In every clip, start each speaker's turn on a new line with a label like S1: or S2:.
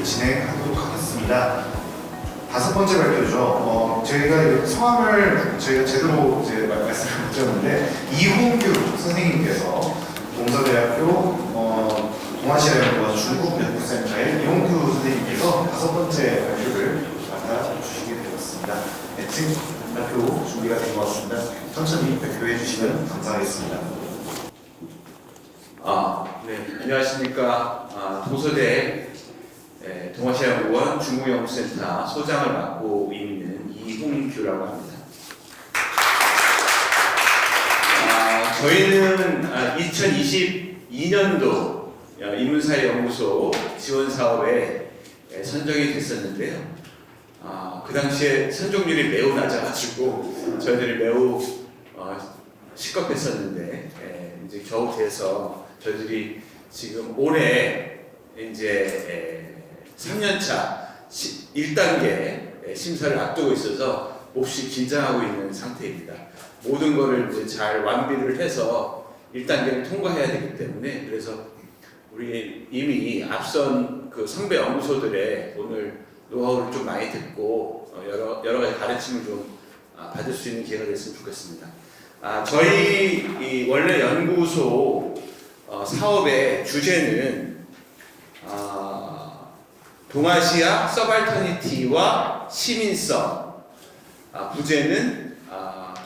S1: 진행하도록 하겠습니다. 다섯 번째 발표죠. 저희가 성함을 저희가 제대로 이제 말씀을 못 드렸는데 이홍규 선생님께서 동서대학교 동아시아연구원 중국연구센터의 이홍규 선생님께서 다섯 번째 발표를 맡아주시게 되었습니다. 네, 지금 발표 준비가 된 것 같습니다. 천천히 발표해 주시면 감사하겠습니다.
S2: 네, 안녕하십니까. 동서대 동아시아연구원 중국연구센터 소장을 맡고 있는 이홍규라고 합니다. 저희는 2022년도 인문사회연구소 지원사업에 선정이 됐었는데요. 그 당시에 선정률이 매우 낮아가지고 저희들이 매우 시겁했었는데 이제 겨우 돼서 저희들이 지금 올해 이제 3년차 1단계 심사를 앞두고 있어서 몹시 긴장하고 있는 상태입니다. 모든 것을 이제 잘 완비를 해서 1단계를 통과해야 되기 때문에 그래서 우리 이미 앞선 그 선배 연구소들의 오늘 노하우를 좀 많이 듣고 여러 가지 가르침을 좀 받을 수 있는 기회가 됐으면 좋겠습니다. 저희 이 원래 연구소 사업의 주제는 동아시아 서발터니티와 시민성, 부제는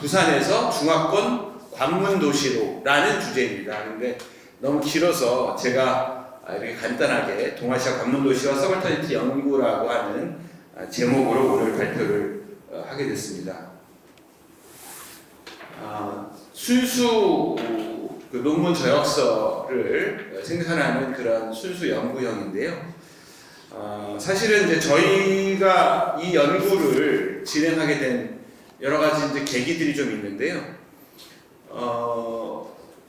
S2: 부산에서 중화권 관문도시로라는 주제입니다. 그런데 너무 길어서 제가 이렇게 간단하게 동아시아 관문도시와 서발터니티 연구라고 하는 제목으로 오늘 발표를 하게 됐습니다. 순수 그 논문 저역서를 생산하는 그런 순수 연구형인데요. 사실은 이제 저희가 이 연구를 진행하게 된 여러 가지 이제 계기들이 좀 있는데요.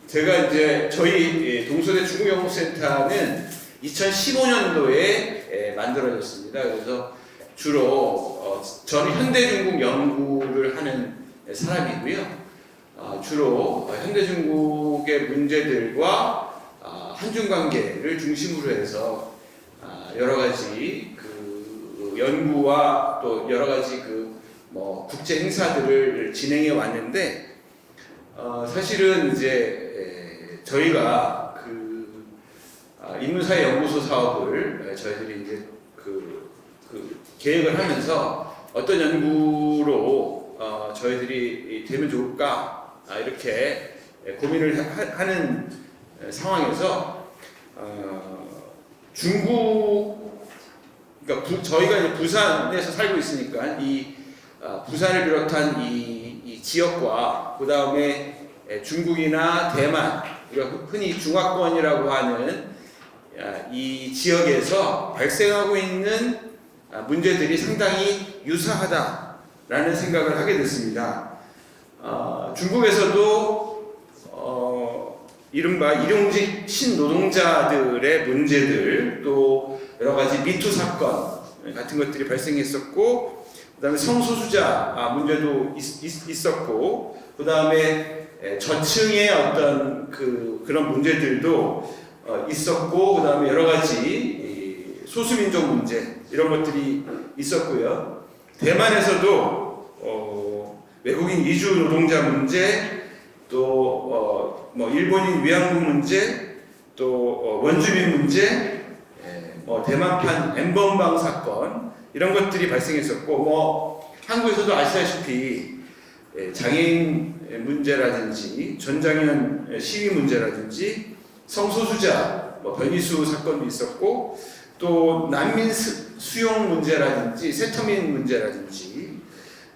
S2: 제가 이제 저희 동서대 중국연구센터는 2015년도에 만들어졌습니다. 그래서 주로 저는 현대중국 연구를 하는 사람이고요. 주로 현대중국의 문제들과 한중관계를 중심으로 해서 여러 가지 그 연구와 또 여러 가지 그 뭐 국제 행사들을 진행해 왔는데 사실은 이제 저희가 그 인문사회연구소 사업을 저희들이 이제 그 계획을 하면서 어떤 연구로 저희들이 되면 좋을까 이렇게 고민을 하는 상황에서 중국 그러니까 저희가 이제 부산에서 살고 있으니까 이 부산을 비롯한 이 지역과 그 다음에 중국이나 대만 우리가 흔히 중화권이라고 하는 이 지역에서 발생하고 있는 문제들이 상당히 유사하다라는 생각을 하게 됐습니다. 중국에서도 이른바 일용직 신노동자들의 문제들 또 여러 가지 미투 사건 같은 것들이 발생했었고 그 다음에 성소수자 문제도 있었고 그 다음에 저층의 어떤 그런 문제들도 있었고 그 다음에 여러 가지 소수민족 문제 이런 것들이 있었고요. 대만에서도 외국인 이주 노동자 문제 또 뭐 일본인 위안부 문제 또 원주민 문제 대만판 엠번방 사건 이런 것들이 발생했었고 뭐 한국에서도 아시다시피 장애인 문제라든지 전장현 시위 문제라든지 성소수자 변이수 사건도 있었고 또 난민 수용 문제라든지 세터민 문제라든지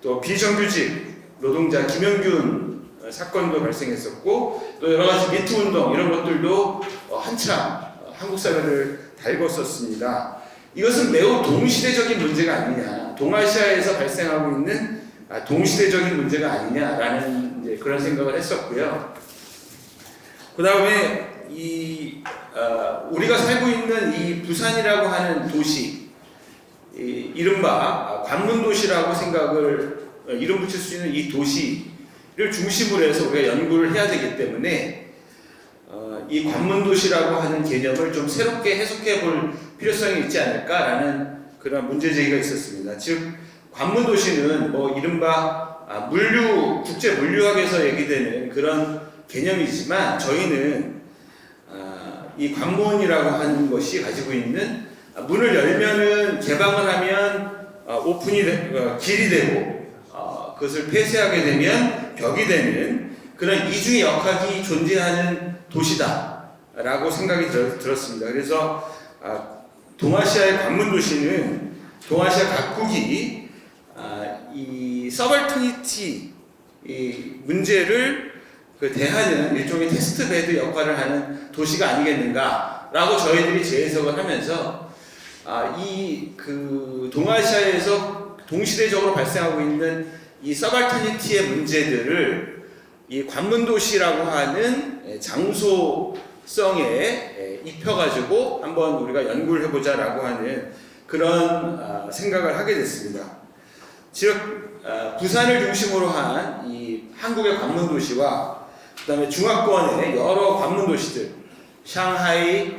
S2: 또 비정규직 노동자 김영균 사건도 발생했었고 또 여러 가지 미투 운동 이런 것들도 한참 한국 사회를 달궜었습니다. 이것은 매우 동시대적인 문제가 아니냐, 동아시아에서 발생하고 있는 동시대적인 문제가 아니냐라는 이제 그런 생각을 했었고요. 그 다음에 우리가 살고 있는 이 부산이라고 하는 도시, 이른바 관문도시라고 생각을 이름 붙일 수 있는 이 도시를 중심으로 해서 우리가 연구를 해야 되기 때문에 이 관문도시라고 하는 개념을 좀 새롭게 해석해 볼 필요성이 있지 않을까라는 그런 문제제기가 있었습니다. 즉 관문도시는 뭐 이른바 국제 물류학에서 얘기되는 그런 개념이지만 저희는 이 관문이라고 하는 것이 가지고 있는 문을 열면은 개방을 하면 길이 되고 그것을 폐쇄하게 되면 벽이 되는 그런 이중의 역학이 존재하는 도시다라고 생각이 들었습니다. 그래서 동아시아의 관문도시는 동아시아 각국이 이 서벌트니티 문제를 대하는 일종의 테스트베드 역할을 하는 도시가 아니겠는가라고 저희들이 재해석을 하면서 동아시아에서 동시대적으로 발생하고 있는 이 서벌트니티의 문제들을 이 관문도시라고 하는 장소성에 입혀가지고 한번 우리가 연구를 해보자라고 하는 그런 생각을 하게 됐습니다. 즉 부산을 중심으로 한 이 한국의 관문도시와 그다음에 중화권의 여러 관문도시들, 샹하이,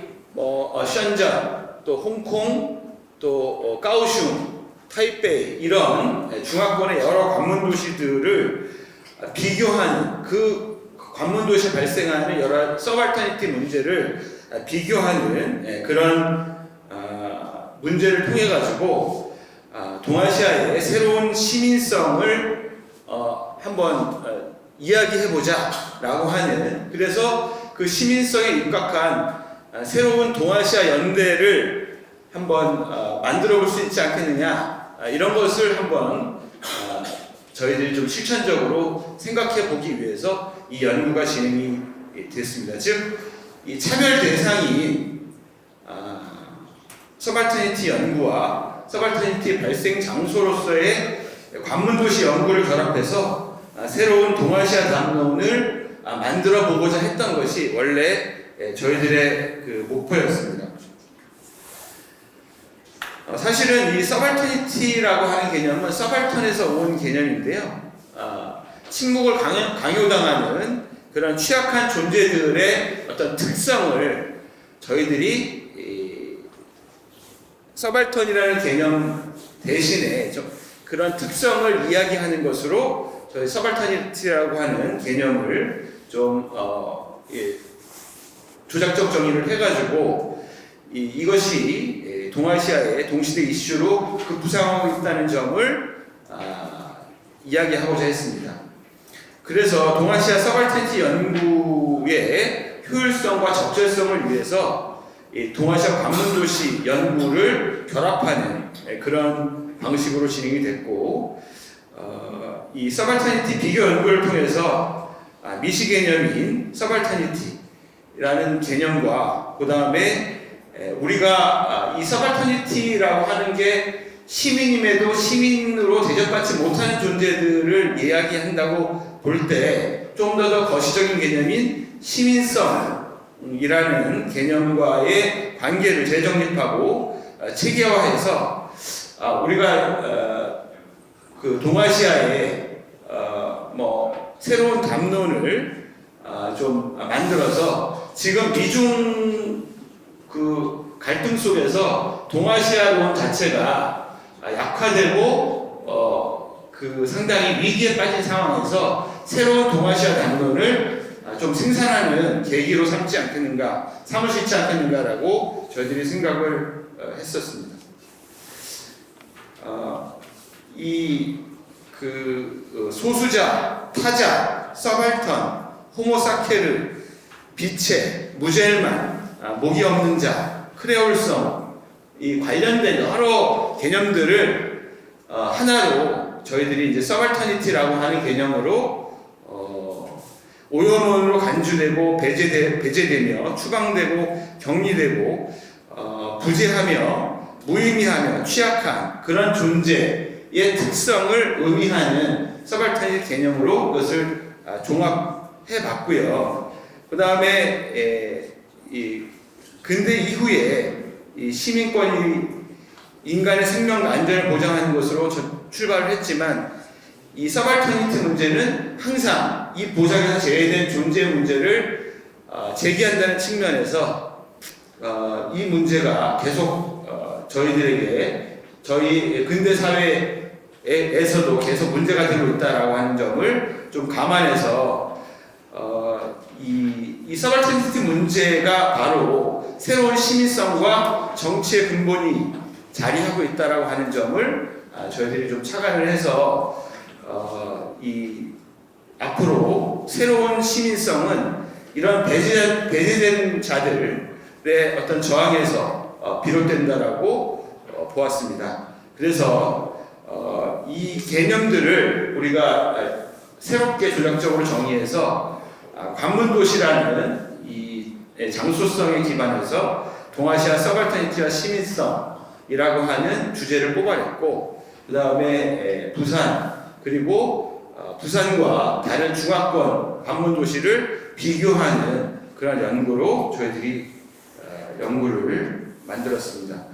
S2: 션전, 또 홍콩, 또 까오슝, 타이베이 이런 중화권의 여러 관문도시들을 비교하는 그 관문도시에 발생하는 여러 서벌터니티 문제를 비교하는 그런 문제를 통해 가지고 동아시아의 새로운 시민성을 한번 이야기해보자라고 하는, 그래서 그 시민성에 입각한 새로운 동아시아 연대를 한번 만들어 볼 수 있지 않겠느냐, 이런 것을 한번 저희들이 좀 실천적으로 생각해 보기 위해서 이 연구가 진행이 됐습니다. 즉, 이 차별 대상인 서벌터니티 연구와 서벌터니티 발생 장소로서의 관문도시 연구를 결합해서 새로운 동아시아 담론을 만들어 보고자 했던 것이 원래 저희들의 그 목표였습니다. 사실은 이 서벌터니티라고 하는 개념은 서벌턴에서 온 개념인데요. 침묵을 강요당하는 그런 취약한 존재들의 어떤 특성을 저희들이 서벌턴이라는 개념 대신에 그런 특성을 이야기하는 것으로 저희 서벌터니티라고 하는 개념을 좀 조작적 정의를 해가지고 이것이 동아시아의 동시대 이슈로 부상하고 있다는 점을 이야기하고자 했습니다. 그래서 동아시아 서벌터니티 연구의 효율성과 적절성을 위해서 동아시아 관문도시 연구를 결합하는 그런 방식으로 진행이 됐고, 이 서벌터니티 비교 연구를 통해서 미시 개념인 서벌터니티라는 개념과 그 다음에 우리가 이 서벌터니티라고 하는 게 시민임에도 시민으로 대접받지 못하는 존재들을 이야기한다고 볼 때 좀 더 거시적인 개념인 시민성이라는 개념과의 관계를 재정립하고 체계화해서 우리가 그 동아시아의 새로운 담론을 좀 만들어서 지금 미중 그 갈등 속에서 동아시아론 자체가 약화되고 그 상당히 위기에 빠진 상황에서 새로운 동아시아 담론을 좀 생산하는 계기로 삼지 않겠는가, 삼을 수 있지 않겠는가라고 저희들이 생각을 했었습니다. 소수자, 타자, 서발턴, 호모사케르, 비체, 무젤만, 목이 없는 자, 크레올성, 이 관련된 여러 개념들을 하나로 저희들이 이제 서벌터니티라고 하는 개념으로 오염원으로 간주되고 배제되며 추방되고 격리되고 부재하며 무의미하며 취약한 그런 존재의 특성을 의미하는 서벌터니티 개념으로 그것을 종합해 봤고요. 그 다음에 근대 이후에 이 시민권이 인간의 생명 안전을 보장하는 것으로 출발을 했지만, 이 서벌터니티 문제는 항상 이 보장에서 제외된 존재 문제를 제기한다는 측면에서 이 문제가 계속 저희들에게 저희 근대 사회에서도 계속 문제가 되고 있다라고 하는 점을 좀 감안해서 이 서벌터니티 문제가 바로 새로운 시민성과 정치의 근본이 자리하고 있다라고 하는 점을 저희들이 좀 착안을 해서 이 앞으로 새로운 시민성은 이런 배제된 자들의 어떤 저항에서 비롯된다라고 보았습니다. 그래서 이 개념들을 우리가 새롭게 전략적으로 정의해서 관문도시라는 이 장소성에 기반해서 동아시아 서벌터니티와 시민성이라고 하는 주제를 뽑아냈고, 그 다음에 부산, 그리고 부산과 다른 중화권 관문도시를 비교하는 그런 연구로 저희들이 연구를 만들었습니다.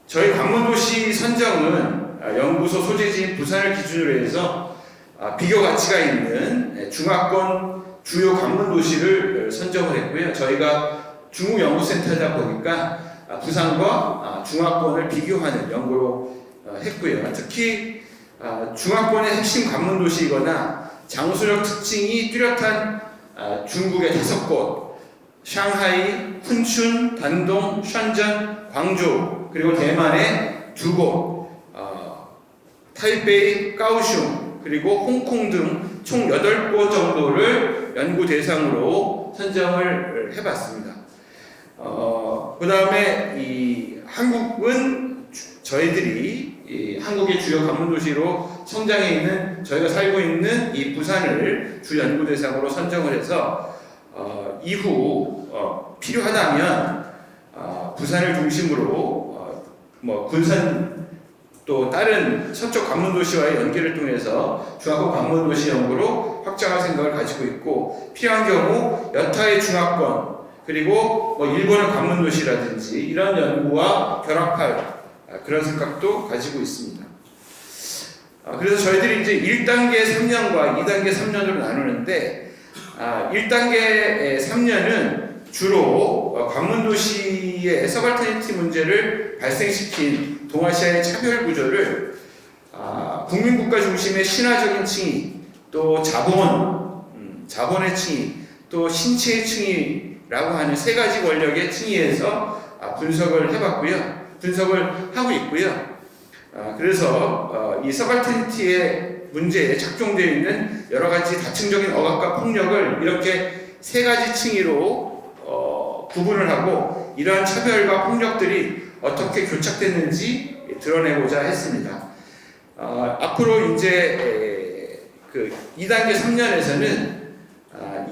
S2: 저희 관문도시 선정은 연구소 소재지인 부산을 기준으로 해서 비교 가치가 있는 중화권 주요 관문도시를 선정을 했고요. 저희가 중국연구센터다 보니까 부산과 중화권을 비교하는 연구로 했고요. 특히 중화권의 핵심 관문도시이거나 장소적 특징이 뚜렷한 중국의 5곳, 샹하이, 쿤춘, 단동, 션전, 광주, 그리고 대만의 2곳, 타이베이, 카오슝, 그리고 홍콩 등 총 8곳 정도를 연구 대상으로 선정을 해봤습니다. 그 다음에 이 한국은 저희들이 한국의 주요 관문도시로 성장해 있는, 저희가 살고 있는 이 부산을 주 연구 대상으로 선정을 해서 이후 필요하다면 부산을 중심으로 뭐 군산 또 다른 서쪽 관문도시와의 연계를 통해서 중화권 관문도시 연구로 확장할 생각을 가지고 있고, 필요한 경우 여타의 중화권 그리고 뭐 일본의 관문도시라든지 이런 연구와 결합할 그런 생각도 가지고 있습니다. 그래서 저희들이 이제 1단계 3년과 2단계 3년으로 나누는데 1단계 3년은 주로 관문도시의 서벌터니티 문제를 발생시킨 동아시아의 차별 구조를 국민국가 중심의 신화적인 층위, 또 자본의 층위, 또 신체의 층위라고 하는 3가지 권력의 층위에서 분석을 하고 있고요. 그래서 이 서벌터니티의 문제에 작동되어 있는 여러 가지 다층적인 억압과 폭력을 이렇게 3가지 층위로 구분을 하고, 이러한 차별과 폭력들이 어떻게 교착됐는지 드러내고자 했습니다. 앞으로 이제 그 2단계 3년에서는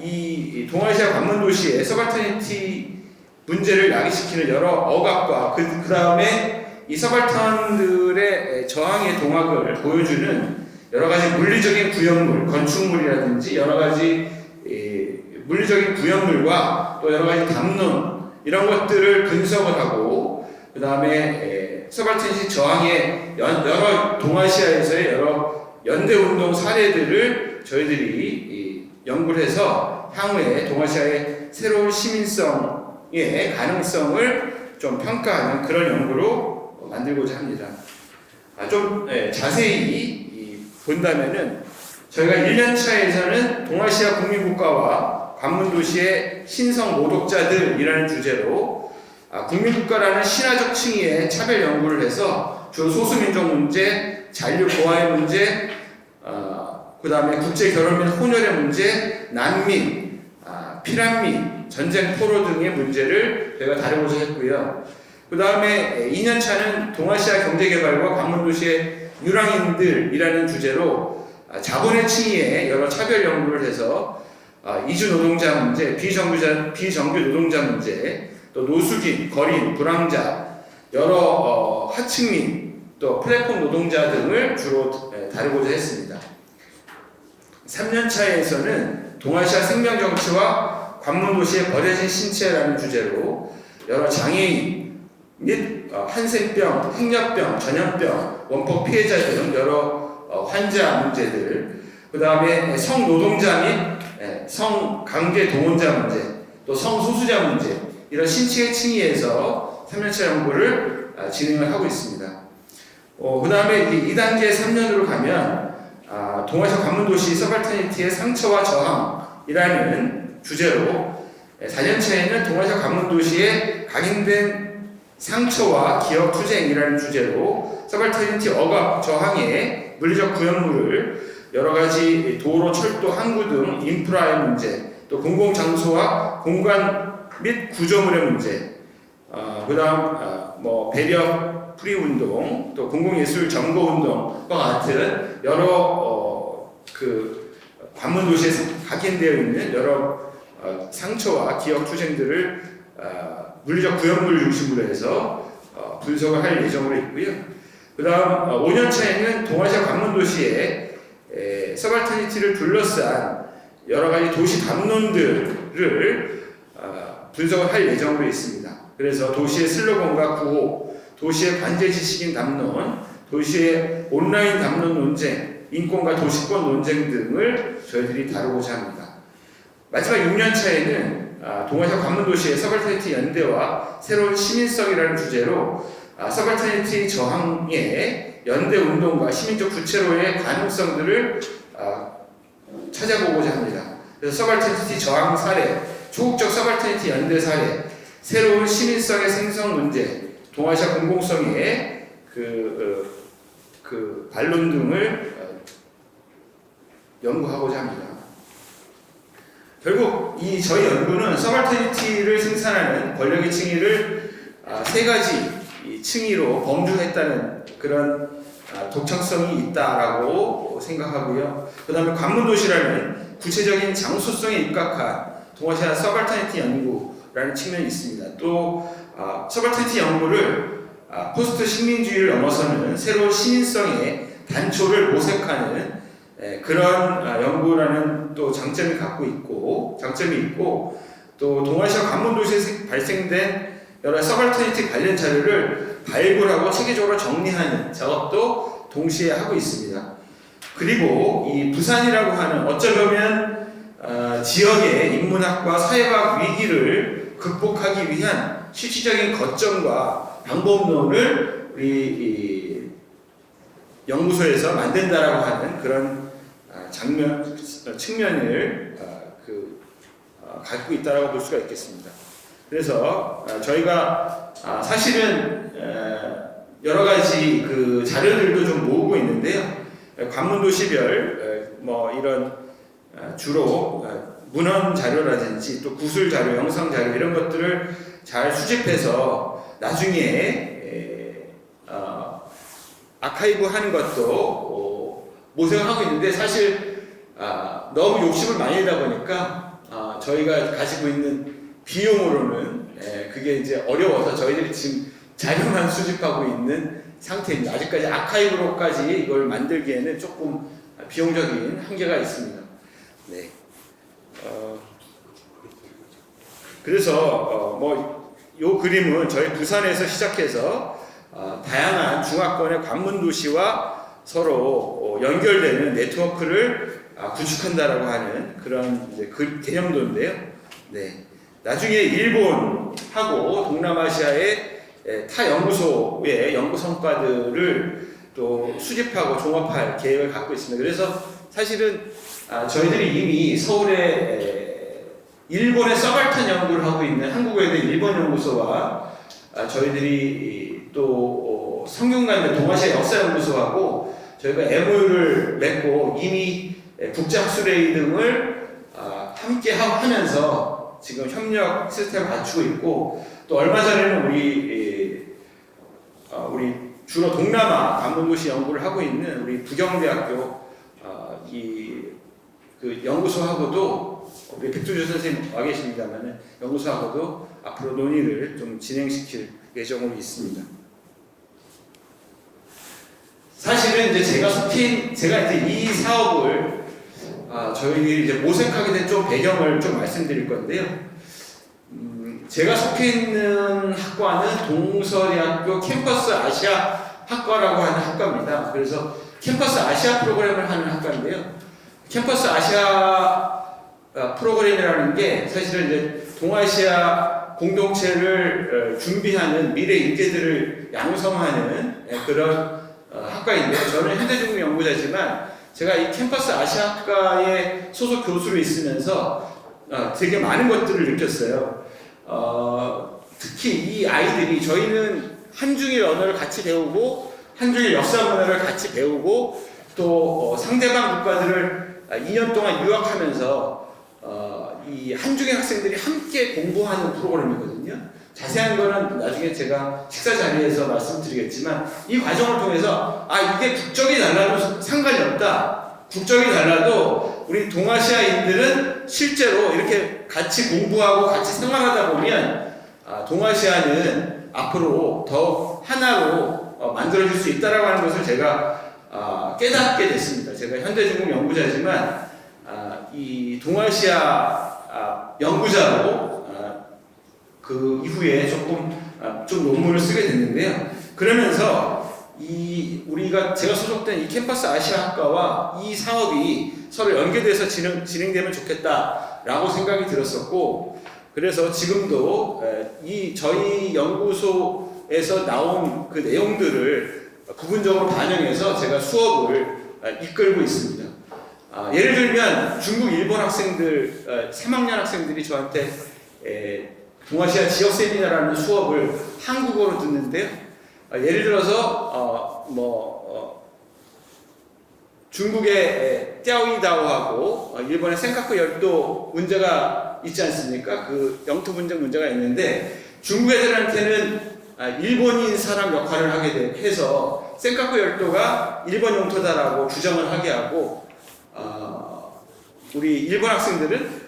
S2: 이 동아시아 관문도시의 서벌터니티 문제를 야기시키는 여러 억압과 그 다음에 이 서벌턴들의 저항의 동학을 보여주는 여러 가지 물리적인 구현물, 건축물이라든지 여러 가지 물리적인 구현물과 또 여러 가지 담론 이런 것들을 분석을 하고, 그 다음에 서벌터니티 저항의 여러 동아시아에서의 여러 연대운동 사례들을 저희들이 연구를 해서 향후에 동아시아의 새로운 시민성의 가능성을 좀 평가하는 그런 연구로 만들고자 합니다. 좀 자세히 본다면은 저희가 1년차에서는 동아시아 국민국가와 관문도시의 신성 모독자들이라는 주제로 국민국가라는 신화적 층위의 차별 연구를 해서 주로 소수민족 문제, 잔류 고아의 문제, 그 다음에 국제결혼 및 혼혈의 문제, 난민, 피난민, 전쟁 포로 등의 문제를 저희가 다루고자 했고요. 그 다음에 2년차는 동아시아 경제개발과 관문도시의 유랑인들이라는 주제로 자본의 층위의 여러 차별 연구를 해서 이주 노동자 문제, 비정규 노동자 문제, 또 노숙인, 거린, 불황자, 여러 하층민, 또 플랫폼 노동자 등을 주로 다루고자 했습니다. 3년차에서는 동아시아 생명정치와 관문도시의 버려진 신체라는 주제로 여러 장애인 및 한센병, 행렬병, 전염병, 원폭 피해자 등 여러 환자 문제들, 그 다음에 성노동자 및 성 강제 동원자 문제, 또 성소수자 문제, 이런 신체 층위에서 3년차 연구를 진행을 하고 있습니다. 그 다음에 2단계 3년으로 가면 동아시아 관문도시 서발터니티의 상처와 저항이라는 주제로 4년차에는 동아시아 관문도시의 각인된 상처와 기억 투쟁이라는 주제로 서발터니티 억압 저항의 물리적 구현물을 여러 가지 도로, 철도, 항구 등 인프라의 문제, 또 공공장소와 공간 및 구조물의 문제, 그다음 배려 프리 운동, 또 공공예술 점거 운동과 같은 여러 그 관문도시에 각인되어 있는 여러 상처와 기억 투쟁들을 물리적 구현물 중심으로 해서 분석을 할 예정으로 있고요. 그 다음 5년차에는 동아시아 관문도시의 서발터니티를 둘러싼 여러 가지 도시 담론들을 분석을 할 예정으로 있습니다. 그래서 도시의 슬로건과 구호, 도시의 관제 지식인 담론, 도시의 온라인 담론 논쟁, 인권과 도시권 논쟁 등을 저희들이 다루고자 합니다. 마지막 6년차에는 동아시아 관문도시의 서발터니티 연대와 새로운 시민성이라는 주제로 서발터니티 저항의 연대 운동과 시민적 주체로의 가능성들을 찾아보고자 합니다. 그래서 서발터니티 저항 사례, 초국적 서발터니티 연대 사례, 새로운 시민성의 생성 문제, 동아시아 공공성의 그 반론 등을 연구하고자 합니다. 결국 저희 연구는 서발터니티를 생산하는 권력의 층위를 세 가지 층위로 범주했다는 그런 독창성이 있다라고 생각하고요. 그 다음에 관문도시라는 구체적인 장소성에 입각한 동아시아 서발터니티 연구라는 측면이 있습니다. 또 서발터니티 연구를 포스트 식민주의를 넘어서는 새로운 시민성의 단초를 모색하는 그런 연구라는 또 장점이 있고, 또 동아시아 관문도시에서 발생된 여러 서발터니티 관련 자료를 발굴하고 체계적으로 정리하는 작업도 동시에 하고 있습니다. 그리고 이 부산이라고 하는 어쩌면 지역의 인문학과 사회학 위기를 극복하기 위한 실질적인 거점과 방법론을 우리 연구소에서 만든다라고 하는 그런 측면을 갖고 있다라고 볼 수가 있겠습니다. 그래서 저희가 사실은 여러 가지 그 자료들도 좀 모으고 있는데요. 관문도시별 이런 주로 문헌 자료라든지 또 구술 자료, 영상 자료 이런 것들을 잘 수집해서 나중에 아카이브 하는 것도 모색을 하고 있는데, 사실 너무 욕심을 많이 내다 보니까 저희가 가지고 있는 비용으로는 그게 이제 어려워서 저희들이 지금 자료만 수집하고 있는 상태입니다. 아직까지 아카이브로까지 이걸 만들기에는 조금 비용적인 한계가 있습니다. 네. 그래서 요 그림은 저희 부산에서 시작해서 다양한 중화권의 관문도시와 서로 연결되는 네트워크를 구축한다라고 하는 그런 이제 개념도인데요. 네. 나중에 일본하고 동남아시아의 타 연구소의 연구 성과들을 또 수집하고 종합할 계획을 갖고 있습니다. 그래서 사실은 저희들이 이미 서울에 일본의 서발턴 연구를 하고 있는 한국외대 일본 연구소와 저희들이 또 성균관대 동아시아 역사연구소하고 저희가 MOU를 맺고 이미 국제학술회의 등을 함께 하면서 지금 협력 시스템을 갖추고 있고, 또 얼마 전에는 우리 주로 동남아 관문도시 연구를 하고 있는 우리 부경대학교 그 연구소하고도 우리 백두주 선생님 와 계십니다만은 연구소하고도 앞으로 논의를 좀 진행시킬 예정으로 있습니다. 사실은 이제 제가 이제 이 사업을 저희들이 이제 모색하게 된 좀 배경을 좀 말씀드릴 건데요. 제가 속해 있는 학과는 동서대학교 캠퍼스 아시아 학과라고 하는 학과입니다. 그래서 캠퍼스 아시아 프로그램을 하는 학과인데요. 캠퍼스 아시아 프로그램이라는 게 사실은 이제 동아시아 공동체를 준비하는 미래 인재들을 양성하는 그런 학과인데, 저는 현대중국 연구자지만 제가 이 캠퍼스 아시아학과에 소속 교수로 있으면서 되게 많은 것들을 느꼈어요. 특히 이 아이들이, 저희는 한중일 언어를 같이 배우고 한중일 역사 문화를 같이 배우고 또 상대방 국가들을 2년 동안 유학하면서 이 한중일 학생들이 함께 공부하는 프로그램이거든요. 자세한 거는 나중에 제가 식사 자리에서 말씀드리겠지만, 이 과정을 통해서 이게 국적이 달라도 상관이 없다. 국적이 달라도 우리 동아시아인들은 실제로 이렇게 같이 공부하고 같이 생활하다 보면 동아시아는 앞으로 더욱 하나로 만들어질 수 있다라고 하는 것을 제가 깨닫게 됐습니다. 제가 현대중국 연구자지만 이 동아시아 연구자로 그 이후에 좀 논문을 쓰게 됐는데요. 그러면서 제가 소속된 이 캠퍼스 아시아학과와 이 사업이 서로 연계돼서 진행되면 좋겠다라고 생각이 들었었고, 그래서 지금도 저희 연구소에서 나온 그 내용들을 부분적으로 반영해서 제가 수업을 이끌고 있습니다. 예를 들면 중국, 일본 학생들, 3학년 학생들이 저한테 동아시아 지역 세미나라는 수업을 한국어로 듣는데요. 예를 들어서 중국의 띠아오이다오하고 일본의 센카쿠 열도 문제가 있지 않습니까? 그 영토 분쟁 문제가 있는데, 중국 애들한테는 일본인 사람 역할을 하게 해서 센카쿠 열도가 일본 영토다라고 주장을 하게 하고, 우리 일본 학생들은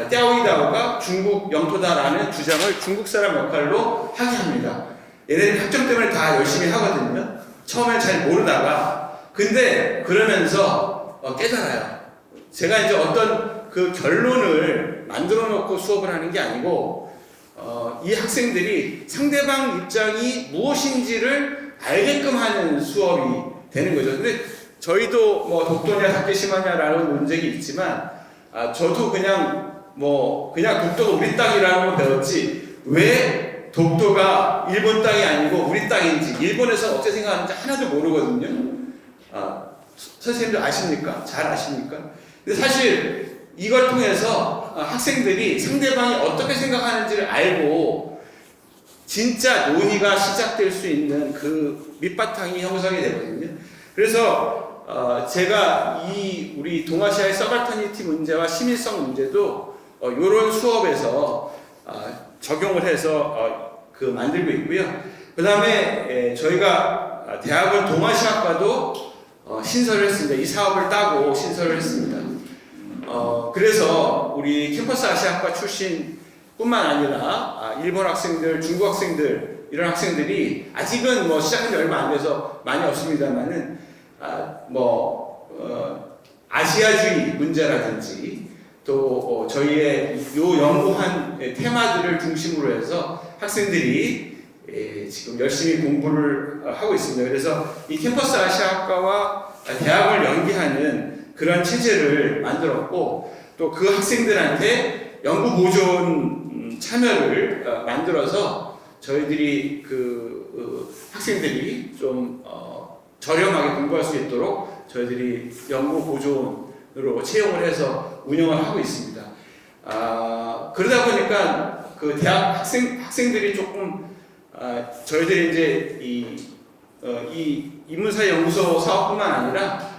S2: 띠아오이다오가 중국 영토다라는 주장을 중국 사람 역할로 하게 합니다. 얘네들 학점 때문에 다 열심히 하거든요. 처음에 잘 모르다가, 근데 그러면서 깨달아요. 제가 이제 어떤 그 결론을 만들어 놓고 수업을 하는 게 아니고, 이 학생들이 상대방 입장이 무엇인지를 알게끔 하는 수업이 되는 거죠. 근데 저희도 독도냐 다케시마냐라는 논쟁이 있지만, 저도 그냥 독도가 우리 땅이라는 걸 배웠지, 왜 독도가 일본 땅이 아니고 우리 땅인지, 일본에서 어떻게 생각하는지 하나도 모르거든요. 선생님들 아십니까? 잘 아십니까? 근데 사실 이걸 통해서 학생들이 상대방이 어떻게 생각하는지를 알고 진짜 논의가 시작될 수 있는 그 밑바탕이 형성이 되거든요. 그래서 제가 우리 동아시아의 서발터니티 문제와 시민성 문제도 이런 수업에서 적용을 해서 만들고 있고요. 그 다음에 저희가 대학원 동아시아과도 신설을 했습니다. 이 사업을 따고 신설을 했습니다. 그래서 우리 캠퍼스 아시아학과 출신뿐만 아니라 일본 학생들, 중국 학생들, 이런 학생들이 아직은 시작한 지 얼마 안 돼서 많이 없습니다만은 아시아주의 문제라든지 또 저희의 요 연구한 테마들을 중심으로 해서 학생들이 지금 열심히 공부를 하고 있습니다. 그래서 이 캠퍼스 아시아학과와 대학을 연계하는 그런 체제를 만들었고, 또 그 학생들한테 연구 보존 참여를 만들어서 저희들이 학생들이 좀 저렴하게 공부할 수 있도록 저희들이 연구 보존으로 채용을 해서 운영을 하고 있습니다. 그러다 보니까 그 대학 학생들이 조금 저희들이 이제 이 인문사회 연구소 사업뿐만 아니라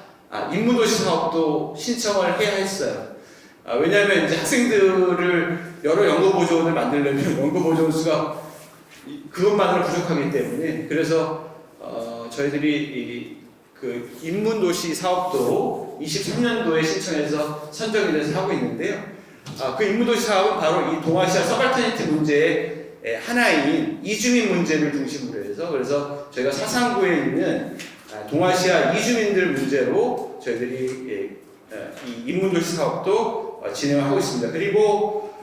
S2: 인문도시 사업도 신청을 해야 했어요. 왜냐하면 이제 학생들을 여러 연구보존을 만들려면 연구보존 수가 그것만으로 부족하기 때문에, 그래서 저희들이 그 인문도시 사업도 23년도에 신청해서 선정이 돼서 하고 있는데요. 그 인문도시 사업은 바로 이 동아시아 서발터니티 문제의 하나인 이주민 문제를 중심으로 해서, 그래서 저희가 사상구에 있는 동아시아 이주민들 문제로 저희들이 이 인문도시 사업도 진행하고 있습니다. 그리고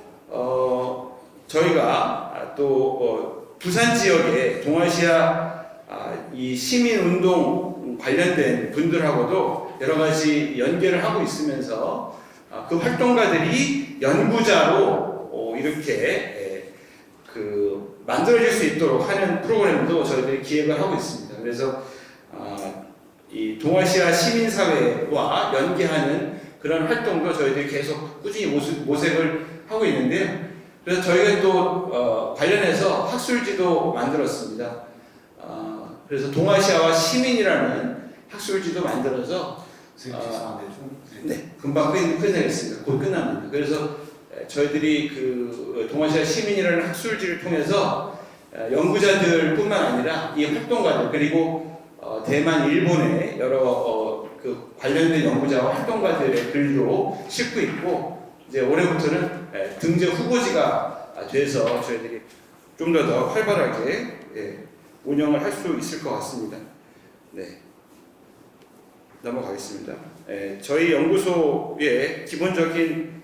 S2: 저희가 또 부산 지역의 동아시아 이 시민운동 관련된 분들하고도 여러 가지 연계를 하고 있으면서 그 활동가들이 연구자로 이렇게 만들어질 수 있도록 하는 프로그램도 저희들이 기획을 하고 있습니다. 그래서 이 동아시아 시민사회와 연계하는 그런 활동도 저희들이 계속 꾸준히 모색을 하고 있는데요. 그래서 저희가 또 관련해서 학술지도 만들었습니다. 그래서 동아시아와 시민이라는 학술지도 만들어서
S1: 죄송한데 좀
S2: 네, 금방 끝내겠습니다. 곧 끝납니다. 그래서 저희들이 그 동아시아 시민이라는 학술지를 통해서 연구자들뿐만 아니라 이 활동가들 그리고 대만, 일본의 여러 그 관련된 연구자와 활동가들의 글도 싣고 있고 이제 올해부터는 등재 후보지가 돼서 저희들이 좀 더 활발하게 운영을 할 수 있을 것 같습니다. 네, 넘어가겠습니다. 저희 연구소의 기본적인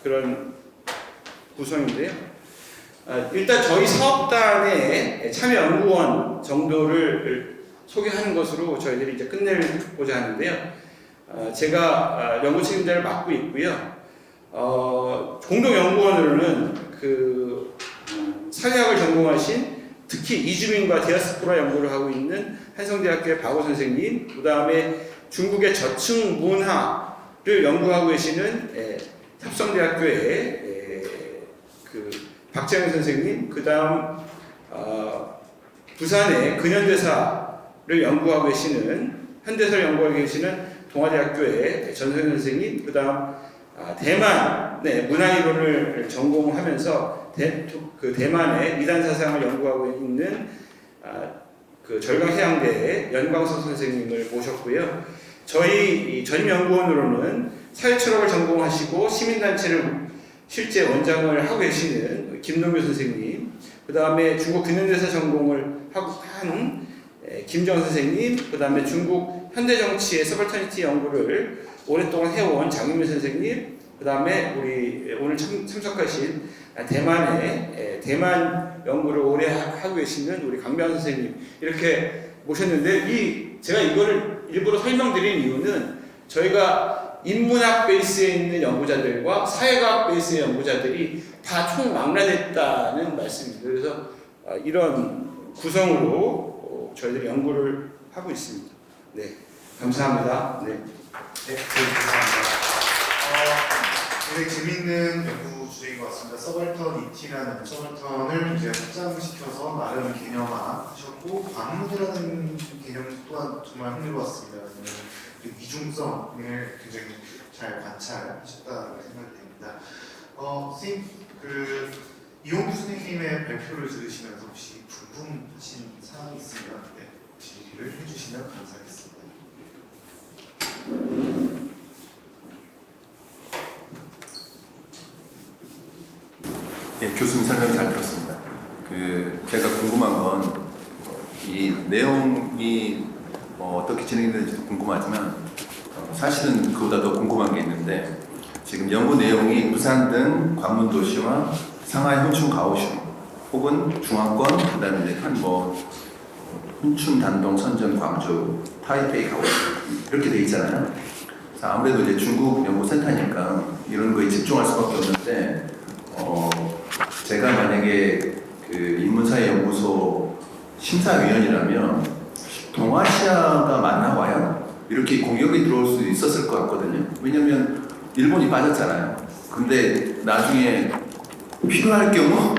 S2: 그런 구성인데요. 일단 저희 사업단의 참여 연구원 정도를 소개하는 것으로 저희들이 이제 끝내고자 하는데요. 제가 연구 책임자를 맡고 있고요. 공동 연구원으로는 그 사회학을 전공하신 특히 이주민과 디아스포라 연구를 하고 있는 한성대학교의 박오 선생님, 그 다음에 중국의 저층 문화를 연구하고 계시는 협성대학교의 그 박재영 선생님, 그 다음 부산의 근현대사를 연구하고 계시는 현대사를 연구하고 계시는 동아대학교의 전소연 선생님, 그 다음 대만의 문화이론을 전공하면서 대만의 이단 사상을 연구하고 있는 그 절강해양대의 연광석 선생님을 모셨고요. 저희 전임 연구원으로는 사회철학을 전공하시고 시민단체를 실제 원장을 하고 계시는 김동규 선생님, 그 다음에 중국 근현대사 전공을 한 김정 선생님, 그 다음에 중국 현대정치의 서벌터니티 연구를 오랫동안 해온 장윤민 선생님, 그 다음에 우리 오늘 참석하신 대만의 대만 연구를 오래 하고 계시는 우리 강변 선생님 이렇게 모셨는데 제가 이거를 일부러 설명드린 이유는 저희가 인문학 베이스에 있는 연구자들과 사회과학 베이스의 연구자들이 다 총망라됐다는 말씀입니다. 그래서 이런 구성으로 저희들이 연구를 하고 있습니다. 네, 감사합니다. 네,
S1: 감사합니다. 굉장히 재밌는 연구 주제인 것 같습니다. 서벌터니티라는 서벌턴을 이제 확장시켜서 나름 개념화하셨고 관문이라는 개념 또한 정말 흥미로웠습니다. 그리고 이중성을 굉장히 잘 관찰하셨다고 생각이 됩니다. 선생님, 이용규 선생님의 발표를 들으시면서 혹시 궁금하신 사항이 있으면 질의를 해주시면 감사하겠습니다.
S3: 예, 교수님 설명 잘 들었습니다. 제가 궁금한 건 이 내용이 어떻게 진행되는지 궁금하지만 사실은 그보다 더 궁금한 게 있는데 지금 연구 내용이 부산 등 관문 도시와 상하이 훈춘 가오슝 혹은 중앙권 그다음에 이제 훈춘 단동 선전 광주 타이페이 가오슝 이렇게 돼 있잖아요. 아무래도 이제 중국 연구센터니까 이런 거에 집중할 수밖에 없는데 제가 만약에 인문사회연구소 심사위원이라면 동아시아가 맞나봐요. 이렇게 공격이 들어올 수 있었을 것 같거든요. 왜냐면 일본이 빠졌잖아요. 근데 나중에 필요할 경우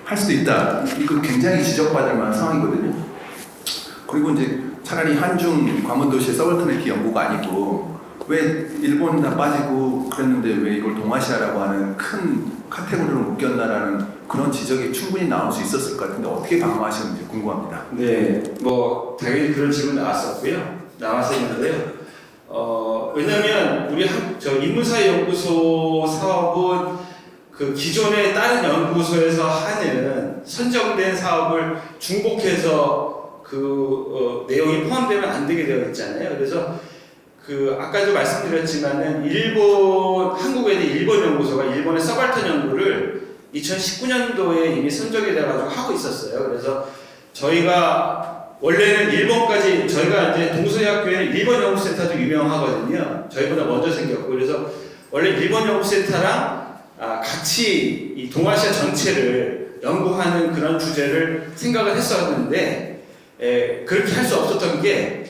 S3: 할 수도 있다. 이거 굉장히 지적받을 만한 상황이거든요. 그리고 이제 차라리 한중 관문도시의 서벌터니티 연구가 아니고 왜 일본이 다 빠지고 그랬는데 왜 이걸 동아시아라고 하는 큰 카테고리로 묶였나라는 그런 지적이 충분히 나올 수 있었을 것 같은데 어떻게 방어하시는지 궁금합니다.
S2: 네, 당연히 그런 질문 나왔었는데요. 왜냐면 우리 인문사회연구소 사업은 그 기존의 다른 연구소에서 하는 선정된 사업을 중복해서 내용이 포함되면 안 되게 되어 있잖아요. 그래서 아까도 말씀드렸지만은 한국에 있는 일본 연구소가 일본의 서발턴 연구를 2019년도에 이미 선정이 돼가지고 하고 있었어요. 그래서 저희가 원래는 저희가 이제 동서대학교에는 일본 연구센터도 유명하거든요. 저희보다 먼저 생겼고, 그래서 원래 일본 연구센터랑 같이 이 동아시아 전체를 연구하는 그런 주제를 생각을 했었는데 그렇게 할 수 없었던 게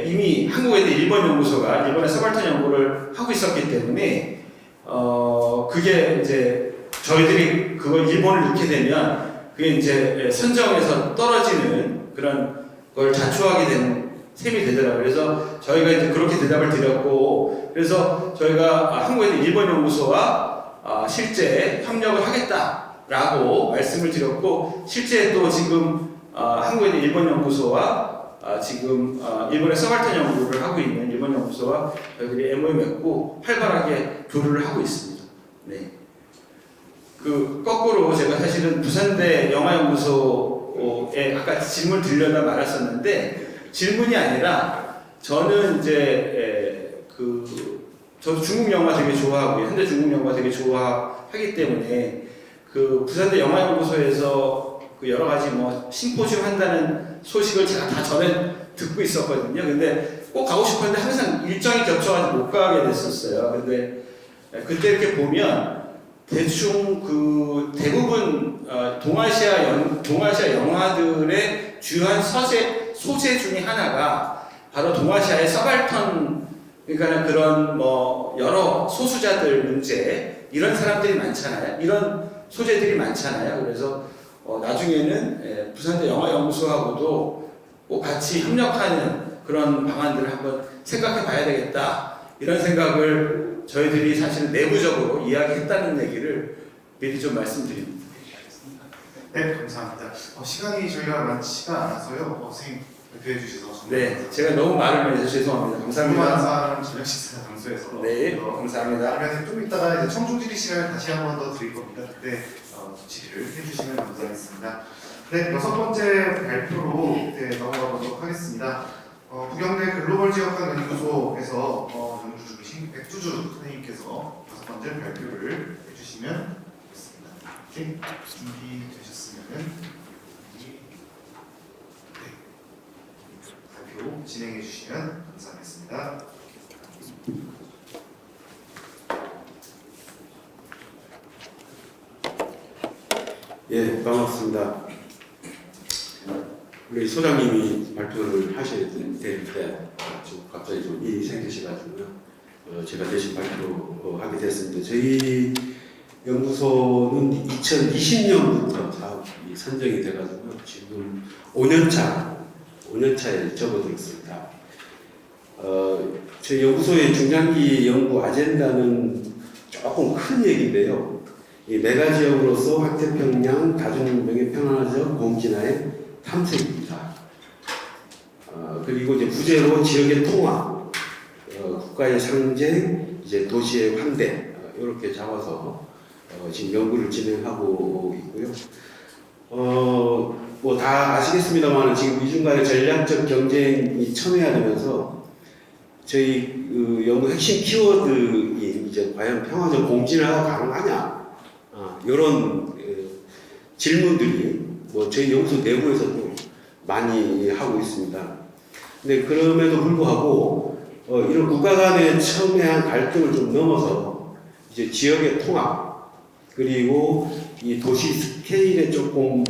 S2: 이미 한국에 있는 일본 연구소가 일본의 서발탄 연구를 하고 있었기 때문에 그게 이제 저희들이 그걸 일본을 넣게 되면 그게 이제 선정에서 떨어지는 그런 걸 자초하게 되는 셈이 되더라고요. 그래서 저희가 이제 그렇게 대답을 드렸고, 그래서 저희가 한국에 있는 일본 연구소와 실제 협력을 하겠다라고 말씀을 드렸고, 실제 또 지금 한국에 있는 일본 연구소와 지금 일본의 서발탄 연구를 하고 있는 일본 연구소와 저희들이 MOU 맺고 활발하게 교류를 하고 있습니다. 네. 그 거꾸로 제가 사실은 부산대 영화연구소에 아까 질문 드리려다 말았었는데 질문이 아니라 저는 이제 저도 중국 영화 되게 좋아하고요. 현대 중국 영화 되게 좋아하기 때문에 그 부산대 영화연구소에서 그 여러 가지 뭐 심포지움 한다는 소식을 제가 다 전에 듣고 있었거든요. 근데 꼭 가고 싶었는데 항상 일정이 겹쳐가지고 못 가게 됐었어요. 근데 그때 이렇게 보면 대충 그 대부분 동아시아 영화들의 주요한 소재 중에 하나가 바로 동아시아의 서발턴, 그러니까 그런 뭐 여러 소수자들 문제 이런 사람들이 많잖아요. 이런 소재들이 많잖아요. 그래서 나중에는 부산대 영화연구소하고도 꼭 같이 협력하는 그런 방안들을 한번 생각해 봐야 되겠다. 이런 생각을 저희들이 사실 내부적으로 이야기했다는 얘기를 미리 좀 말씀드립니다.
S1: 네, 감사합니다. 시간이 저희가 많지가 않아서요. 선생님 발표해 주셔서 정말
S2: 네,
S1: 감사합니다.
S2: 제가 너무 말을 해서 죄송합니다. 감사합니다.
S1: 궁금한 사람 저녁 식사 장소에서
S2: 네, 감사합니다.
S1: 그러면 좀 이따가 이제 청중질의 시간을 다시 한 번 더 드릴 겁니다. 그때 질의를 해주시면 감사하겠습니다. 네, 6번째 발표로 넘어가 보도록 하겠습니다. 부경대 글로벌 지역학 연구소에서 연구 중이신 백주주 선생님께서 5번째 발표를 해주시면 되겠습니다. 이렇게 준비되셨으면 발표 진행해 주시면 감사하겠습니다.
S4: 예, 반갑습니다. 우리 소장님이 발표를 하셔야 되는데 지금 갑자기 좀 일이 생기셔가지고요. 제가 대신 발표하게 됐습니다. 저희 연구소는 2020년부터 사업이 선정이 돼가지고 지금 5년차에 접어들어 있습니다. 저희 연구소의 중장기 연구 아젠다는 조금 큰 얘기인데요. 이 메가 지역으로서 환태평양 다중문명의 평화적 공진화의 탐색입니다. 그리고 이제 부제로 지역의 통합, 국가의 상생, 이제 도시의 환대 이렇게 잡아서 지금 연구를 진행하고 있고요. 뭐 다 아시겠습니다만 지금 미중간의 전략적 경쟁이 첨예화되면서 저희 연구 핵심 키워드인 이제 과연 평화적 공진화가 가능하냐 이런 질문들이 뭐 저희 연구소 내부에서도 많이 하고 있습니다. 근데 그럼에도 불구하고 이런 국가 간의 첨예한 갈등을 좀 넘어서 이제 지역의 통합 그리고 이 도시 스케일에 조금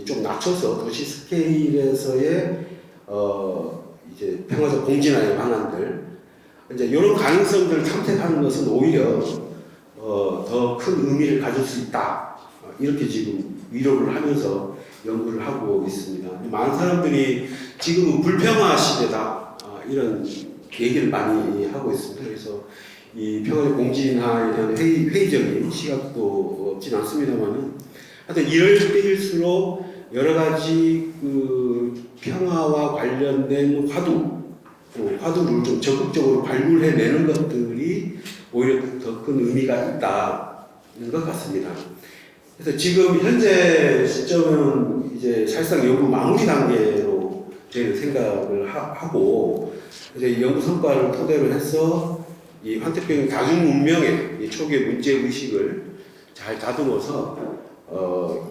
S4: 좀 낮춰서 도시 스케일에서의 이제 평화적 공진화의 방안들 이제 이런 가능성들을 탐색하는 것은 오히려 더 큰 의미를 가질 수 있다. 이렇게 지금 위로를 하면서 연구를 하고 있습니다. 많은 사람들이 지금은 불평화 시대다. 이런 얘기를 많이 하고 있습니다. 그래서 이 평화적 공진화에 대한 회의적인 시각도 없진 않습니다만은 하여튼 이럴 때일수록 여러 가지 그 평화와 관련된 화두를 좀 적극적으로 발굴해내는 것들이 오히려 더 큰 의미가 있다는 것 같습니다. 그래서 지금 현재 시점은 이제 사실상 연구 마무리 단계로 저희는 생각을 하고 이제 연구 성과를 토대로 해서 이 환태평양 다중문명의 이 초기의 문제 의식을 잘 다듬어서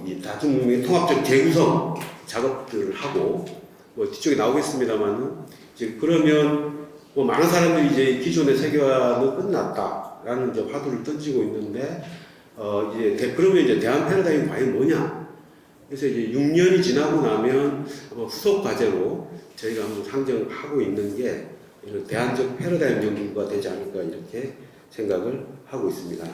S4: 이 다중문명의 통합적 재구성 작업들을 하고 뭐 뒤쪽에 나오겠습니다만은 이제 그러면 뭐 많은 사람들이 이제 기존의 세계화는 끝났다라는 이제 화두를 던지고 있는데 그러면 이제 대안 패러다임이 과연 뭐냐? 그래서 이제 6년이 지나고 나면 아마 후속 과제로 저희가 한번 상정하고 있는 게 이런 대안적 패러다임 연구가 되지 않을까 이렇게 생각을 하고 있습니다.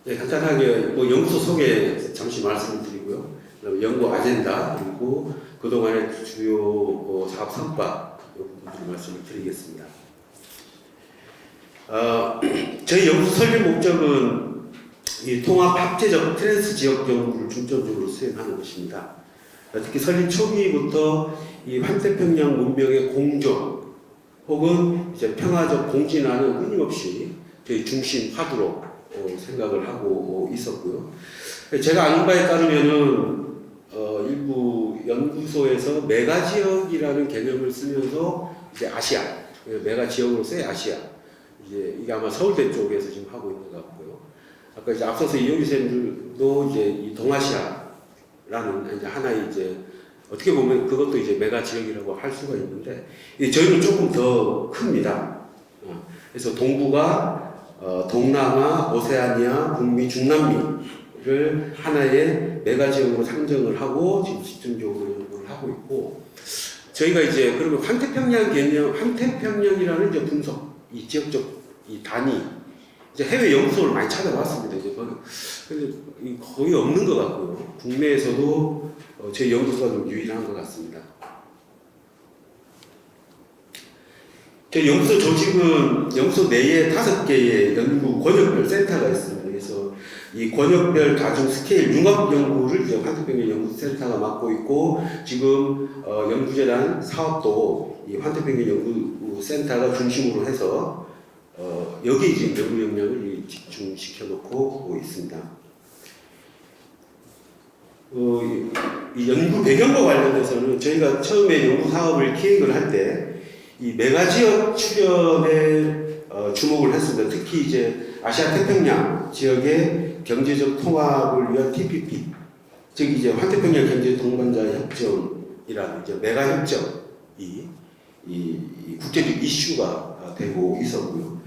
S4: 네, 간단하게 뭐 연구소 소개 잠시 말씀드리고요. 그다음에 연구 아젠다 그리고 그동안의 주요 사업 성과 이 부분들 말씀을 드리겠습니다. 저희 연구소 설립 목적은 이 통합 합재적 트랜스 지역 연구를 중점적으로 수행하는 것입니다. 특히 설립 초기부터 이 환태평양 문명의 공존 혹은 이제 평화적 공진화는 끊임없이 저희 중심 화두로 생각을 하고 있었고요. 제가 아는 바에 따르면은 일부 연구소에서 메가 지역이라는 개념을 쓰면서 이제 아시아, 메가 지역으로서의 아시아, 이게 아마 서울대 쪽에서 지금 하고 있는 것 같고요. 아까 이제 앞서서 이용기 선생님들도 이제 이 동아시아라는 이제 하나의 이제 어떻게 보면 그것도 이제 메가 지역이라고 할 수가 있는데 저희는 조금 더 큽니다. 그래서 동북아, 동남아, 오세아니아, 북미, 중남미를 하나의 메가 지역으로 상정을 하고 지금 집중적으로 연구를 하고 있고 저희가 이제 그러면 환태평양 개념, 환태평양이라는 이제 분석, 이 지역적 이 단위 이제 해외 연구소를 많이 찾아봤습니다. 이제 근데 거의 없는 것 같고요. 국내에서도 저희 연구소가 좀 유일한 것 같습니다. 저희 연구소 조직은 연구소 내에 5개의 연구 권역별 센터가 있습니다. 그래서 이 권역별 다중 스케일 융합 연구를 이제 환태평양 연구센터가 맡고 있고 지금 연구재단 사업도 이 환태평양 연구센터가 중심으로 해서 여기 지금 연구 역량을 집중시켜 놓고 있습니다. 이 연구 배경과 관련해서는 저희가 처음에 연구 사업을 기획을 할 때 이 메가 지역 출연에 주목을 했습니다. 특히 이제 아시아 태평양 지역의 경제적 통합을 위한 TPP, 즉 이제 환태평양 경제 동반자 협정이라는 이제 메가 협정이 이 국제적 이슈가 되고 있었고요.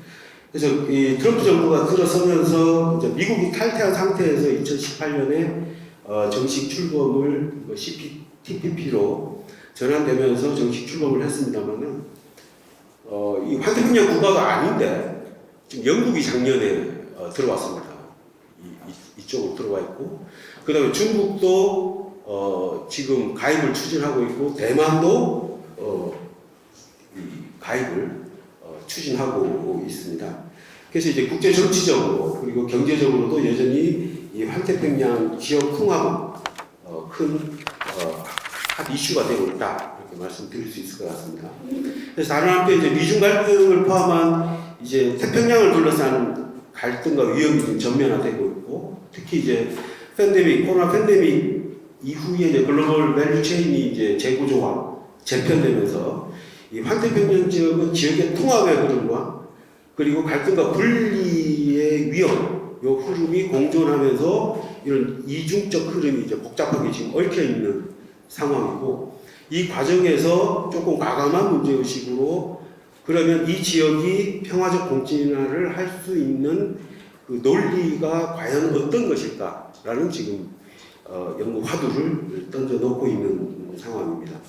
S4: 그래서 이 트럼프 정부가 들어서면서 이제 미국이 탈퇴한 상태에서 2018년에 정식 출범을 CPTPP로 전환되면서 정식 출범을 했습니다만은 이 환태평양 국가가 아닌데 지금 영국이 작년에 들어왔습니다. 이쪽으로 들어와 있고 그다음에 중국도 지금 가입을 추진하고 있고 대만도 이 가입을 추진하고 있습니다. 그래서 이제 국제 정치적으로 그리고 경제적으로도 여전히 이 환태평양 지역 통합은 큰 이슈가 되고 있다 이렇게 말씀드릴 수 있을 것 같습니다. 그래서 다른 한편 이제 미중 갈등을 포함한 이제 태평양을 둘러싼 갈등과 위험이 좀 전면화되고 있고 특히 이제 코로나 팬데믹 이후에 이제 글로벌 밸류 체인이 이제 재구조화, 재편되면서 이 환태평양 지역은 지역의 통합의 흐름과 그리고 갈등과 분리의 위험, 요 흐름이 공존하면서 이런 이중적 흐름이 이제 복잡하게 지금 얽혀 있는 상황이고 이 과정에서 조금 과감한 문제의식으로 그러면 이 지역이 평화적 공진화를 할 수 있는 그 논리가 과연 어떤 것일까라는 지금 연구 화두를 던져놓고 있는 상황입니다.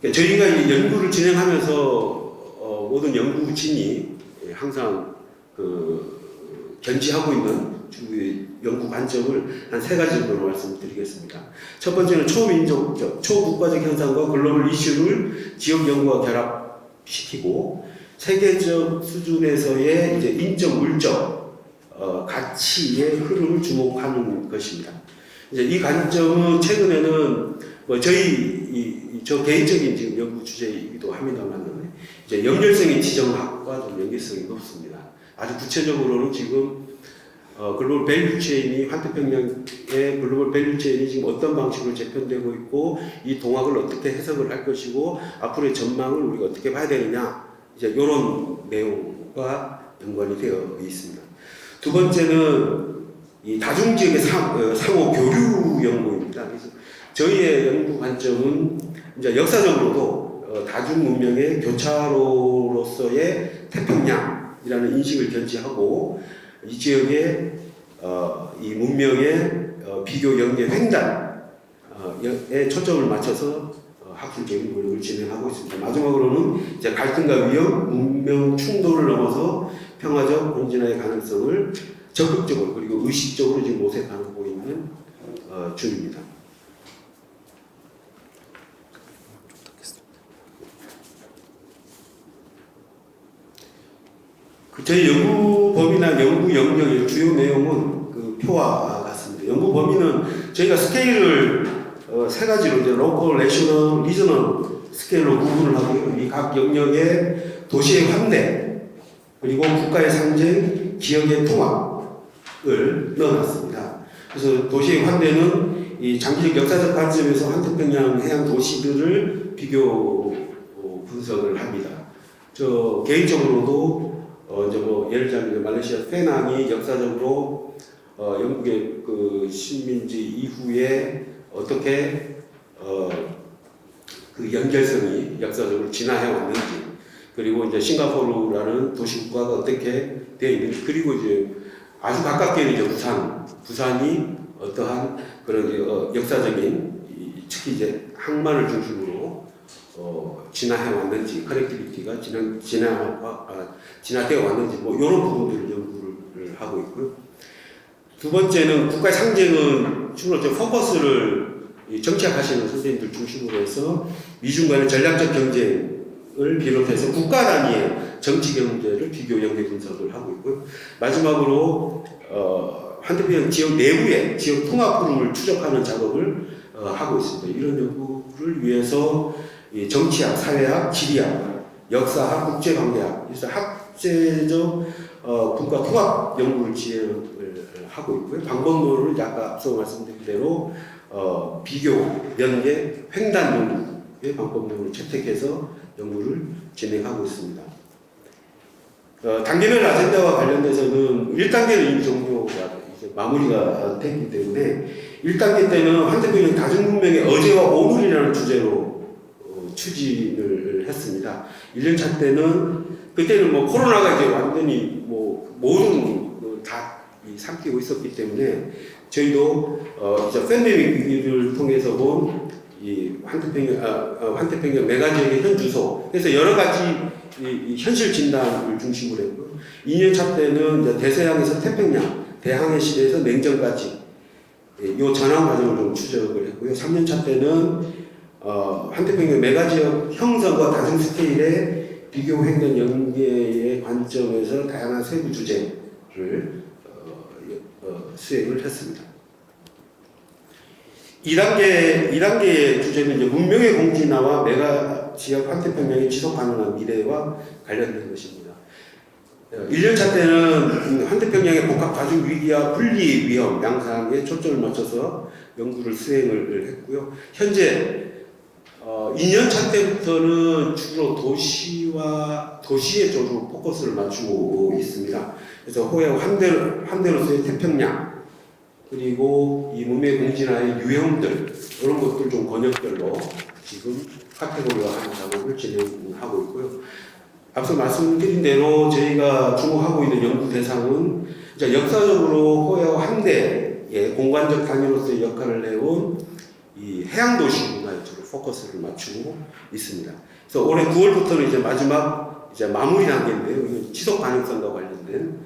S4: 그러니까 저희가 이 연구를 진행하면서 모든 연구진이 항상 견지하고 있는 연구 관점을 한 3가지 정도로 말씀드리겠습니다. 첫 번째는 초민족적, 초국가적 현상과 글로벌 이슈를 지역 연구와 결합시키고 세계적 수준에서의 이제 인적, 물적 가치의 흐름을 주목하는 것입니다. 이제 이 관점은 최근에는 뭐 저 개인적인 지금 연구 주제이기도 합니다만 이제 연결성의 지정학과 좀 연결성이 높습니다. 아주 구체적으로는 지금 글로벌 밸류 체인이 환태평양의 글로벌 밸류 체인이 지금 어떤 방식으로 재편되고 있고 이 동학을 어떻게 해석을 할 것이고 앞으로의 전망을 우리가 어떻게 봐야 되느냐 이제 이런 내용과 연관이 되어 있습니다. 두 번째는 이 다중지역의 상호 교류 연구입니다. 부분입니다. 그래서 저희의 연구 관점은 이제 역사적으로도 다중 문명의 교차로로서의 태평양이라는 인식을 견지하고 이 지역의 이 문명의 비교 연계 횡단에 초점을 맞춰서 학술적인 노력을 진행하고 있습니다. 마지막으로는 이제 갈등과 위협, 문명 충돌을 넘어서 평화적 공진화의 가능성을 적극적으로 그리고 의식적으로 지금 모색하고 있는 중입니다. 저희 연구 범위나 연구 영역의 주요 내용은 그 표와 같습니다. 연구 범위는 저희가 스케일을 세 가지로 이제 로컬, 내셔널, 리저널 스케일로 구분을 하고요. 이 각 영역의 도시의 환대 그리고 국가의 상징, 지역의 통합을 넣어놨습니다. 그래서 도시의 환대는 이 장기적 역사적 관점에서 한태평양 해양 도시들을 비교 분석을 합니다. 저 개인적으로도 이제 뭐 예를 들자면 말레이시아 페낭이 역사적으로 영국의 그 식민지 이후에 어떻게 그 연결성이 역사적으로 진화해 왔는지, 그리고 이제 싱가포르라는 도시 국가가 어떻게 되어 있는지, 그리고 이제 아주 가깝게는 이제 부산이 어떠한 그런 역사적인 특히 이제 항만을 중심으로 진화해 왔는지, 커넥티비티가 진화되어 왔는지 뭐 이런 부분들을 연구를 하고 있고요. 두 번째는 국가의 상징은 주로 포커스를 정치학하시는 선생님들 중심으로 해서 미중 간의 전략적 경쟁을 비롯해서 국가 단위의 정치 경제를 비교 연계 분석을 하고 있고요. 마지막으로 한태평양 지역 내부의 지역 통합 흐름을 추적하는 작업을 하고 있습니다. 이런 연구를 위해서 정치학, 사회학, 지리학, 역사학, 국제관계학, 그래서 학제적 국가 통합 연구를 진행을 하고 있고요. 방법론을 아까 앞서 말씀드린 대로 비교, 연계, 횡단 연구의 방법론을 채택해서 연구를 진행하고 있습니다. 단계별 아젠다와 관련돼서는 1단계는 이미 종료가 이제 마무리가 됐기 때문에 1단계 때는 한태평양 다중문명의 어제와 오늘이라는 주제로 추진을 했습니다. 1년차 때는 그때는 뭐 코로나가 이제 완전히 뭐 모든 다 삼키고 있었기 때문에 저희도 이제 팬데믹 위기를 통해서 본 이 한태평양 메가 지역의 현 주소, 그래서 여러 가지 이 현실 진단을 중심으로 했고, 2년차 때는 이제 대서양에서 태평양, 대항해 시대에서 냉전까지 이 전환 과정을 좀 추적을 했고요. 3년차 때는 한태평양 메가 지역 형성과 다중 스케일의 비교 횡단 연계의 관점에서 다양한 세부 주제를 수행을 했습니다. 2단계의 주제는 이제 문명의 공진화와 메가 지역 한태평양의 지속 가능한 미래와 관련된 것입니다. 1년차 때는 한태평양의 복합 다중 위기와 분리 위험 양상에 초점을 맞춰서 연구를 수행을 했고요. 현재 2년차 때부터는 주로 도시의 쪽으로 포커스를 맞추고 있습니다. 그래서 호의 환대로서의 태평양, 그리고 이 문명의 공진화의 유형들, 이런 것들 좀 권역별로 지금 카테고리화하는 작업을 진행하고 있고요. 앞서 말씀드린 대로 저희가 주목하고 있는 연구 대상은 이제 역사적으로 호야와 한대의 공간적 단위로서의 역할을 해온 이 해양도시 문화에 주로 포커스를 맞추고 있습니다. 그래서 올해 9월부터는 이제 마지막 이제 마무리 단계인데요. 지속 가능성과 관련된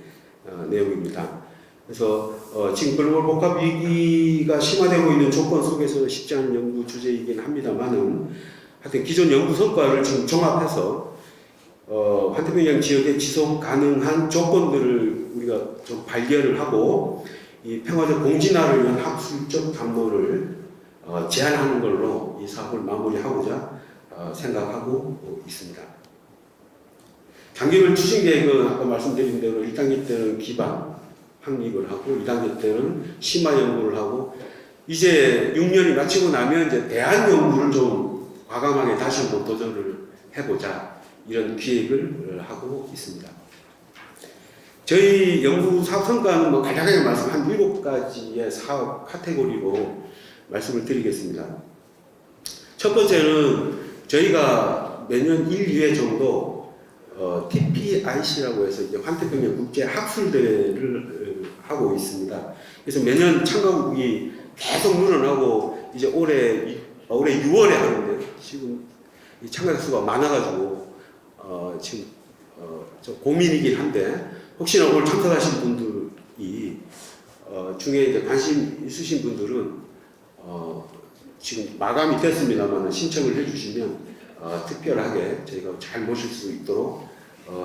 S4: 내용입니다. 그래서 지금 글로벌 복합 위기가 심화되고 있는 조건 속에서 쉽지 않은 연구 주제이긴 합니다만은 하여튼 기존 연구 성과를 지금 종합해서 한태평양 지역의 지속 가능한 조건들을 우리가 좀 발견을 하고 이 평화적 공진화를 위한 학술적 담론을 제안하는 걸로 이 사업을 마무리하고자 생각하고 있습니다. 단계별 추진 계획은 아까 말씀드린 대로 1단계 때는 기반 확립을 하고 2단계 때는 심화 연구를 하고 이제 6년이 마치고 나면 이제 대안 연구를 좀 과감하게 다시 한번 도전을 해보자 이런 기획을 하고 있습니다. 저희 연구 사업 성과는 뭐 간략하게 말씀 한 7가지의 사업 카테고리로 말씀을 드리겠습니다. 첫 번째는 저희가 매년 1, 2회 정도 TPIC라고 해서 이제 환태평양 국제 학술 대회를 하고 있습니다. 그래서 매년 참가국이 계속 늘어나고 이제 올해 6월에 하는데 지금 이 참가 수가 많아가지고 지금 좀 고민이긴 한데 혹시나 오늘 참석하신 분들이 중에 이제 관심 있으신 분들은 지금 마감이 됐습니다만 신청을 해주시면 특별하게 저희가 잘 모실 수 있도록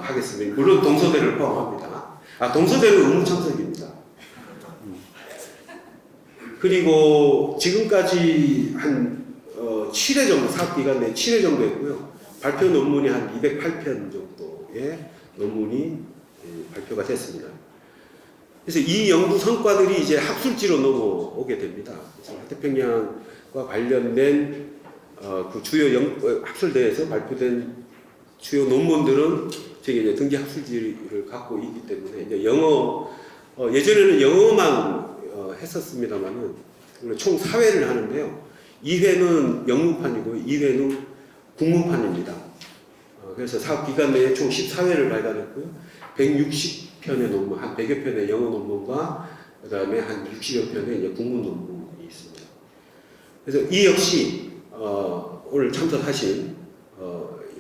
S4: 하겠습니다. 물론 동서대를 포함합니다. 동서대는 의무 참석입니다. 그리고 지금까지 한 7회 정도, 사업 기간 내에 7회 정도 했고요. 발표 논문이 한 208편 정도의 논문이 발표가 됐습니다. 그래서 이 연구 성과들이 이제 학술지로 넘어오게 됩니다. 그래서 태평양과 관련된 그 주요 학술대회에서 발표된 주요 논문들은 저게 이제 등기 학술지를 갖고 있기 때문에 이제 영어 예전에는 영어만 했었습니다만은 총 4회를 하는데요. 2회는 영문판이고 2회는 국문판입니다. 그래서 사업 기간 내에 총 14회를 발간했고요. 160편의 논문, 한 100여 편의 영어 논문과 그 다음에 한 60여 편의 이제 국문 논문이 있습니다. 그래서 이 역시 오늘 참석하신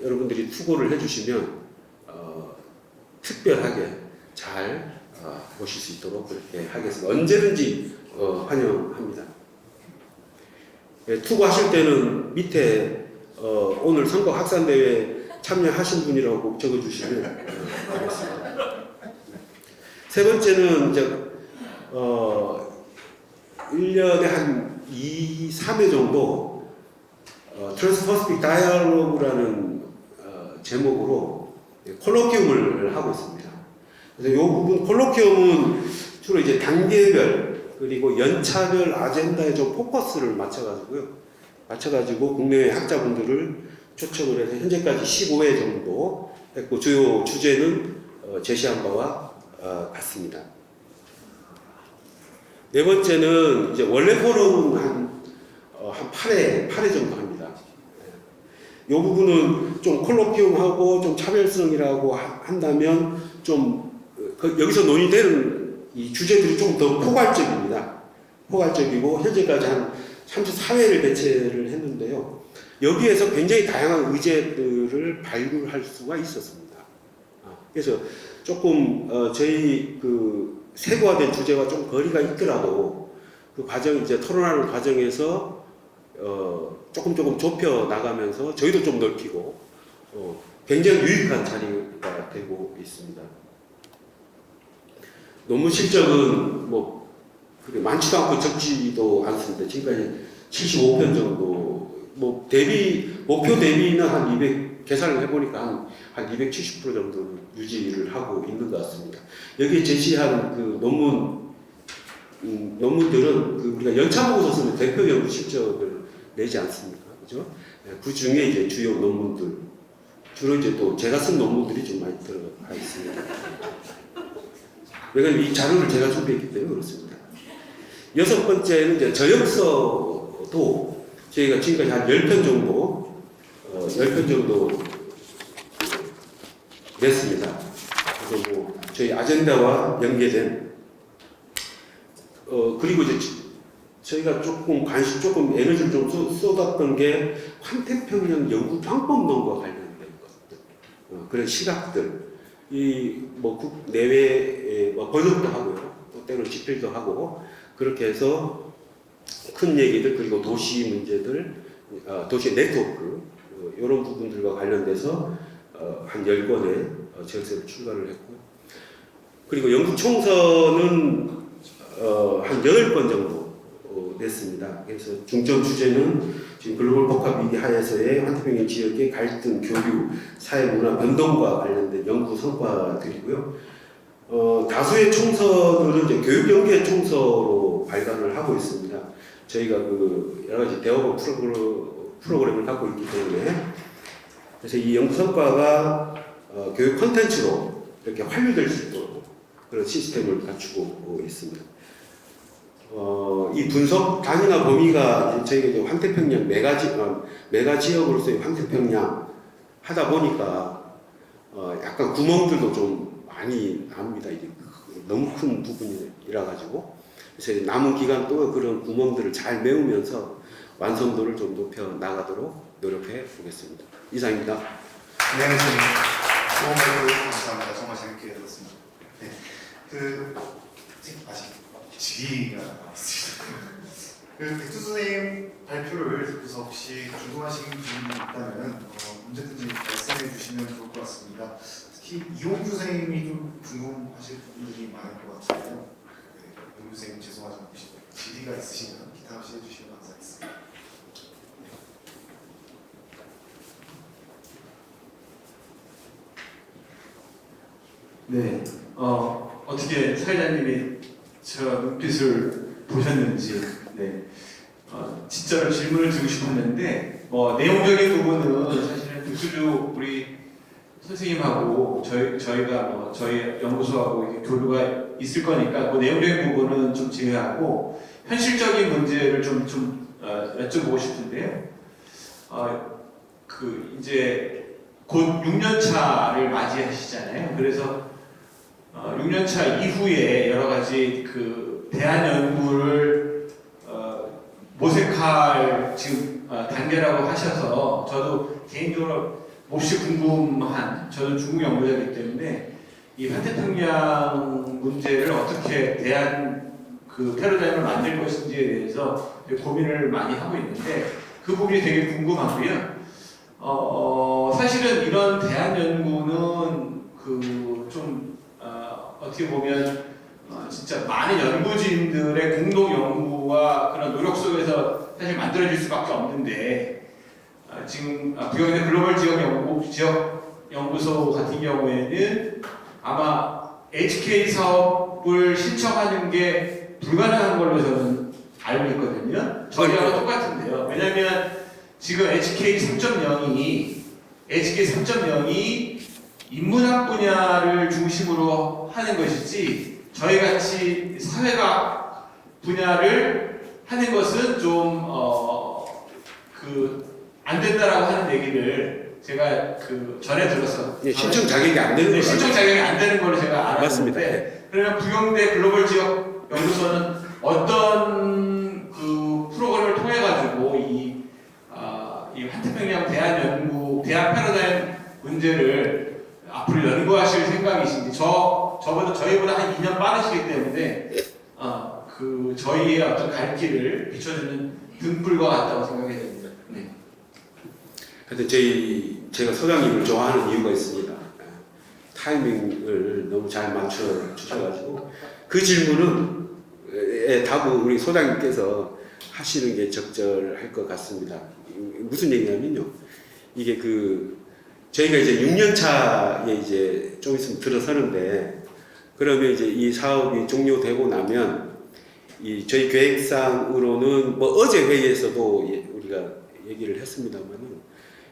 S4: 여러분들이 투고를 해주시면 특별하게 잘 보실 수 있도록 그렇게 하겠습니다. 언제든지 환영합니다. 투고하실 때는 밑에 오늘 선거 학산대회 참여하신 분이라고 꼭 적어주시면 되겠습니다. 세 번째는 이제 1년에 한 2, 3회 정도 트랜스퍼스픽 다이얼로그라는 제목으로 콜로키움을 하고 있습니다. 그래서 이 부분 콜로키움은 주로 이제 단계별 그리고 연차별 아젠다에 좀 포커스를 맞춰가지고 국내외 학자분들을 초청을 해서 현재까지 15회 정도 했고 주요 주제는 제시한 바와 같습니다. 네 번째는 이제 원래 포럼은 한 8회 정도 합니다. 이 부분은 좀 콜로키움하고 좀 차별성이라고 한다면 좀 여기서 논의되는 이 주제들이 좀 더 포괄적입니다. 포괄적이고 현재까지 한 34회를 개최를 했는데요. 여기에서 굉장히 다양한 의제들을 발굴할 수가 있었습니다. 그래서 조금 저희 그 세부화된 주제와 좀 거리가 있더라도 그 과정 이제 토론하는 과정에서 조금 좁혀 나가면서 저희도 좀 넓히고 굉장히 유익한 자리가 되고 있습니다. 논문 실적은 뭐 그렇게 많지도 않고 적지도 않습니다. 지금까지 75편 정도 뭐 목표 대비는 한 200 계산을 해보니까 한 270% 정도는 유지를 하고 있는 것 같습니다. 여기에 제시한 그 논문들은 그 우리가 연차 보고서 쓰는 대표 연구 실적을 내지 않습니까? 그죠? 그 중에 이제 주요 논문들 주로 이제 또 제가 쓴 논문들이 좀 많이 들어가 있습니다. 왜냐하면 이 자료를 제가 준비했기 때문에 그렇습니다. 여섯 번째는 이제 저역서도 저희가 지금까지 한 10편 정도 냈습니다. 그래서 뭐 저희 아젠다와 연계된 그리고 이제 저희가 조금 에너지를 좀 쏟았던 게 환태평양 연구 방법론과 관련된 것들, 그런 시각들, 이 뭐 국내외에 뭐 번역도 하고요, 또 때로는 집필도 하고 그렇게 해서 큰 얘기들 그리고 도시 문제들, 도시 네트워크 이런 부분들과 관련돼서 한 10권의 저역서를 출간을 했고 그리고 연구 총서는 한 8권 정도 냈습니다. 그래서 중점 주제는 지금 글로벌 복합 위기 하에서의 환태평양 지역의 갈등, 교류, 사회 문화 변동과 관련된 연구 성과들이고요. 다수의 총서들은 이제 교육 연계 총서로 발간을 하고 있습니다. 저희가 그 여러 가지 대화법 프로그램을 갖고 있기 때문에 그래서 이 연구 성과가 교육 콘텐츠로 이렇게 환류될 수 있도록 그런 시스템을 갖추고 있습니다. 이 분석 단위나 범위가 이제 저희가 이제 환태평양 메가 지역으로서의 환태평양 하다 보니까 약간 구멍들도 좀 많이 납니다. 이게 너무 큰 부분이라 가지고 그래서 남은 기간 동안 그런 구멍들을 잘 메우면서 완성도를 좀 높여 나가도록 노력해 보겠습니다. 이상입니다.
S1: 네, 선생님. 좋은 발표 감사합니다. 정말 재밌게 들었습니다. 네, 아직 질의가 남았습니다. 백두 선생님 발표를 듣고서 혹시 궁금하신 분이 있다면 언제든지 말씀해 주시면 좋을 것 같습니다. 특히 이용규 선생님이 좀 궁금하실 분들이 많을 것 같은데요. 네, 이용규 선생님 죄송하지만 혹시 질의가 있으시면 기타 없이 해주시면 감사하겠습니다.
S5: 네, 어떻게 사회자님이 저 눈빛을 보셨는지, 네, 진짜로 질문을 드리고 싶었는데, 내용적인 부분은 사실은 백수주 우리 선생님하고 저희가 저희 연구소하고 이렇게 교류가 있을 거니까 그 내용적인 부분은 좀 제외하고 현실적인 문제를 좀 여쭤보고 싶은데요. 이제 곧 6년 차를 맞이하시잖아요. 그래서 6년 차 이후에 여러 가지 대안 연구를 모색할 지금 단계라고 하셔서 저도 개인적으로 몹시 궁금한, 저는 중국 연구자이기 때문에 이 환태평양 문제를 어떻게 대안 패러다임을 만들 것인지에 대해서 고민을 많이 하고 있는데 그 부분이 되게 궁금하고요. 사실은 이런 대안 연구는 어떻게 보면 진짜 많은 연구진들의 공동 연구와 그런 노력 속에서 사실 만들어질 수밖에 없는데 지금 부경대 글로벌 지역 연구소 같은 경우에는 아마 HK 사업을 신청하는 게 불가능한 걸로 저는 알고 있거든요. 저희하고 똑같은데요. 왜냐하면 지금 HK 3.0이 인문학 분야를 중심으로 하는 것이지 저희 같이 사회학 분야를 하는 것은 좀 안 된다라고 하는 얘기를 제가 전에 들어서
S4: 신청 자격이 안 되는 걸로
S5: 신청 자격이 안 되는 걸로 제가
S4: 맞습니다.
S5: 알았는데 그러면 부경대 글로벌 지역 연구소는 어떤 프로그램을 통해 가지고 이 환태평양 대안 패러다임 문제를 앞으로 연구하실 생각이신지 저희보다 한 2년 빠르시기 때문에 저희의 어떤 갈 길을 비춰주는 등불과 같다고 생각이 됩니다. 네.
S4: 근데 제가 소장님을 좋아하는 이유가 있습니다. 타이밍을 너무 잘 맞춰 주셔가지고 그 질문은 답을 우리 소장님께서 하시는 게 적절할 것 같습니다. 무슨 얘기냐면요. 이게 저희가 이제 6년 차에 이제 좀 있으면 들어서는데 그러면 이제 이 사업이 종료되고 나면 저희 계획상으로는 어제 회의에서도 우리가 얘기를 했습니다만은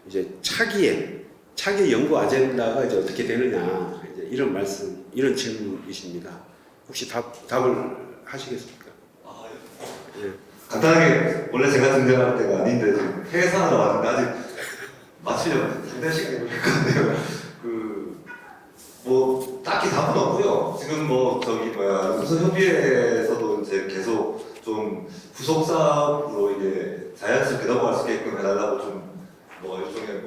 S4: 이제 차기의 연구 아젠다가 이제 어떻게 되느냐 이제 이런 질문이십니다. 혹시 답을 하시겠습니까?
S6: 예. 간단하게 원래 제가 등장할 때가 아닌데 지금 회사하러 왔는데 아직 마치려고 상당 시간이 걸릴 것 같네요. 딱히 답은 없고요. 지금 연구소 협의회에서도 이제 계속 좀 후속 사업으로 이제 자연스럽게 넘어갈 수 있게끔 해달라고 좀 일종의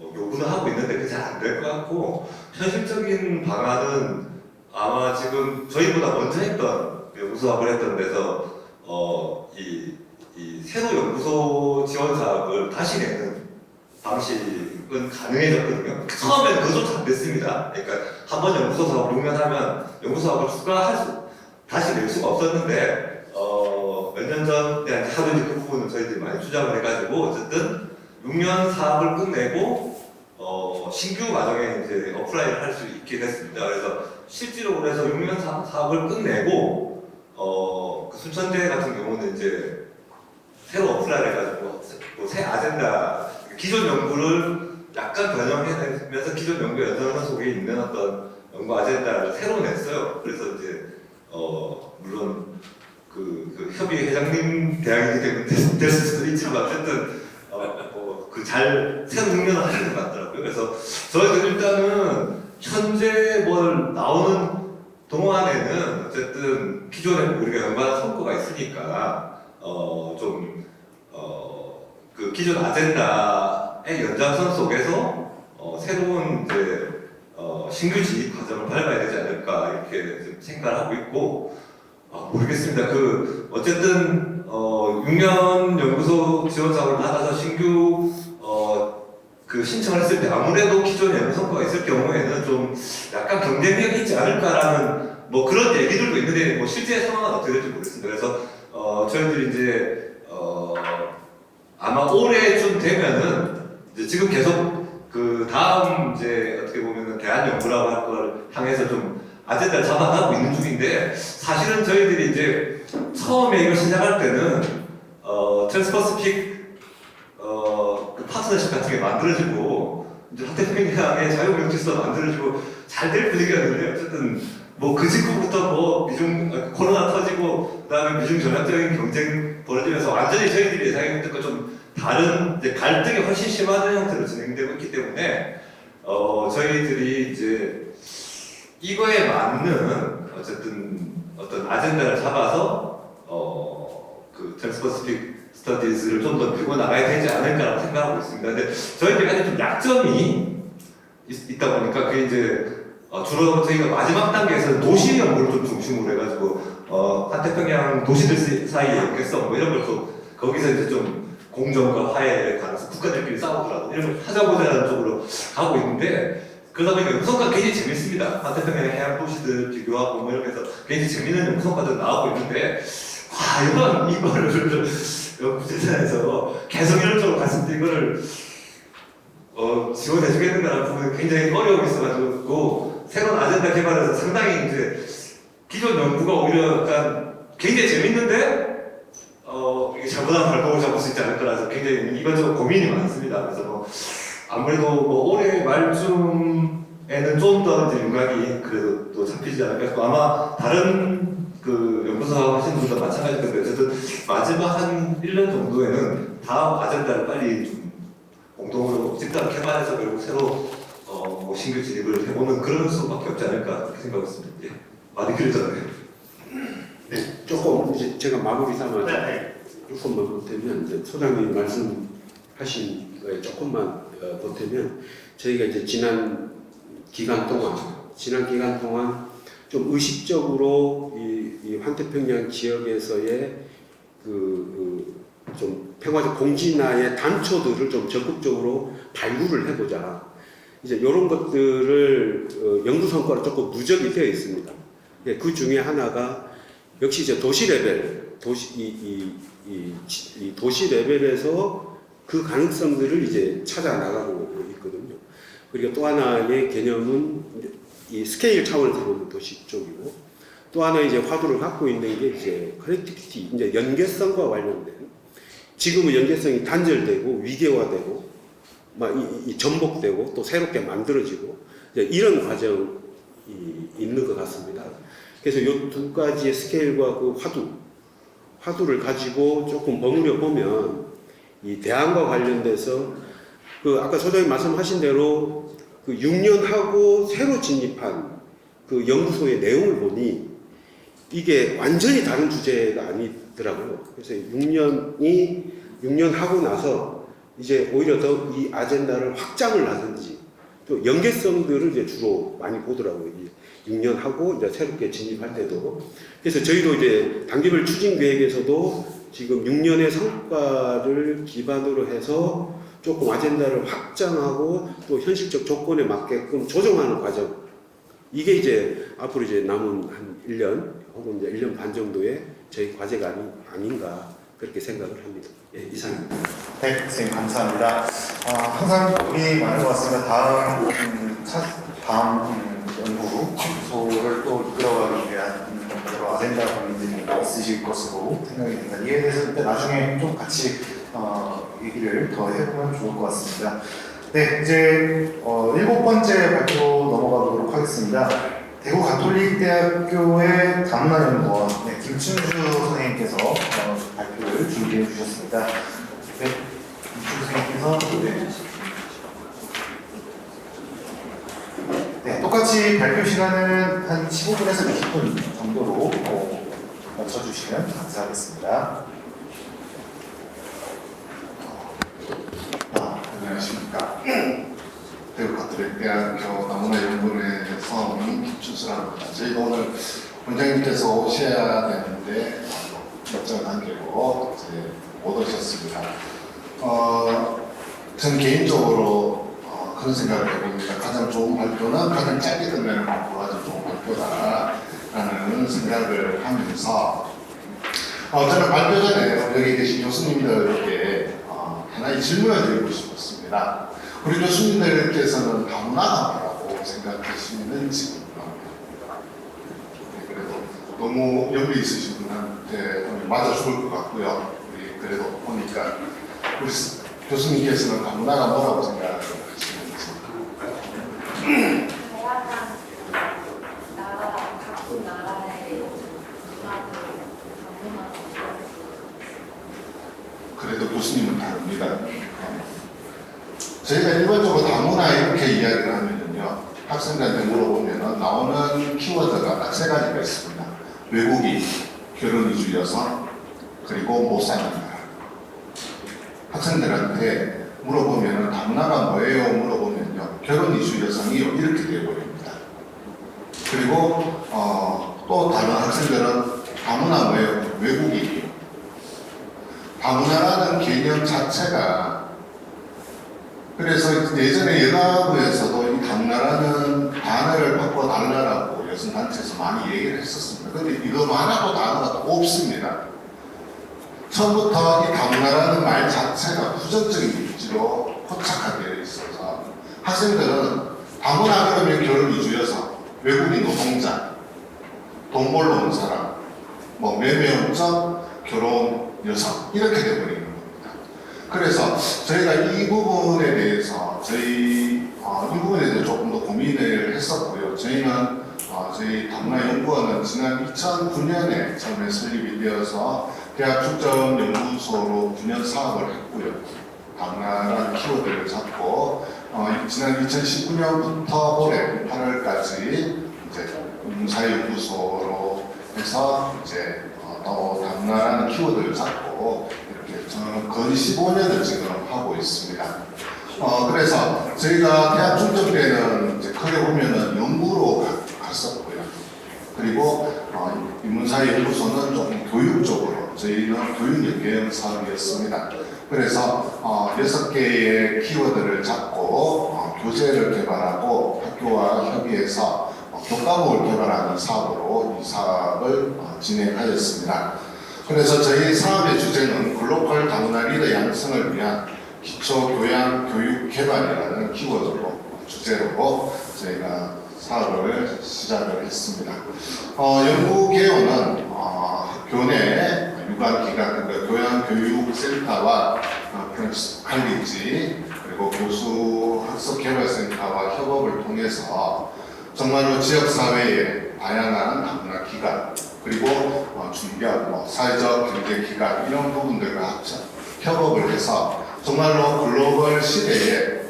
S6: 요구는 하고 있는데 그게 잘 안 될 것 같고 현실적인 방안은 아마 지금 저희보다 먼저 했던 연구소합을 했던 데서 이 새로 연구소 지원 사업을 다시 내는 방식은 가능해졌거든요. 처음에는 그것조차 안 됐습니다. 그러니까 한 번 연구소 사업을 6년 하면 연구소 사업을 다시 낼 수가 없었는데 몇 년 전에 하도 이제 그 부분은 저희들이 많이 주장을 해가지고 어쨌든 6년 사업을 끝내고 신규 과정에 이제 어플라이를 할 수 있게 됐습니다. 그래서 실제로 그래서 6년 사업을 끝내고 순천대 같은 경우는 이제 새로 어플라이를 해가지고 새 아젠다 기존 연구를 약간 변형해내면서 기존 연구 연산 속에 있는 어떤 연구 아젠다를 새로 냈어요. 그래서 이제 물론 그 협의 회장님 대학이기 때문에 될 수도 있지만 어쨌든 잘 새로운 능력을 하시는 것 같더라고요. 그래서 저희도 일단은 현재 뭘 나오는 동안에는 어쨌든 기존에 우리가 연구한 성과가 있으니까 그 기존 아젠다의 연장선 속에서 새로운 이제 신규 진입 과정을 밟아야 되지 않을까 이렇게 좀 생각을 하고 있고 모르겠습니다. 어쨌든 6년 연구소 지원 사업을 받아서 신규 그 신청을 했을 때 아무래도 기존에 연구 성과가 있을 경우에는 좀 약간 경쟁력이 있지 않을까라는 뭐 그런 얘기들도 있는데 뭐 실제 상황은 어떻게 될지 모르겠습니다. 그래서 저희들이 이제 아마 올해쯤 되면은 이제 지금 계속 그 다음 이제 어떻게 보면은 대안 연구라고 할 걸 향해서 좀 아젠다를 잡아가고 있는 중인데 사실은 저희들이 이제 처음에 이걸 시작할 때는 트랜스퍼시픽 그 파트너십 같은 게 만들어지고 이제 한태평양의 자유무역지수가 만들어지고 잘 될 분위기였는데 어쨌든 뭐 그 직후부터 뭐 코로나 터지고 그다음에 미중 전략적인 경쟁 벌어지면서 완전히 저희들이 예상했던 것 좀 다른 이제 갈등이 훨씬 심한 형태로 진행되고 있기 때문에 저희들이 이제 이거에 맞는 어쨌든 어떤 아젠다를 잡아서 그 트랜스퍼시픽 스터디즈를 좀 더 밀고 나가야 되지 않을까라고 생각하고 있습니다. 근데 저희들이 아직 좀 약점이 있다 보니까 그게 이제 주로 저희가 마지막 단계에서 도시 연구를 좀 중심으로 해가지고 한태평양 도시들 사이의 연계성 뭐 이런 걸 또 거기서 이제 좀 공정과 화해에 관해서 국가들끼리 싸우더라도 이런 걸 하자고자 하는 쪽으로 가고 있는데 그러다 보니까 연구성과가 굉장히 재밌습니다. 한태평양 해안 도시들 비교하고 뭐 이렇게 해서 굉장히 재밌는 연구성과들 나오고 있는데 과연 이거를 연구재단에서 계속 이런 쪽으로 갔을 때 이거를 지원해 주겠는가라는 부분이 굉장히 어려움이 있어가지고 새로운 아젠다 개발에서 상당히 이제 기존 연구가 오히려 약간 굉장히 재밌는데 이게 잘못하면 발목을 잡을 수 있지 않을까라서 굉장히 이것저것 고민이 많습니다. 그래서 뭐 아무래도 뭐 올해 말쯤에는 좀 더 이제 윤곽이 그래도 또 잡히지 않을까 싶고 아마 다른 그 연구소 하시는 분들도 마찬가지일 텐데 어쨌든 마지막 한 1년 정도에는 다음 아젠다를 빨리 좀 공동으로 집단 개발해서 그리고 새로 뭐 신규 진입을 해보는 그런 수밖에 없지 않을까 그렇게 생각했습니다. 예. 많이 길었잖아요.
S4: 네, 조금 이제 제가 마무리 삼아서 조금만 보태면 이제 소장님 말씀하신 거에 조금만 보태면 저희가 이제 지난 기간 동안 좀 의식적으로 이 환태평양 지역에서의 좀 평화적 공진화의 단초들을 좀 적극적으로 발굴을 해보자. 이제 이런 것들을 연구 성과로 조금 누적이 되어 있습니다. 그 중에 하나가 역시 이제 도시 레벨, 도시 레벨에서 그 가능성들을 이제 찾아 나가고 있거든요. 그리고 또 하나의 개념은 이 스케일 차원에서 보는 도시 쪽이고, 또 하나 이제 화두를 갖고 있는 게 이제 커넥티비티, 이제 연계성과 관련된. 지금은 연계성이 단절되고 위계화되고, 막 전복되고 또 새롭게 만들어지고 이제 이런 과정이 있는 것 같습니다. 그래서 이 두 가지의 스케일과 그 화두를 가지고 조금 버무려 보면 이 대안과 관련돼서 그 아까 소장님 말씀하신 대로 그 6년 하고 새로 진입한 그 연구소의 내용을 보니 이게 완전히 다른 주제가 아니더라고요. 그래서 6년 하고 나서 이제 오히려 더 이 아젠다를 확장을 하든지 또 연계성들을 이제 주로 많이 보더라고요. 6년 하고 이제 새롭게 진입할 때도. 그래서 저희도 이제 단계별 추진 계획에서도 지금 6년의 성과를 기반으로 해서 조금 아젠다를 확장하고 또 현실적 조건에 맞게끔 조정하는 과정. 이게 이제 앞으로 이제 남은 한 1년 혹은 이제 1년 반 정도의 저희 과제가 아닌가 그렇게 생각을 합니다. 예, 이상입니다.
S1: 네, 선생님 감사합니다. 항상 우리 많은 것 같습니다. 다음 연구소를 또 이끌어가기 위한 여러 아젠다 고민들이 있으실 것으로 생각이 됩니다. 이에 대해서 나중에 좀 같이 얘기를 더 해보면 좋을 것 같습니다. 네, 이제 7번째 발표 넘어가도록 하겠습니다. 대구 가톨릭대학교의 다문화 연구원 김춘주 선생님 교수님께서 발표를 준비해 주셨습니다. 네, 교수님께서 네, 똑같이 발표 시간은 한 15분에서 20분 정도로 맞춰주시면 감사하겠습니다.
S7: 안녕하십니까. 대구가톨릭대학교 나무나연구원에서 김춘수랍니다. 저희가 오늘 원장님께서 오셔야 되는데 일정 관계로 이제 못 오셨습니다. 전 개인적으로 그런 생각을 해봅니다. 가장 좋은 발표는 가장 짧게 끝내는 발표가 가장 좋은 발표다라는 생각을 하면서 저는 발표 전에 여기 계신 교수님들에게 하나의 질문을 드리고 싶었습니다. 우리 교수님들께서는 다문화가 뭐라고 생각하시는지 그래도 너무 연배 있으신 분한테 맞아 죽을 것 같고요. 우리 그래도 보니까 우리 교수님께서는 다문화가 뭐라고 생각하시는지.
S8: 다양한 나라, 각국 나라의 문화를 방문하고
S7: 그래도 교수님은 다릅니다. 저희가 일반적으로 다문화 이렇게 이야기를 하면요, 학생들한테 물어보면 나오는 키워드가 딱 세 가지가 있습니다. 외국인, 결혼 이주 여성, 그리고 못 사는 나라. 학생들한테 물어보면 다문화가 뭐예요? 물어보면요, 결혼 이주 여성이요 이렇게 되어버립니다. 그리고 또 다른 학생들은 다문화 뭐예요? 외국인이요. 다문화라는 개념 자체가 그래서 예전에 연합부에서도 이 다문화라는 단어를 바꿔달라고 여성단체에서 많이 얘기를 했었습니다. 근데 이거만하고 단어가 없습니다. 처음부터 이 다문화라는 말 자체가 부정적인 입지로 포착되어 있어서 학생들은 다문화 그러면 결혼 이주 여성, 외국인 노동자, 돈 벌러 온 사람, 뭐 매매업자, 결혼 여성 이렇게 되어버리는 겁니다. 그래서 저희가 이 부분에 대해서 이 부분에 대해서 조금 더 고민을 했었고요. 저희는 저희 다문화 연구원은 지난 2009년에 처음에 설립이 되어서 대학 축전 연구소로 9년 사업을 했고요. 다문화라는 키워드를 잡고 지난 2019년부터 올해 8월까지 이제 문사연구소로 해서 이제 또 다문화라는 키워드를 잡고 이렇게 저는 거의 15년을 지금 하고 있습니다. 그래서 저희가 대학 중점 때는 이제 크게 보면은 연구로 갔었고요. 그리고 인문사연구소는 조금 교육 쪽으로 저희는 교육연계형 사업이었습니다. 그래서 6개의 키워드를 잡고 교재를 개발하고 학교와 협의해서 교과목을 개발하는 사업으로 이 사업을 진행하였습니다. 그래서 저희 사업의 주제는 글로벌 다문화 리더 양성을 위한 기초 교양 교육 개발이라는 키워드로 주제로 저희가 사업을 시작을 했습니다. 연구 개요는 교내 유관기관, 그러니까 교양교육센터와 칼리지 그리고 교수 학습개발센터와 협업을 통해서 정말로 지역사회의 다양한 다문화 기관 그리고 중견, 사회적 경제기관 이런 부분들과 협업을 해서 정말로 글로벌 시대에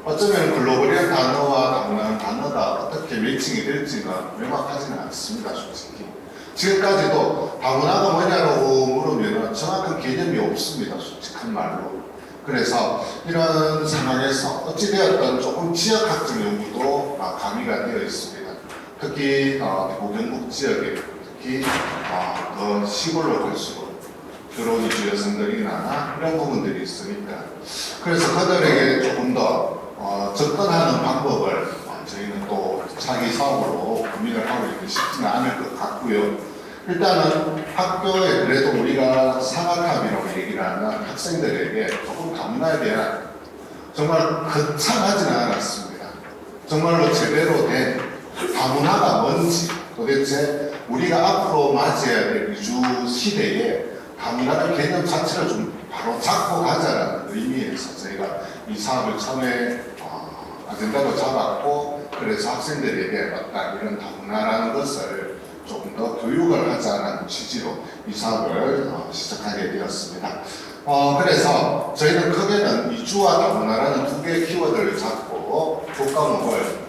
S7: 어쩌면 글로벌이라는 단어와 다문화라는 단어가 어떻게 매칭이 될지는 명확하지는 않습니다. 솔직히 지금까지도 다문화가 뭐냐고 물으면 정확한 개념이 없습니다. 솔직한 말로. 그래서 이런 상황에서 어찌되었든 조금 지역학적 연구도 가미가 되어 있습니다. 특히 대구 경북 지역에 특히 더 시골로 갈수록 결혼 이주 여성들이나 이런 부분들이 있으니까 그래서 그들에게 조금 더 접근하는 방법을 저희는 또 자기 사업으로 고민을 하고 있기 쉽지는 않을 것 같고요. 일단은 학교에 그래도 우리가 상학합이라고 얘기를 하는 학생들에게 조금 다문화에 대한 정말 거창하지는 않았습니다. 정말로 제대로 된 다문화가 뭔지 도대체 우리가 앞으로 맞이해야 될 이주 시대에 다문화의 개념 자체를 좀 바로 잡고 가자라는 의미에서 저희가 이 사업을 처음에 아젠다도 잡았고 그래서 학생들에게 어떤 이런 다문화라는 것을 조금 더 교육을 하자는 취지로 이 사업을 시작하게 되었습니다. 그래서 저희는 크게는 이주와 다문화라는 두 개의 키워드를 잡고 교과목을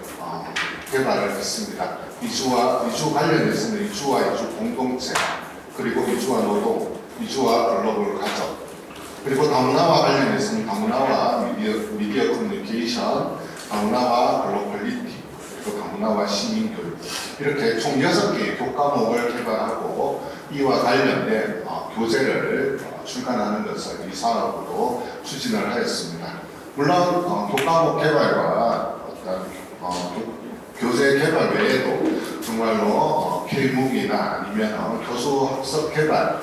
S7: 개발을 했습니다. 이주 관련해서는 이주와 이주 공동체, 그리고 이주와 노동, 이주와 글로벌 가족, 그리고 다문화와 관련해서는 다문화와 미디어 커뮤니케이션, 다문화와 글로벌리티, 그리고 다문화와 시민교육, 이렇게 총 6개의 교과목을 개발하고 이와 관련된 교재를 출간하는 것을 이 사업으로 추진을 하였습니다. 물론 교과목 개발과 어떤 교재 개발 외에도 정말로 교육이나 아니면 교수 학습 개발,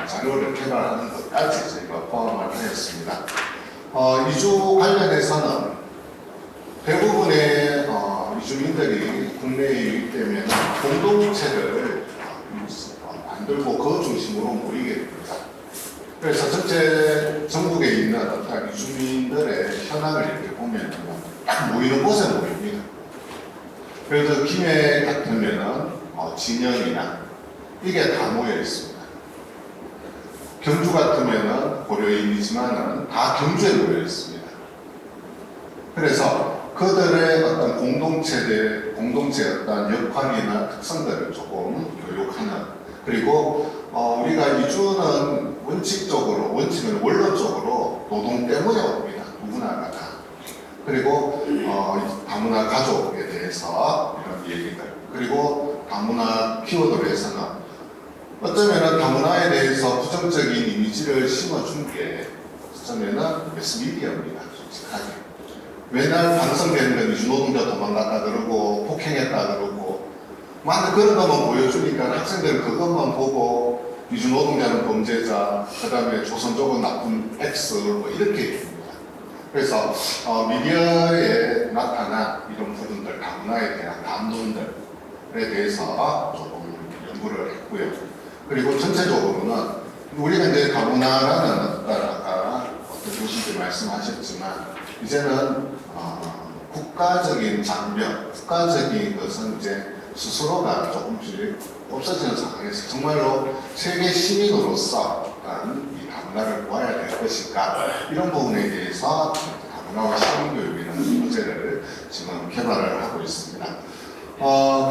S7: 자료를 개발하는 것까지 저희가 포함을 하였습니다. 이주 관련해서는 대부분의 이주민들이 국내에 있기 때문에 공동체를 만들고 그 중심으로 모이게 됩니다. 그래서 전체 전국에 있는 어떤 이주민들의 현황을 이렇게 보면 모이는 곳에 모입니다. 그래서 김해 같으면은 진영이나 이게 다 모여 있습니다. 경주 같으면은 고려인이지만은 다 경주에 모여 있습니다. 그래서 그들의 어떤 공동체의 어떤 역할이나 특성들을 조금 교육하는, 그리고 우리가 이주는 원칙은 원론적으로 노동 때문에 옵니다. 누구나 다. 그리고 다문화 가족에 대해서 이런 얘기들, 그리고 다문화 키워드에서는 어쩌면 다문화에 대해서 부정적인 이미지를 심어준 게 어쩌면 매스미디어입니다. 솔직하게. 맨날 방송되는 건 이주 노동자 도망갔다 그러고 폭행했다 그러고 만약 그런 것만 보여주니까 학생들은 그것만 보고 이주 노동자는 범죄자, 그 다음에 조선족은 나쁜 X 뭐 이렇게 됩니다. 그래서 미디어에 나타난 이런 부분들, 다문화에 대한 담론들에 대해서 조금 연구를 했고요. 그리고 전체적으로는 우리가 이제 다문화라는 아까 어떤 교수님들 말씀하셨지만 이제는 국가적인 장벽, 국가적인 것은 이제 스스로가 조금씩 없어지는 상황에서 정말로 세계 시민으로서 이 다문화를 보아야 될 것인가, 이런 부분에 대해서 다문화와 시민교육이라는 교재를 지금 개발을 하고 있습니다.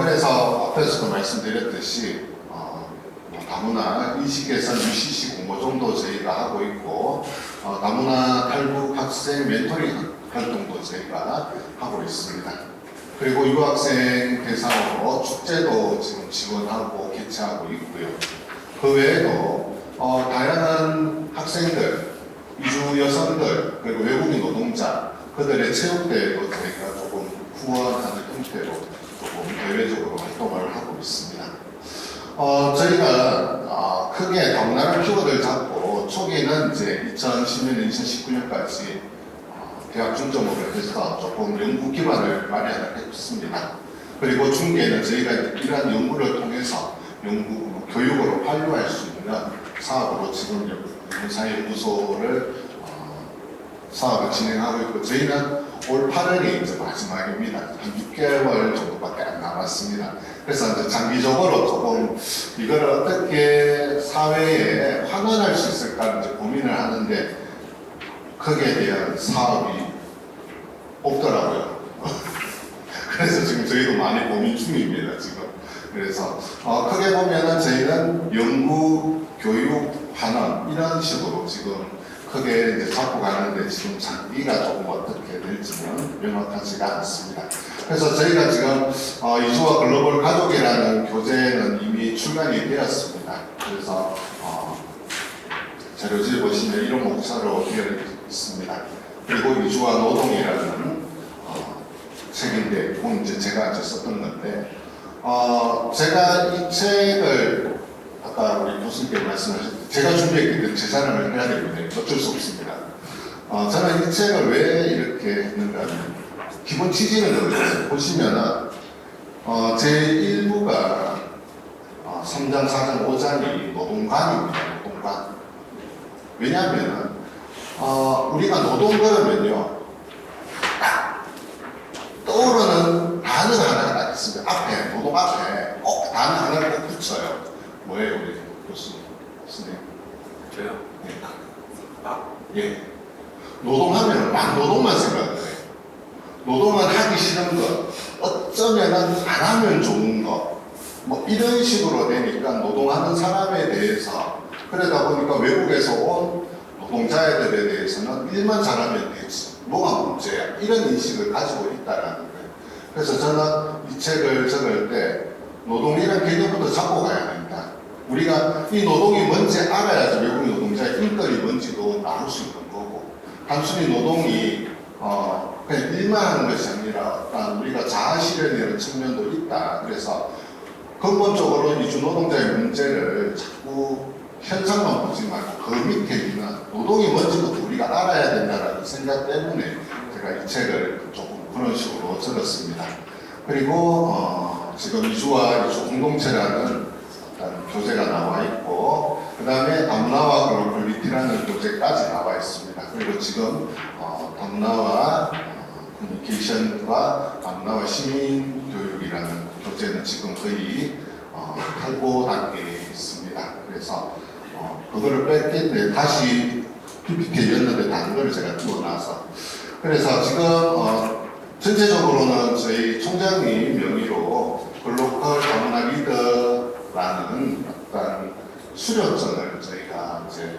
S7: 그래서 앞에서도 말씀드렸듯이 다문화 인식개선 UCC 공모 정도 저희가 하고 있고 다문화 탈북 학생 멘토링 활동도 저희가 하고 있습니다. 그리고 유학생 대상으로 축제도 지금 지원하고 개최하고 있고요. 그 외에도 다양한 학생들, 이주 여성들, 그리고 외국인 노동자, 그들의 체육대회도 저희가 조금 후원하는 형태로 조금 대외적으로 활동을 하고 있습니다. 저희가 크게 다문화를 키워드를 잡고 초기에는 이제 2010년, 2019년까지 대학 중점으로 해서 조금 연구 기반을 마련을 했습니다. 그리고 중계는 저희가 이러한 연구를 통해서 교육으로 활용할 수 있는 사업으로 지금 연구사연구소를 사업을 진행하고 있고, 저희는 올 8월이 이제 마지막입니다. 한 6개월 정도밖에 안 남았습니다. 그래서 이제 장기적으로 조금 이걸 어떻게 사회에 환원할 수 있을까 이제 고민을 하는데 거기에 대한 사업이 없더라고요. 그래서 지금 저희도 많이 고민 중입니다, 지금. 그래서 크게 보면은 저희는 연구, 교육, 환원 이런 식으로 지금 크게 이제 잡고 가는데 지금 장기가 조금 어떻게 될지는 명확하지가 않습니다. 그래서 저희가 지금 이주와 글로벌 가족이라는 교재는 이미 출간이 되었습니다. 그래서 자료지를 보시면 이런 목차로 되어 있습니다. 그리고 이주와 노동이라는 책인데, 그건 이제 제가 썼던 건데, 제가 이 책을 아까 우리 교수님께 말씀하셨듯이 제가 준비했기 때문에 제 자랑을 해야 됩니다. 어쩔 수 없습니다. 저는 이 책을 왜 이렇게 했는가 하면 기본 취지는 그렇죠. 보시면은 제 1부가 3장, 4장, 5장이 노동관입니다. 노동관. 왜냐하면 우리가 노동 그러면요 떠오르는 단어가 하나가 있습니다. 앞에 노동 앞에 단어 하나를 꼭 붙여요. 뭐예요, 우리 교수님? 선생님?
S3: 저요?
S7: 예. 노동하면 막 노동만 생각을 해요. 노동은 하기 싫은 것, 어쩌면은 안 하면 좋은 것, 뭐 이런 식으로 되니까 노동하는 사람에 대해서 그러다 보니까 외국에서 온 노동자들에 대해서는 일만 잘하면 되지. 뭐가 문제야? 이런 인식을 가지고 있다라는 거예요. 그래서 저는 이 책을 적을 때 노동이라는 개념부터 잡고 가야 된다. 우리가 이 노동이 뭔지 알아야지 외국인 노동자의 일거리 뭔지도 나올 수 있는 거고, 단순히 노동이 그냥 일만 하는 것이 아니라 우리가 자아실현이라는 측면도 있다. 그래서 근본적으로 이주 노동자의 문제를 자꾸 현상만 보지 말고 그 밑에 있는 노동이 뭔지부터 우리가 알아야 된다는 생각 때문에 제가 이 책을 조금 그런 식으로 적었습니다. 그리고 지금 이주와 이주 공동체라는 교재가 나와 있고, 그 다음에 다문화와 글로벌리티라는 교재까지 나와 있습니다. 그리고 지금 다문화와 커뮤니케이션과 다문화와 시민교육이라는 교재는 지금 거의 탈고 단계에 있습니다. 그래서 그거를 뺐기 때문에 다시 PPT에 였는데 다른 거를 제가 띄워놔서, 그래서 지금 전체적으로는 저희 총장님 명의로 글로컬 다문화 리더라는 어떤 수료증을 저희가 이제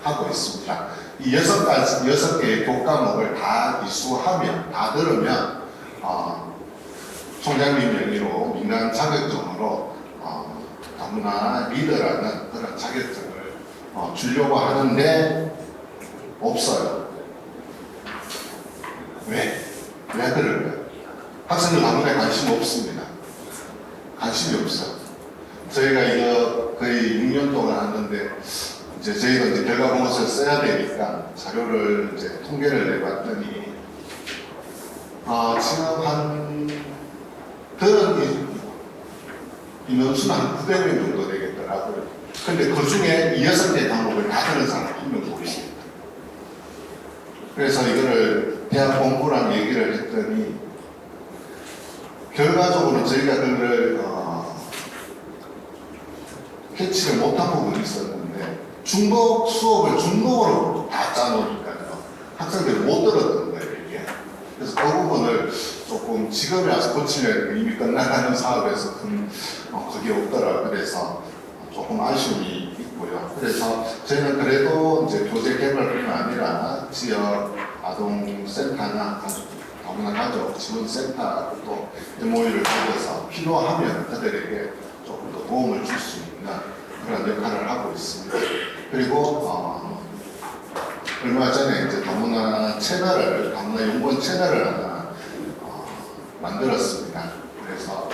S7: 하고 있습니다. 이 6개의 교과목을 다 이수하면, 다 들으면 총장님 명의로 민간 자격증으로 다문화 리더라는 그런 자격증을 주려고 하는데 없어요. 왜 그럴까요? 학생들 다문화에 관심 없습니다. 관심이 없어. 저희가 이거 거의 6년 동안 하는데 이제 저희가 이제 결과 보고서를 써야 되니까 자료를 이제 통계를 내봤더니 지금 한 들은 인원수는 한 900명 정도 되겠더라고요. 근데 그 중에 이 6개 과목을 다 들은 사람이 1명도 없습니다. 그래서 이거를 대학 본부랑 얘기를 했더니 결과적으로 저희가 그걸 캐치를 못한 부분이 있었는데 중복 수업을 중복으로 다 짜놓으니까요. 학생들이 못 들었던 거예요, 이게. 그래서 그 부분을 조금 지금에 와서 고치려고 이미 끝나가는 사업에서 그게 없더라고요. 그래서 조금 아쉬움이 있고요. 그래서 저희는 그래도 이제 교재 개발뿐만 아니라 지역 아동센터나 다문화 가족 지원센터도 MOU를 맺어서 필요하면 그들에게 조금 더 도움을 줄 수 있는 그런 역할을 하고 있습니다. 그리고 얼마 전에 이제 다문화 연구원 채널을 하나 만들었습니다. 그래서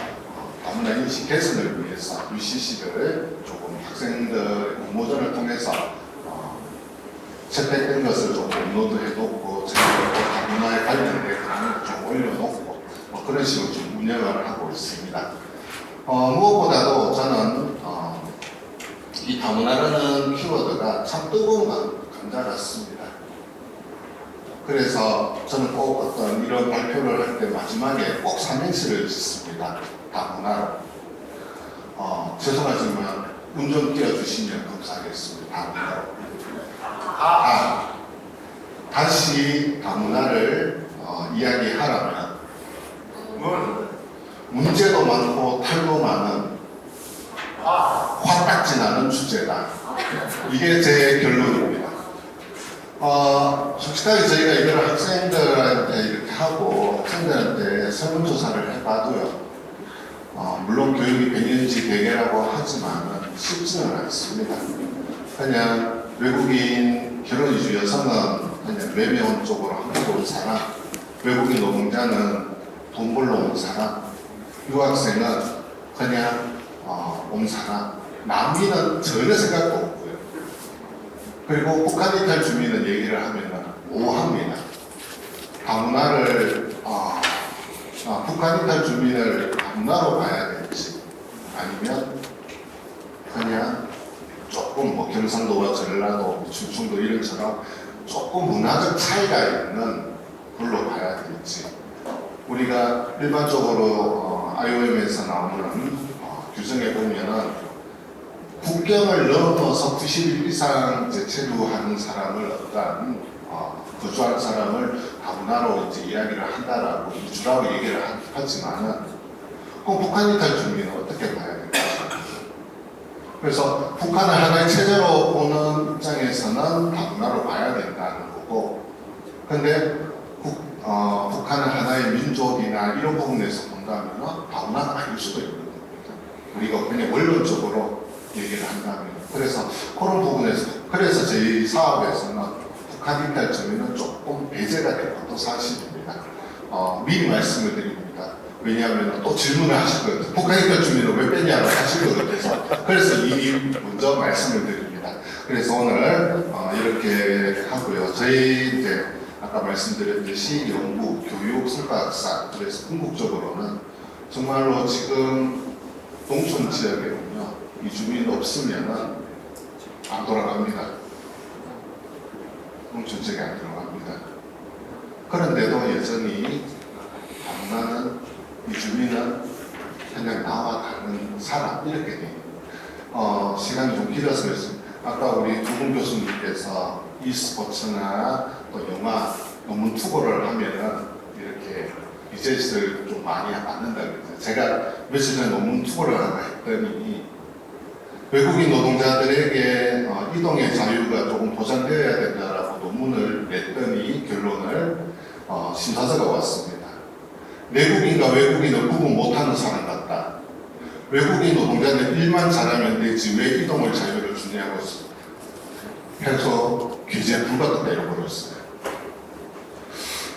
S7: 다문화 인식 개선을 위해서 UCC를 조금 학생들 공모전을 통해서 채택된 것을 좀 업로드해놓고 저희가 다문화에 관련된 강의를 좀 올려놓고 그런 식으로 좀 운영을 하고 있습니다. 무엇보다도 저는 이 다문화라는 키워드가 참 뜨거운 감자 같습니다. 그래서 저는 꼭 어떤 이런 발표를 할 때 마지막에 꼭 삼행시를 짓습니다. 다문화로. 죄송하지만 운 좀 띄워주시면 감사하겠습니다. 다문화로. 다시 다문화를 이야기하라면 문제도 많고 탈도 많은 화딱지 나는 주제다. 이게 제 결론입니다. 솔직하게 저희가 이걸 학생들한테 이렇게 하고 학생들한테 설문조사를 해봐도요. 물론 교육이 100년지 대계라고 하지만 쉽지는 않습니다. 그냥 외국인 결혼 이주 여성은 그냥 외매원 쪽으로 한국 온 사람, 외국인 노동자는 돈 벌러 온 사람, 유학생은 그냥 온 사람, 남미는 전혀 생각도 없고요. 그리고 북한 이탈 주민은 얘기를 하면 오합니다. 다문화를 북한 이탈 주민을 다문화로 봐야 될지 아니면 그냥 조금 뭐 경상도와 전라도, 충청도 이런처럼 조금 문화적 차이가 있는 걸로 봐야 될지, 우리가 일반적으로 IOM에서 나오는 규정에 보면은 국경을 넘어서 90일 이상 이제 체류하는 사람을 어떤 거주하는 사람을 다문화로 이제 이야기를 한다라고 이주라고 얘기를 하지만은 그럼 북한 이탈 주민은 어떻게 봐야 될까? 그래서 북한을 하나의 체제로 보는 입장에서는 다문화로 봐야 된다는 거고, 근데 북한을 하나의 민족이나 이런 부분에서 본다면 다문화가 아닐 수도 있는 겁니다. 우리가 그냥 원론적으로 얘기를 한다면. 그래서 그런 부분에서, 그래서 저희 사업에서는 북한 이탈 주민은 조금 배제가 될 것도 사실입니다. 미리 말씀을 드립니다. 왜냐하면 또 질문을 하실 거예요. 북한 이탈 주민을 왜 빼냐고 하실 거예요. 그래서 이미 먼저 말씀을 드립니다. 그래서 오늘 이렇게 하고요. 저희 이제 아까 말씀드렸듯이 연구, 교육, 성과학사, 그래서 궁극적으로는 정말로 지금 농촌 지역에는요, 이주민 없으면은 안 돌아갑니다. 농촌 지역에 안 들어갑니다. 그런데도 여전히 다문화는 이주민은 그냥 나와 다른 사람 이렇게 돼요. 시간이 좀 길어서 아까 우리 두 분 교수님께서 e스포츠나 또 영화 논문 투고를 하면은 이렇게 리제시를 좀 많이 받는다 그랬어요. 제가 며칠 전에 논문 투고를 하나 했더니 외국인 노동자들에게 이동의 자유가 조금 보장되어야 된다라고 논문을 냈더니 결론을 심사서가 왔습니다. 내국인과 외국인을 구분 못하는 사람 같다. 외국인 노동자는 일만 잘하면 되지 왜 이동을 자유를 주냐고 해서 규제 불가도 내려버렸어요.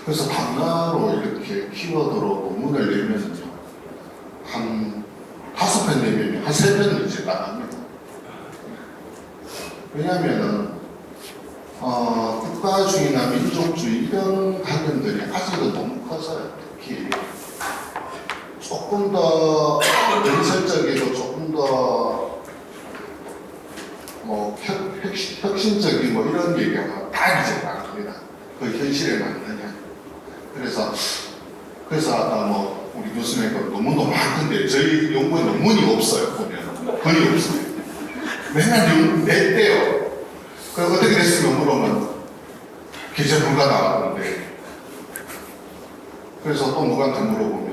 S7: 그래서 다문화로 이렇게 키워드로 논문을 내면요, 한 5편 내면 한 3편은 이제 나갑니다. 왜냐하면은 국가주의나 민족주의 이런 관념들이 아직은 너무 커서요. 특히 조금 더 건설적이고 조금 더 혁신적인 이런 얘기가 다 이제 나옵니다. 그 현실에 맞느냐. 그래서 아까 우리 교수님과 논문도 많은데 저희 연구에 논문이 없어요. 보면 거의 없어요. 맨날 냈대요. 그럼 어떻게 됐으면 물으면 기재 불가 나왔는데, 그래서 또 누구한테 물어보면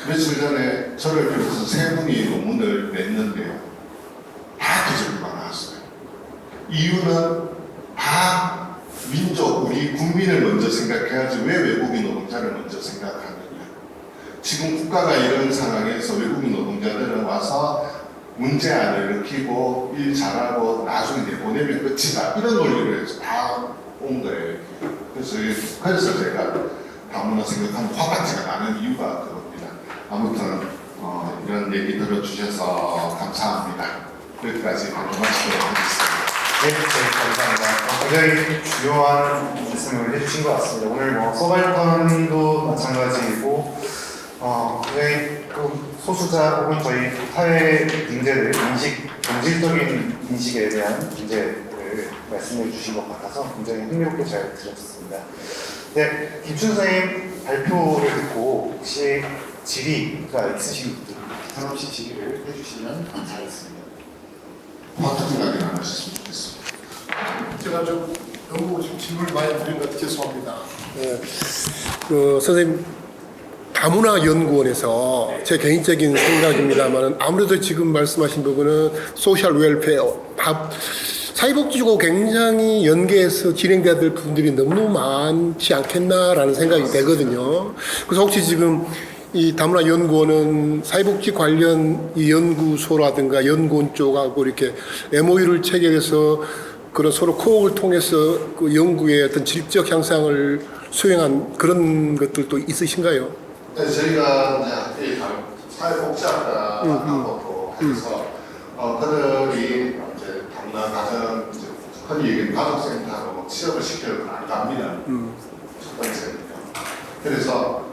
S7: 며칠 전에 저를 비롯해서 3분이 논문을 냈는데요, 다 기재 불가 나왔어요. 이유는 다 민족, 우리 국민을 먼저 생각해야지 왜 외국인 노동자를 먼저 생각하느냐. 지금 국가가 이런 상황에서 외국인 노동자들은 와서 문제안을 일으키고 일 잘하고 나중에 내보내면 끝이다. 이런 논리를 해서 다 온 거예요. 그래서 제가 다문화 생각하면 화가 나는 이유가 그겁니다. 아무튼 이런 얘기 들어주셔서 감사합니다. 여기까지 말씀하시도록 하겠습니다.
S1: 네, 감사합니다. 굉장히 중요한 말씀을 해주신 것 같습니다. 오늘 소발턴도 마찬가지이고, 굉장히 소수자 혹은 저희 타의 문제들, 본질적인 인식에 대한 문제를 말씀해 주신 것 같아서 굉장히 흥미롭게 잘 들었습니다. 네, 김춘 선생님 발표를 듣고 혹시 질의가 있으신 분들 상없이 질의를 해주시면 감사하겠습니다.
S7: 어떤 생각이 나셨으면 좋겠습니다.
S9: 제가 좀 너무 질문을 많이 드린 것 같아서 죄송합니다. 네, 선생님 다문화 연구원에서 제 개인적인 생각입니다만 아무래도 지금 말씀하신 부분은 소셜 웰페어, 사회복지고 굉장히 연계해서 진행돼야 될 부분들이 너무 많지 않겠나라는 생각이 되거든요. 그래서 혹시 지금 이 다문화 연구원은 사회복지 관련 이 연구소라든가 연구원 쪽하고 이렇게 MOU를 체결해서 그런 서로 코업을 통해서 그 연구의 어떤 질적 향상을 수행한 그런 것들도 있으신가요?
S7: 네, 저희가 이제 사회복지학과하고 해서 그들이 이제 다문화 가정, 흔히 얘기하는 가족센터로 취업을 시켜서 안 갑니다. 첫 번째는요. 그래서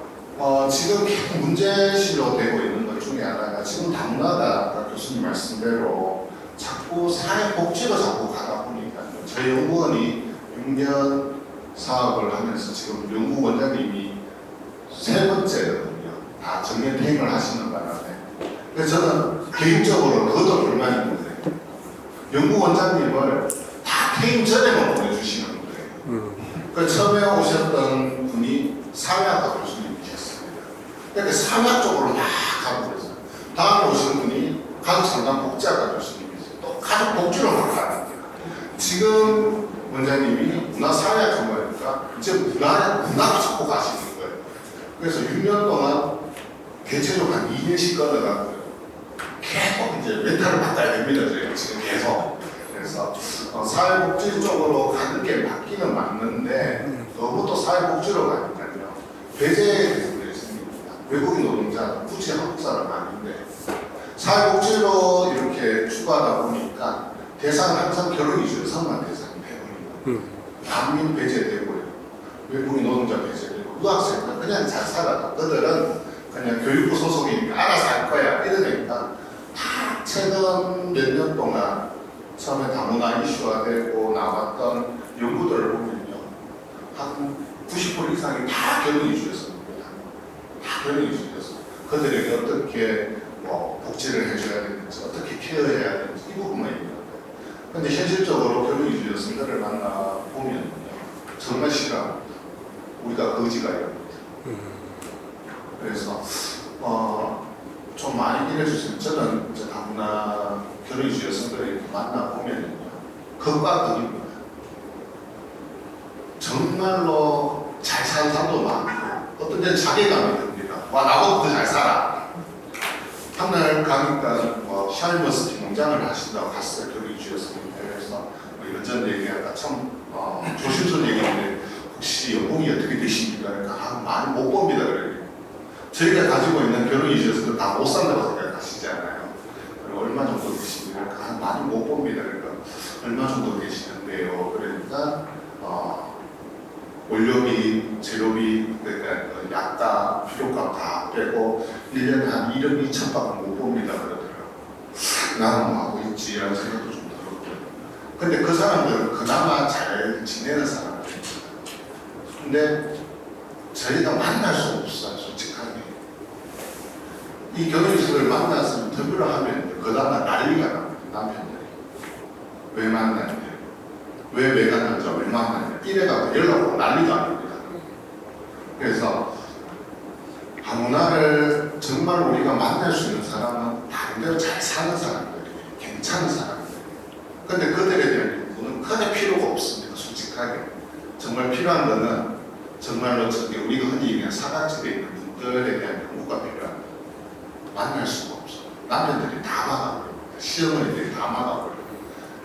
S7: 지금 문제시로 되고 있는 것 중에 하나가 지금 다문화가 아까 교수님 말씀대로 자꾸 사회복지로 자꾸 가다 보니까 저희 연구원이 6년 사업을 하면서 지금 연구원장님이 3번째거든요. 다 정년 퇴임을 하시는 바람에 그래서 저는 개인적으로 그것도 불만이 있는데 연구원장님을 다 퇴임 전에만 보내주시는 거예요. 그 처음에 오셨던 분이 사회학과 교수님이셨습니다. 그러니까 사회학 쪽으로 막 가고 그랬어요. 다음에 오신 분이 가족상담복지학과 교수님이세요. 또 가족복지로 막 가는 거예요. 지금 원장님이 문화사회학 전공이니까 이제 문화로 자꾸 가시는 거예요. 그래서 6년 동안 대체적으로 한 2년씩 걸어가고요. 계속 이제 멘탈을 바꿔야 됩니다. 저희가 지금 계속. 그래서 사회복지 쪽으로 가는 게 맞기는 맞는데 너무 또 사회복지로 가니까요. 배제에 대해서 있습니다. 외국인 노동자, 굳이 한국 사람 아닌데 사회복지로 이렇게 추구하다 보니까 대상은 항상 결혼 이주 여성만 대상이 되고요. 난민 배제되고요. 외국인 노동자 배제되고 유학생은 그냥 잘 살아도 그들은 그냥 교육부 소속이니까 알아서 할 거야 이러니까 다 최근 몇 년 동안 처음에 다문화 이슈가 되고 나왔던 연구들을 보면요 한 90% 이상이 다 결혼 이슈였습니다. 다 결혼 이슈였어. 그들에게 어떻게 복지를 해줘야 되는지 어떻게 케어해야 되는지 이 부분만 있는데 근데 현실적으로 결혼 이슈 여성들을 만나 보면요 정말 싫어합니다. 우리가 거지가 이럽니다. 그래서 좀 많이 일해주시면 저는 이제 다문화 결혼 이슈 여성들을 만나 보면요 극과 극입니다. 정말로 잘 사는 사람도 많고 어떤 데는 자괴감이 듭니다. 와 나보다 더 잘 살아. 한날 가니까 샤인머스켓 농장을 하신다고 갔어요. 결혼 이슈 여성인데 그래서 이런저런 얘기하다가 참 조심스러운 얘기인데 혹시 연봉이 어떻게 되십니까? 그러니까 많이 못 봅니다. 그래요. 저희가 가지고 있는 결혼 이슈에서도 다 못 산다고 생각하시잖아요. 얼마 정도 되시니까 그러니까 많이 못 봅니다. 그러니까 얼마 정도 되시는데요. 그러니까 원료비, 재료비, 그러니까 약가, 필요값 다 빼고 1년에 한 1억 2천밖에 못 봅니다. 그러더라고요. 나는 뭐 하고 있지? 라는 생각도 좀 들었고요. 근데 그 사람들은 그나마 잘 지내는 사람들입니다. 근데 저희가 만날 수 없어요. 솔직하게. 이 결혼식을 만났으면 인터뷰를 하면 그 다음날 난리가 납니다. 남편들이. 왜 만났냐? 왜 만났냐? 왜 만났냐? 이래가지고 연락 오고 난리가 아닙니다. 그래서 다문화를 정말 우리가 만날 수 있는 사람은 나름대로 잘 사는 사람들이에요. 괜찮은 사람들이에요. 근데 그들에 대한 연구는 크게 필요가 없습니다. 솔직하게. 정말 필요한 거는 정말로 우리가 흔히 얘기하는 사각지대에 있는 분들에 대한 연구가 필요합니다. 만날 수가 없어요. 남편들이 다 막아버립니다. 시어머니들이 다 막아버립니다.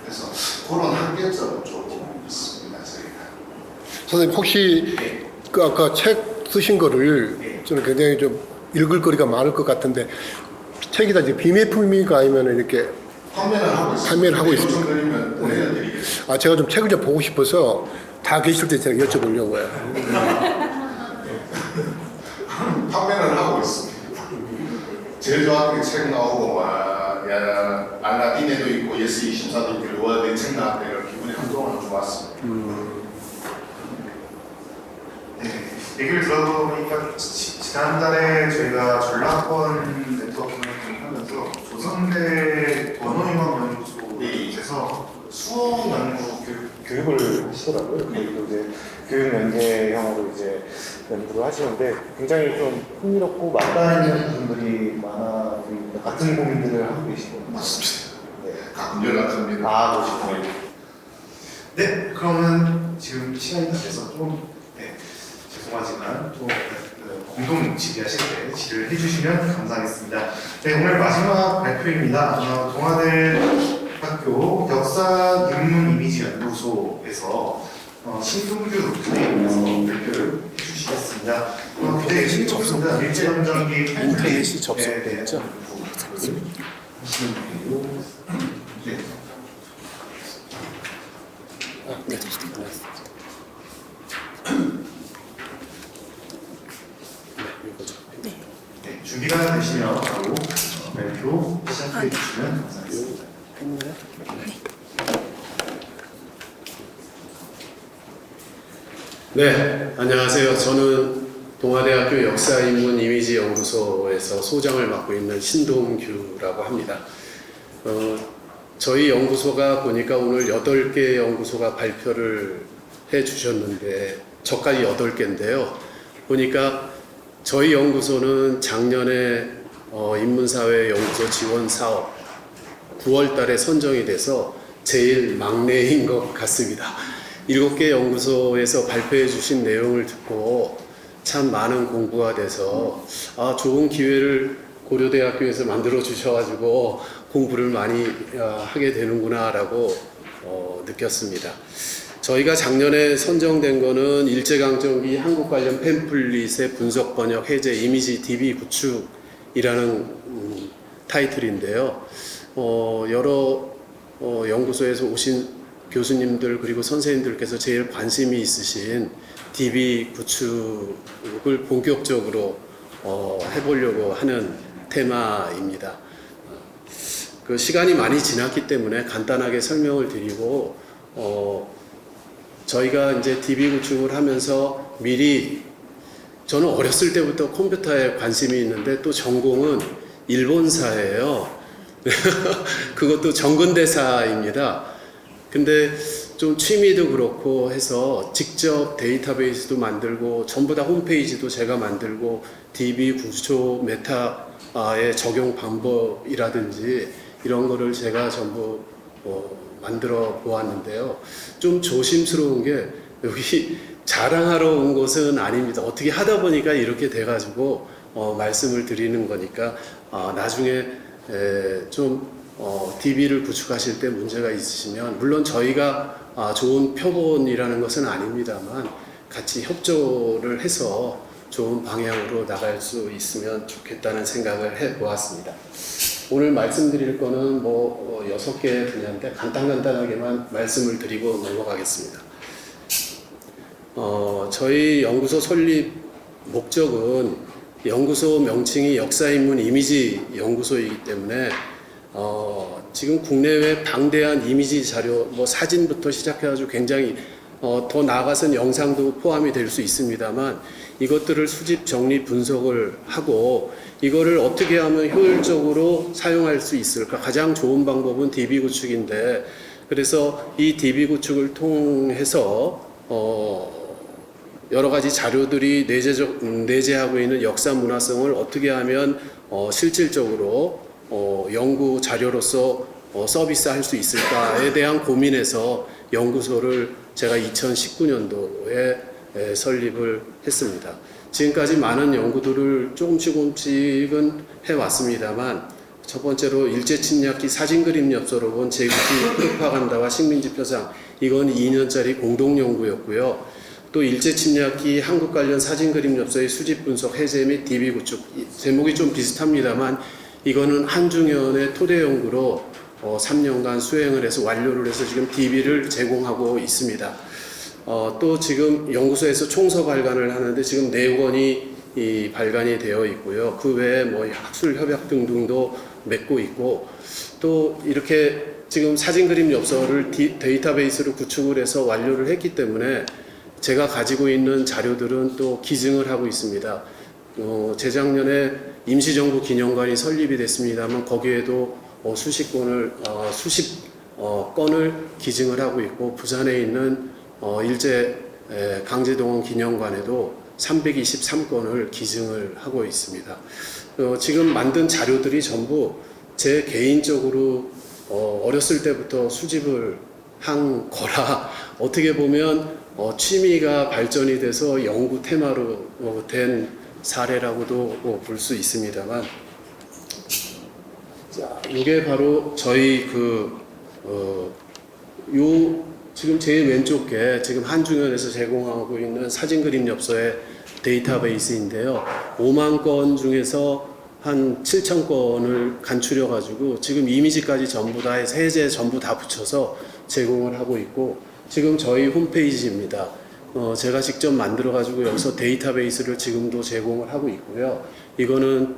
S7: 그래서 그런 한계점은 조금 있습니다. 저희가.
S9: 선생님 혹시 그 아까 책 쓰신 거를 저는 굉장히 좀 읽을 거리가 많을 것 같은데 책이 다 이제 비매품인가 아니면 이렇게
S7: 판매를 하고 있습니다.
S9: 판매를 하고 있습니다.
S7: 요청 드리면 보내드리겠습니다.
S9: 제가 좀 책을 좀 보고 싶어서 다 계실 때 제가 여쭤보려고요.
S7: 판매를 하고 있습니다. 제일 좋아하는 게 책 나오고 알라딘에도 있고 예스 24도 있고 요아대 책 나왔다 이런 기분이 한동안 좋았습니다.
S1: 네, 얘기를 들어보니까 지난달에 저희가 전라권 네트워크를 하면서 조선대 언어융합연구소에서 수어 연구 교육을 하시더라고요. 그리고 이제 교육연계형으로 이제 연구를 하시는데 굉장히 좀 흥미롭고 맞닿는 부분들이 많아 보입니다. 같은 고민들을 하고 계시거든요.
S7: 맞습니다.
S1: 네.
S7: 가끔 연락합니다.
S1: 그러시군요. 네, 그러면 지금 시간이 다 돼서 좀 죄송하지만 또 공동 질의하실 때 질의를 해주시면 감사하겠습니다. 네, 오늘 마지막 발표입니다. 동아대 학교 역사인문이미지연구소에서 신동규 교수님께서 발표를 해주시겠습니다. 교대 신동규입니다. 일제강점기
S10: 인터넷이 접속돼 있죠?
S1: 하시면 되고, 네. 네, 준비가 되시면 바로 발표 시작해 주시면 감사하겠습니다.
S4: 네, 안녕하세요. 저는
S10: 동아대학교 역사인문 이미지 연구소에서 소장을 맡고 있는 신동규라고 합니다. 저희 연구소가 보니까 오늘 8개 연구소가 발표를 해 주셨는데 저까지 8개인데요. 보니까 저희 연구소는 작년에 인문사회 연구소 지원 사업 9월 달에 선정이 돼서 제일 막내인 것 같습니다. 7개 연구소에서 발표해 주신 내용을 듣고 참 많은 공부가 돼서 좋은 기회를 고려대학교에서 만들어 주셔가지고 공부를 많이 하게 되는구나라고 느꼈습니다. 저희가 작년에 선정된 거는 일제강점기 한국 관련 팸플릿의 분석 번역 해제 이미지 DB 구축이라는 타이틀인데요. 여러 연구소에서 오신 교수님들 그리고 선생님들께서 제일 관심이 있으신 DB 구축을 본격적으로 해보려고 하는 테마입니다. 그 시간이 많이 지났기 때문에 간단하게 설명을 드리고 저희가 이제 DB 구축을 하면서 미리 저는 어렸을 때부터 컴퓨터에 관심이 있는데 또 전공은 일본사예요. 그것도 정근대사입니다. 근데 좀 취미도 그렇고 해서 직접 데이터베이스도 만들고 전부 다 홈페이지도 제가 만들고 DB 구조 메타의 적용 방법이라든지 이런 거를 제가 전부 만들어 보았는데요. 좀 조심스러운 게 여기 자랑하러 온 것은 아닙니다. 어떻게 하다 보니까 이렇게 돼가지고 말씀을 드리는 거니까 나중에 좀 DB를 구축하실 때 문제가 있으시면 물론 저희가 좋은 표본이라는 것은 아닙니다만 같이 협조를 해서 좋은 방향으로 나갈 수 있으면 좋겠다는 생각을 해 보았습니다. 오늘 말씀드릴 거는 6개 분야인데 간단하게만 말씀을 드리고 넘어가겠습니다. 저희 연구소 설립 목적은 연구소 명칭이 역사인문 이미지 연구소이기 때문에 지금 국내외 방대한 이미지 자료, 사진부터 시작해가지고 굉장히 더 나아가서는 영상도 포함이 될 수 있습니다만 이것들을 수집, 정리, 분석을 하고 이거를 어떻게 하면 효율적으로 사용할 수 있을까? 가장 좋은 방법은 DB 구축인데 그래서 이 DB 구축을 통해서 여러 가지 자료들이 내재하고 있는 역사 문화성을 어떻게 하면 실질적으로 연구 자료로서 서비스할 수 있을까에 대한 고민에서 연구소를 제가 2019년도에 설립을 했습니다. 지금까지 많은 연구들을 조금씩은 해왔습니다만 첫 번째로 일제침략기 사진그림 엽서로 본 제국주의 프로파간다와 식민지 표상 이건 2년짜리 공동 연구였고요. 또 일제침략기 한국 관련 사진그림 엽서의 수집 분석 해제 및 DB 구축 제목이 좀 비슷합니다만 이거는 한중연의 토대 연구로 3년간 수행을 해서 완료를 해서 지금 DB를 제공하고 있습니다. 또 지금 연구소에서 총서 발간을 하는데 지금 4권이 발간이 되어 있고요. 그 외에 학술 협약 등등도 맺고 있고 또 이렇게 지금 사진 그림 엽서를 데이터베이스로 구축을 해서 완료를 했기 때문에 제가 가지고 있는 자료들은 또 기증을 하고 있습니다. 재작년에 임시정부 기념관이 설립이 됐습니다만 거기에도 수십 건을 기증을 하고 있고 부산에 있는 일제 강제동원 기념관에도 323건을 기증을 하고 있습니다. 지금 만든 자료들이 전부 제 개인적으로 어렸을 때부터 수집을 한 거라 어떻게 보면 취미가 발전이 돼서 연구 테마로 된 사례라고도 볼 수 있습니다만 자, 이게 바로 저희 지금 제일 왼쪽 게 지금 한중연에서 제공하고 있는 사진 그림 엽서의 데이터베이스인데요. 5만 건 중에서 한 7천 건을 간추려 가지고 지금 이미지까지 전부 다 해서 해제 전부 다 붙여서 제공을 하고 있고 지금 저희 홈페이지입니다. 제가 직접 만들어 가지고 여기서 데이터베이스를 지금도 제공을 하고 있고요. 이거는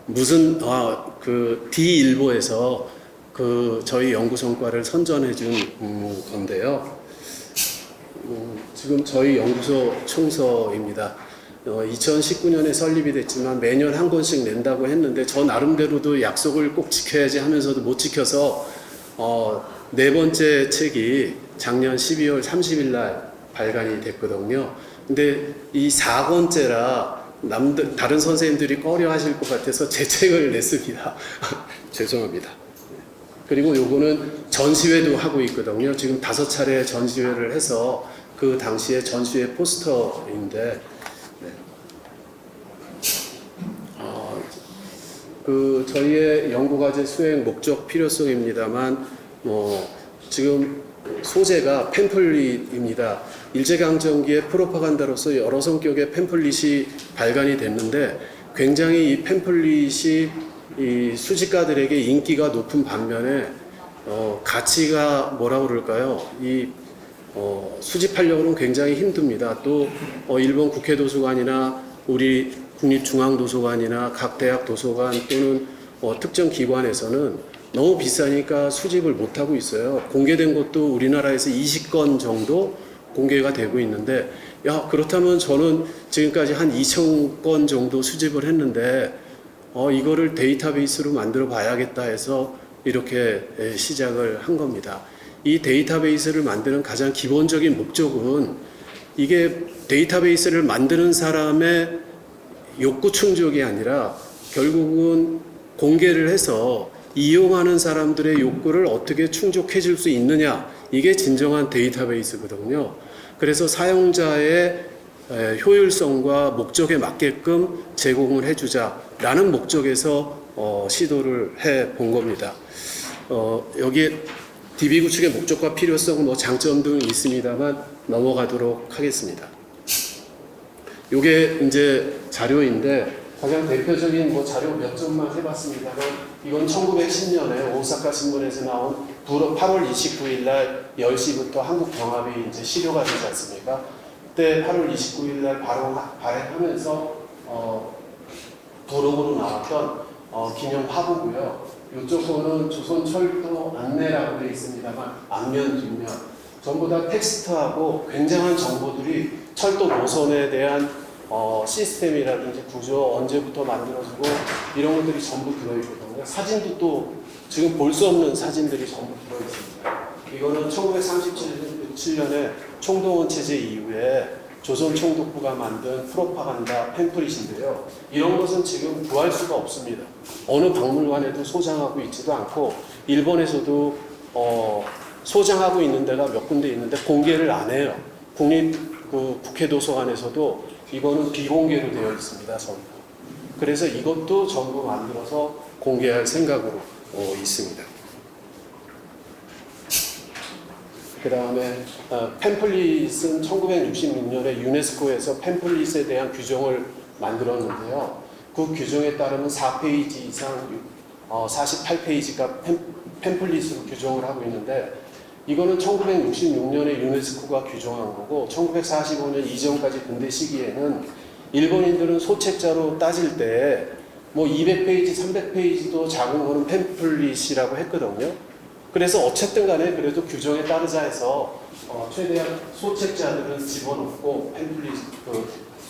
S10: 무슨 D일보에서 저희 연구 성과를 선전해 준 건데요. 지금 저희 연구소 총서입니다. 2019년에 설립이 됐지만 매년 한 권씩 낸다고 했는데 저 나름대로도 약속을 꼭 지켜야지 하면서도 못 지켜서 네 번째 책이 작년 12월 30일 날 발간이 됐거든요. 근데 이 4권째라 다른 선생님들이 꺼려 하실 것 같아서 제 책을 냈습니다. 죄송합니다. 그리고 요거는 전시회도 하고 있거든요. 지금 5차례 전시회를 해서 그 당시에 전시회 포스터인데, 그 저희의 연구과제 수행 목적 필요성입니다만, 지금 소재가 팸플릿입니다. 일제강점기의 프로파간다로서 여러 성격의 팸플릿이 발간이 됐는데 굉장히 이 팸플릿이 이 수집가들에게 인기가 높은 반면에 가치가 뭐라고 그럴까요? 수집하려고는 굉장히 힘듭니다. 또 일본 국회도서관이나 우리 국립중앙도서관이나 각 대학 도서관 또는 특정 기관에서는 너무 비싸니까 수집을 못하고 있어요. 공개된 것도 우리나라에서 20건 정도 공개가 되고 있는데, 그렇다면 저는 지금까지 한 2,000건 정도 수집을 했는데 이거를 데이터베이스로 만들어 봐야겠다 해서 이렇게 시작을 한 겁니다. 이 데이터베이스를 만드는 가장 기본적인 목적은 이게 데이터베이스를 만드는 사람의 욕구 충족이 아니라 결국은 공개를 해서 이용하는 사람들의 욕구를 어떻게 충족해 줄 수 있느냐, 이게 진정한 데이터베이스거든요. 그래서 사용자의 효율성과 목적에 맞게끔 제공을 해주자라는 목적에서 시도를 해 본 겁니다. 여기에 DB 구축의 목적과 필요성, 장점 등 있습니다만 넘어가도록 하겠습니다. 이게 이제 자료인데 가장 대표적인 자료 몇 점만 해봤습니다만, 이건 1910년에 오사카 신문에서 나온 8월 29일 날 10시부터 한국경합이 이제 시료가 되지 않습니까? 그때 8월 29일 날 발행하면서 도록으로 나왔던 기념 화보고요. 이쪽 거는 조선철도 안내라고 되어 있습니다만 앞면, 뒷면 전부 다 텍스트하고 굉장한 정보들이 철도 노선에 대한 시스템이라든지 구조, 언제부터 만들어지고 이런 것들이 전부 들어있거든요. 사진도 또 지금 볼 수 없는 사진들이 전부 들어있습니다. 이거는 1937년에 총동원 체제 이후에 조선총독부가 만든 프로파간다 팸플릿인데요. 이런 것은 지금 구할 수가 없습니다. 어느 박물관에도 소장하고 있지도 않고 일본에서도 소장하고 있는 데가 몇 군데 있는데 공개를 안 해요. 국회도서관에서도 이거는 비공개로 되어 있습니다. 전부. 그래서 이것도 전부 만들어서 공개할 생각으로 있습니다. 그 다음에 팸플릿은 1966년에 유네스코에서 팸플릿에 대한 규정을 만들었는데요. 그 규정에 따르면 4페이지 이상 48페이지가 팸플릿으로 규정을 하고 있는데, 이거는 1966년에 유네스코가 규정한 거고 1945년 이전까지 근대 시기에는 일본인들은 소책자로 따질 때 200페이지, 300페이지도 작은 거는 팸플릿이라고 했거든요. 그래서 어쨌든 간에 그래도 규정에 따르자 해서 최대한 소책자들은 집어넣고 팸플릿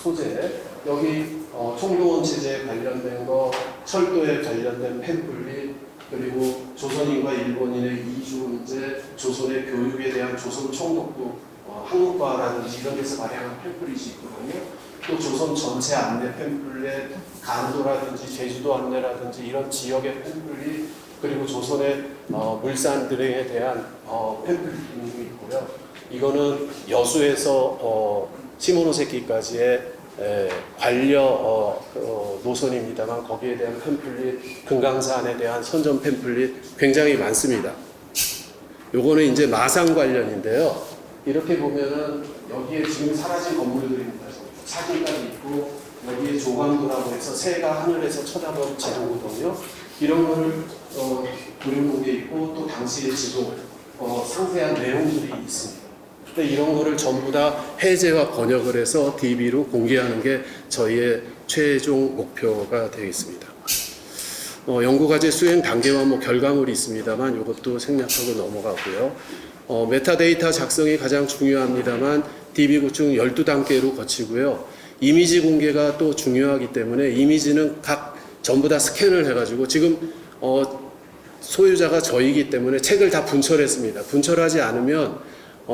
S10: 소재, 여기 총동원 체제에 관련된 거, 철도에 관련된 팸플릿, 그리고 조선인과 일본인의 이주 문제, 조선의 교육에 대한 조선 총독부 한국과라든지 이런 데서 발행한 팸플릿이 있거든요. 또 조선 전체 안내 팸플릿, 간도라든지 제주도 안내라든지 이런 지역의 팸플릿, 그리고 조선의 물산들에 대한 팸플릿도 있고요. 이거는 여수에서 시모노세키까지의 관려 노선입니다만 거기에 대한 팸플릿, 금강산에 대한 선전 팸플릿 굉장히 많습니다. 요거는 이제 마상 관련인데요. 이렇게 보면은 여기에 지금 사라진 건물들입니다. 사진까지 있고 여기에 조광도라고 해서 새가 하늘에서 쳐다보는 지도거든요. 이런 거를 그려놓은 게 있고 또 당시의 지도 상세한 내용들이 있습니다. 근데 이런 거를 전부 다 해제와 번역을 해서 DB로 공개하는 게 저희의 최종 목표가 되어 있습니다. 연구과제 수행 단계와 결과물이 있습니다만 이것도 생략하고 넘어가고요. 메타데이터 작성이 가장 중요합니다만 DB 구축 12단계로 거치고요. 이미지 공개가 또 중요하기 때문에 이미지는 각 전부 다 스캔을 해가지고 지금 소유자가 저이기 때문에 책을 다 분철했습니다. 분철하지 않으면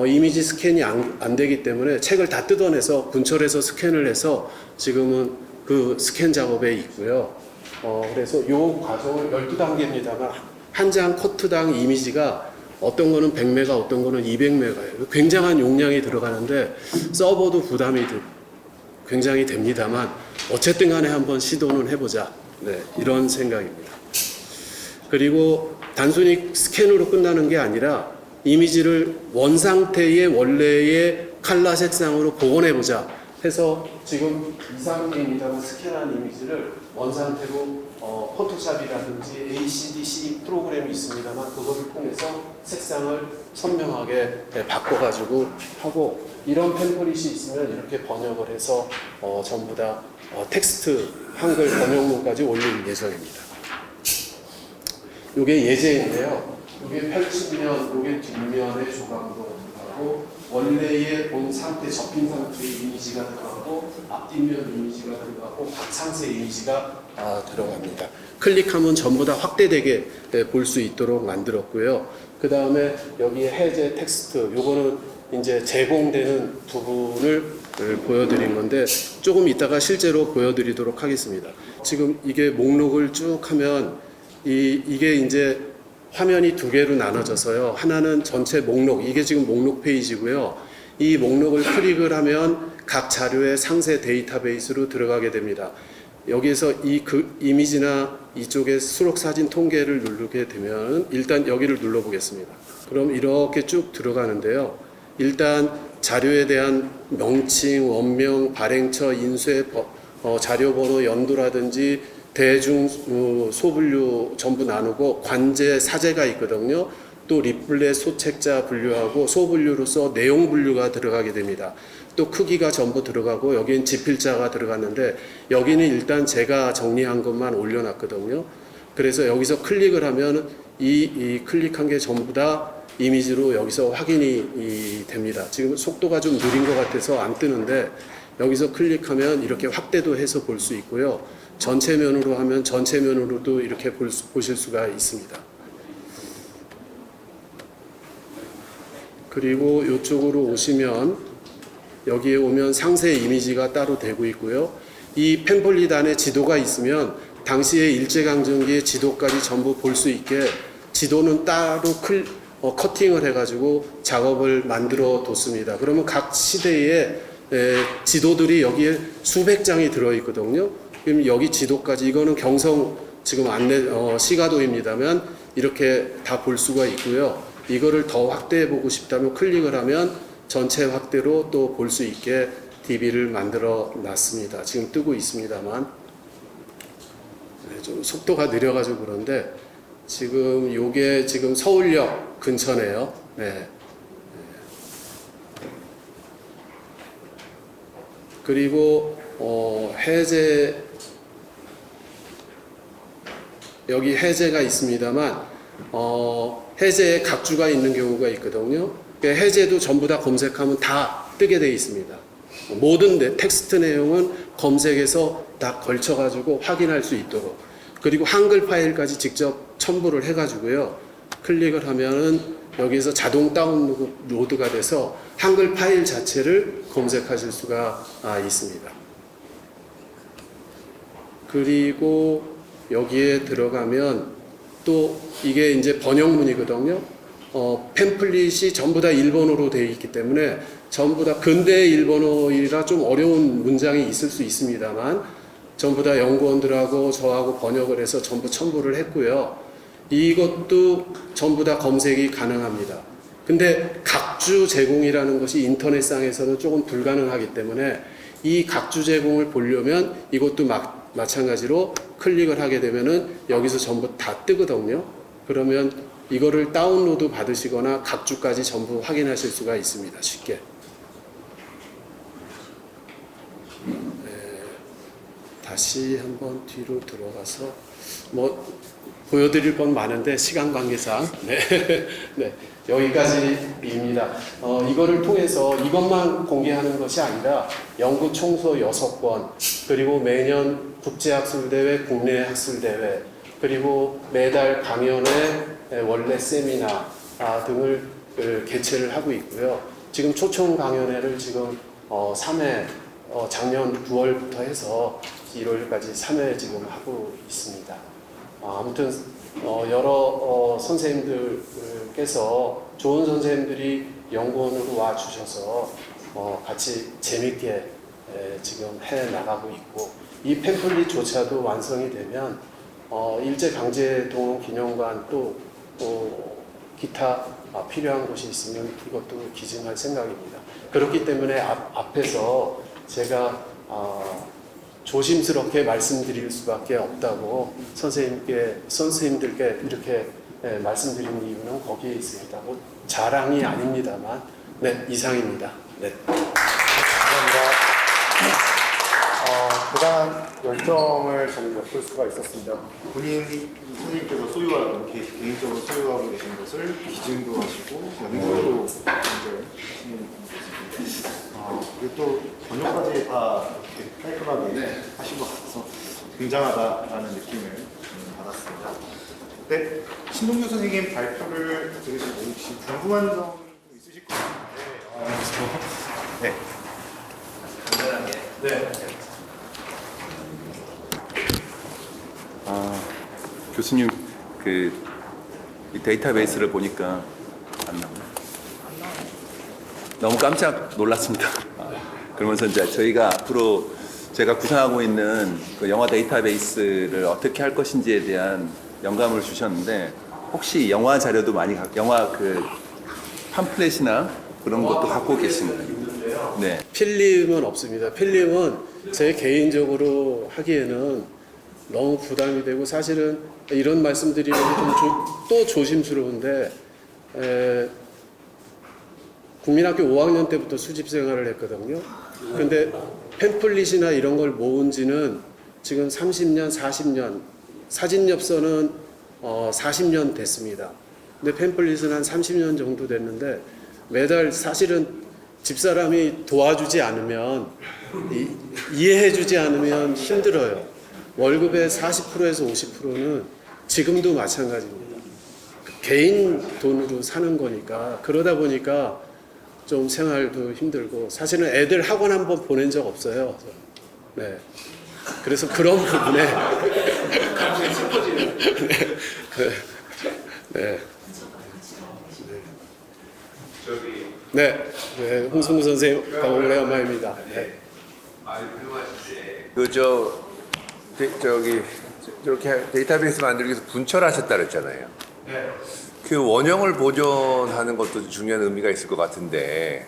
S10: 이미지 스캔이 안 되기 때문에 책을 다 뜯어내서 분철해서 스캔을 해서 지금은 그 스캔 작업에 있고요. 그래서 요 과정을 12단계입니다만 한 장 커트당 이미지가 어떤 거는 100메가 어떤 거는 200메가예요. 굉장한 용량이 들어가는데 서버도 부담이 굉장히 됩니다만 어쨌든 간에 한번 시도는 해보자. 네, 이런 생각입니다. 그리고 단순히 스캔으로 끝나는 게 아니라 이미지를 원상태의 원래의 컬러 색상으로 복원해보자 해서 지금 2, 3개입니다만 스캔한 이미지를 원상태로 포토샵이라든지 ACDC 프로그램이 있습니다만 그거를 통해서 색상을 선명하게 바꿔가지고 하고 이런 템플릿이 있으면 이렇게 번역을 해서 전부 다 텍스트 한글 번역문까지 올릴 예정입니다. 이게 예제인데요. 이게 펼치면 이게 뒷면의 조각으로 들어가고 원래의 본 상태 접힌 상태의 이미지가 들어가고 앞뒷면 이미지가 들어가고 각 상세 이미지가 들어갑니다. 클릭하면 전부 다 확대되게 볼 수 있도록 만들었고요. 그 다음에 여기에 해제 텍스트 요거는 이제 제공되는 부분을 보여드린 건데 조금 이따가 실제로 보여드리도록 하겠습니다. 지금 이게 목록을 쭉 하면 이게 이제 화면이 두 개로 나눠져서요. 하나는 전체 목록, 이게 지금 목록 페이지고요. 이 목록을 클릭을 하면 각 자료의 상세 데이터베이스로 들어가게 됩니다. 여기에서 그 이미지나 이쪽에 수록 사진 통계를 누르게 되면 일단 여기를 눌러보겠습니다. 그럼 이렇게 쭉 들어가는데요. 일단 자료에 대한 명칭, 원명, 발행처, 인쇄, 자료 번호, 연도라든지 대중 소분류 전부 나누고 관제, 사제가 있거든요. 또 리플렛, 소책자 분류하고 소분류로서 내용 분류가 들어가게 됩니다. 또 크기가 전부 들어가고 여기는 지필자가 들어갔는데 여기는 일단 제가 정리한 것만 올려놨거든요. 그래서 여기서 클릭을 하면 이 클릭한 게 전부 다 이미지로 여기서 확인이 됩니다. 지금 속도가 좀 느린 것 같아서 안 뜨는데 여기서 클릭하면 이렇게 확대도 해서 볼 수 있고요. 전체 면으로 하면 전체 면으로도 이렇게 보실 수가 있습니다. 그리고 이쪽으로 오시면 여기에 오면 상세 이미지가 따로 되고 있고요. 이 팸플릿 안에 지도가 있으면 당시의 일제강점기의 지도까지 전부 볼 수 있게 지도는 따로 커팅을 해가지고 작업을 만들어 뒀습니다. 그러면 각 시대의 지도들이 여기에 수백 장이 들어있거든요. 그럼 여기 지도까지 이거는 경성 지금 시가도입니다만 이렇게 다 볼 수가 있고요. 이거를 더 확대해 보고 싶다면 클릭을 하면 전체 확대로 또 볼 수 있게 DB를 만들어 놨습니다. 지금 뜨고 있습니다만 좀 속도가 느려가지고 그런데 지금 요게 지금 서울역 근처네요. 네. 그리고 해제 여기 해제가 있습니다만 해제에 각주가 있는 경우가 있거든요. 해제도 전부 다 검색하면 다 뜨게 되어 있습니다. 모든 텍스트 내용은 검색해서 다 걸쳐가지고 확인할 수 있도록 그리고 한글 파일까지 직접 첨부를 해가지고요. 클릭을 하면은 여기서 자동 다운로드가 돼서 한글 파일 자체를 검색하실 수가 있습니다. 그리고 여기에 들어가면 또 이게 이제 번역문이거든요. 팸플릿이 전부 다 일본어로 되어 있기 때문에 전부 다 근대 일본어이라 좀 어려운 문장이 있을 수 있습니다만 전부 다 연구원들하고 저하고 번역을 해서 전부 첨부를 했고요. 이것도 전부 다 검색이 가능합니다. 근데 각주 제공이라는 것이 인터넷상에서는 조금 불가능하기 때문에 이 각주 제공을 보려면 이것도 마찬가지로 클릭을 하게 되면은 여기서 전부 다 뜨거든요. 그러면 이거를 다운로드 받으시거나 각주까지 전부 확인하실 수가 있습니다. 쉽게. 다시 한번 뒤로 들어가서 보여드릴 건 많은데 시간 관계상 네. 여기까지입니다. 이거를 통해서 이것만 공개하는 것이 아니라 연구 총서 6권, 그리고 매년 국제학술대회, 국내 학술대회, 그리고 매달 강연회, 원래 세미나 등을 개최를 하고 있고요. 지금 초청 강연회를 지금 3회, 작년 9월부터 해서 1월까지 3회 지금 하고 있습니다. 아무튼 여러 선생님들께서 좋은 선생님들이 연구원으로 와 주셔서 같이 재밌게 지금 해 나가고 있고, 이 팸플릿조차도 완성이 되면 일제강제동원 기념관 또 기타 필요한 곳이 있으면 이것도 기증할 생각입니다. 그렇기 때문에 앞에서 제가 조심스럽게 말씀드릴 수밖에 없다고 선생님들께 이렇게 말씀드리는 이유는 거기에 있습니다. 뭐 자랑이 아닙니다만, 네, 이상입니다. 네.
S11: 감사합니다. 대단한 열정을 저는 엿볼 수가 있었습니다. 선생님께서 소유하는, 개인적으로 소유하고 계신 것을 기증도 하시고 연구도 하시는 분이십니다. 그리고 또 번역까지 다 이렇게 깔끔하게 하신 것 같아서 굉장하다라는 느낌을 받았습니다. 네, 신동규 선생님 발표를 들으시고 혹시 궁금한 점이 있으실 것 같은데, 네.
S2: 간단하게. 네.
S3: 교수님 이 데이터베이스를 보니까 안 나오네. 너무 깜짝 놀랐습니다. 그러면서 이제 저희가 앞으로 제가 구상하고 있는 그 영화 데이터베이스를 어떻게 할 것인지에 대한 영감을 주셨는데, 혹시 영화 자료도 영화 팜플렛이나 그런 것도 갖고 계신가요? 네.
S10: 필름은 없습니다. 필름은 제 개인적으로 하기에는 너무 부담이 되고, 사실은 이런 말씀드리는 게 또 조심스러운데, 국민학교 5학년 때부터 수집 생활을 했거든요. 근데 팸플릿이나 이런 걸 모은 지는 지금 30년, 40년, 사진 엽서는 40년 됐습니다. 근데 팸플릿은 한 30년 정도 됐는데, 매달 사실은 집사람이 도와주지 않으면, 이해해주지 않으면 힘들어요. 월급의 40%에서 50%는 지금도 마찬가지입니다. 개인 돈으로 사는 거니까, 그러다 보니까 좀 생활도 힘들고, 사실은 애들 학원 한번 보낸 적 없어요. 네. 그래서 그런 부분에 네. 네, 홍승우 선생님, 강원래 엄마입니다. 네.
S12: 저렇게 데이터베이스 만들기 위해서 분철하셨다 그랬잖아요. 그 원형을 보존하는 것도 중요한 의미가 있을 것 같은데.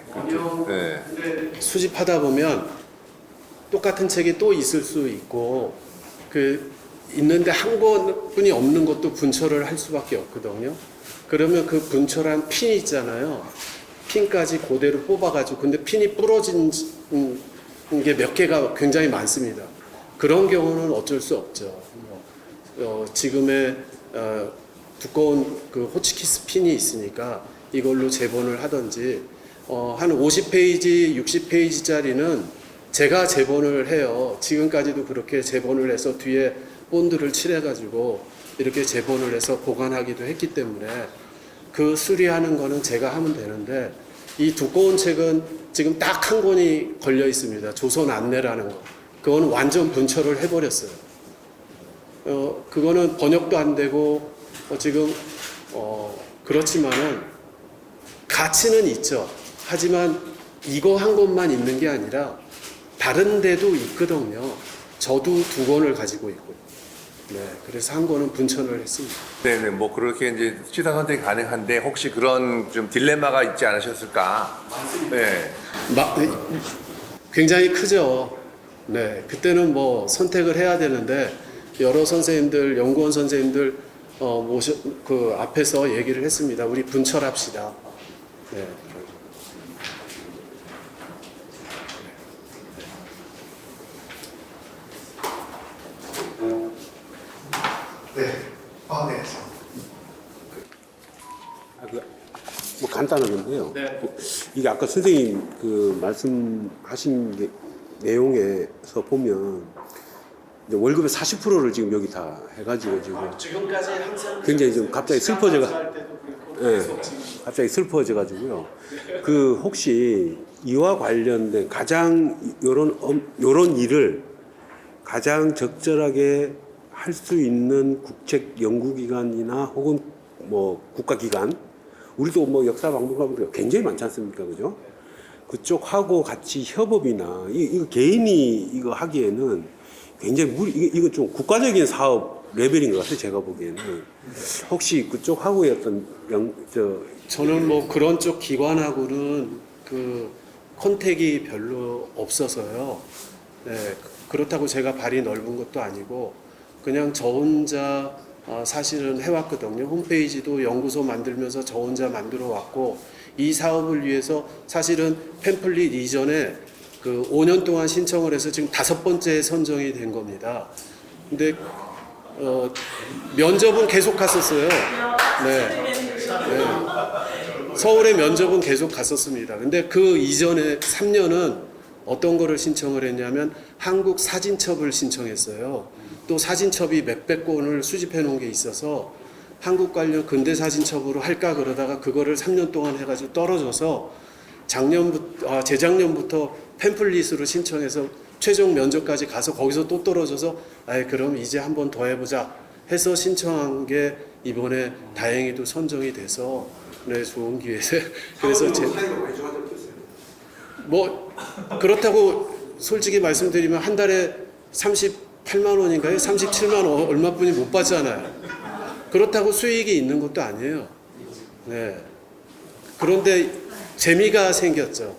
S10: 수집하다 보면 똑같은 책이 또 있을 수 있고, 있는데 한 권뿐이 없는 것도 분철을 할 수밖에 없거든요. 그러면 그 분철한 핀 있잖아요. 핀까지 그대로 뽑아가지고, 근데 핀이 부러진 게 몇 개가 굉장히 많습니다. 그런 경우는 어쩔 수 없죠. 지금의 두꺼운 그 호치키스 핀이 있으니까 이걸로 재본을 하든지, 한 50페이지, 60페이지짜리는 제가 재본을 해요. 지금까지도 그렇게 재본을 해서 뒤에 본드를 칠해가지고 이렇게 재본을 해서 보관하기도 했기 때문에 그 수리하는 거는 제가 하면 되는데, 이 두꺼운 책은 지금 딱 한 권이 걸려 있습니다. 조선 안내라는 거. 그거는 완전 분철을 해버렸어요. 그거는 번역도 안 되고, 지금, 그렇지만은 가치는 있죠. 하지만 이거 한 권만 있는 게 아니라 다른 데도 있거든요. 저도 2권을 가지고 있고. 네, 그래서 한 권은 분철을 했습니다.
S12: 네네, 뭐 그렇게 이제 취사 선택이 가능한데 혹시 그런 좀 딜레마가 있지 않으셨을까? 네.
S10: 굉장히 크죠. 네, 그때는 뭐 선택을 해야 되는데 여러 선생님들, 연구원 선생님들 그 앞에서 얘기를 했습니다. 우리 분철합시다. 네.
S11: 네. 네.
S4: 간단한 건데요.
S10: 네.
S4: 이게 아까 선생님 그 말씀하신 게 내용에서 보면 이제 월급의 40%를 지금 여기 다 해가지고 지금
S10: 지금까지 항상
S4: 굉장히 좀 갑자기 슬퍼져가.
S10: 할 때도 그렇고
S4: 예,
S10: 계속 지금
S4: 갑자기 슬퍼져가지고요. 그 혹시 이와 관련된 가장 요런 일을 가장 적절하게 할 수 있는 국책 연구기관이나 혹은 뭐 국가기관, 우리도 뭐 역사박물관도 굉장히 많지 않습니까, 그죠? 그쪽하고 같이 협업이나 이거 개인이 이거 하기에는 굉장히 이거 좀 국가적인 사업 레벨인 것 같아요, 제가 보기에는. 혹시 그쪽하고의 어떤
S10: 저는 뭐 그런 쪽 기관하고는 그 컨택이 별로 없어서요. 네, 그렇다고 제가 발이 넓은 것도 아니고 그냥 저 혼자 사실은 해왔거든요. 홈페이지도 연구소 만들면서 저 혼자 만들어 왔고 이 사업을 위해서 사실은 팸플릿 이전에 그 5년 동안 신청을 해서 지금 5번째 선정이 된 겁니다. 근데 면접은 계속 갔었어요. 네. 서울에 면접은 계속 갔었습니다. 근데 그 이전에 3년은 어떤 거를 신청을 했냐면 한국 사진첩을 신청했어요. 또 사진첩이 몇백 권을 수집해 놓은 게 있어서 한국 관련 근대 사진첩으로 할까 그러다가 그거를 3년 동안 해가지고 떨어져서 재작년부터 팸플릿으로 신청해서 최종 면접까지 가서 거기서 또 떨어져서 그럼 이제 한 번 더 해보자 해서 신청한 게 이번에 다행히도 선정이 돼서 네, 좋은 기회에 그래서 뭐 그렇다고 솔직히 말씀드리면 한 달에 38만 원인가요? 37만 원 얼마뿐이 못 받잖아요. 그렇다고 수익이 있는 것도 아니에요. 네. 그런데 재미가 생겼죠.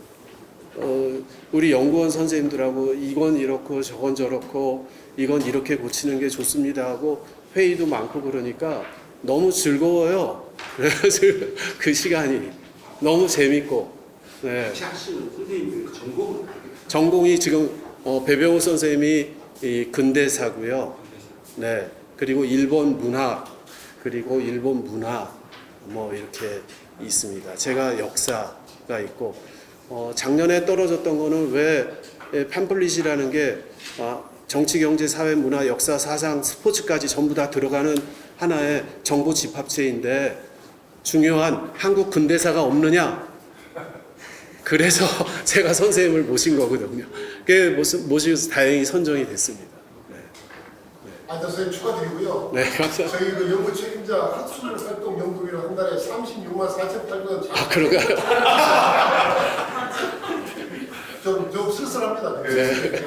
S10: 우리 연구원 선생님들하고 이건 이렇고 저건 저렇고 이건 이렇게 고치는 게 좋습니다 하고 회의도 많고 그러니까 너무 즐거워요. 그래서 그 시간이 너무 재밌고. 네. 전공이 지금 배병호 선생님이 이 근대사고요. 네. 그리고 일본 문학 그리고 일본 문화 뭐 이렇게 있습니다. 제가 역사가 있고 작년에 떨어졌던 거는 왜 팜플릿이라는 게 정치, 경제, 사회, 문화, 역사, 사상, 스포츠까지 전부 다 들어가는 하나의 정보 집합체인데 중요한 한국 근대사가 없느냐? 그래서 제가 선생님을 모신 거거든요. 그게 모시면서 다행히 선정이 됐습니다.
S9: 선생님 축하드리고요.
S10: 네, 감사합니다.
S9: 저희 그 연구 책임자 학술 활동 연구비로 한 달에 36만 4,800원.
S10: 그런가요?
S9: 좀 쓸쓸합니다.
S10: 네.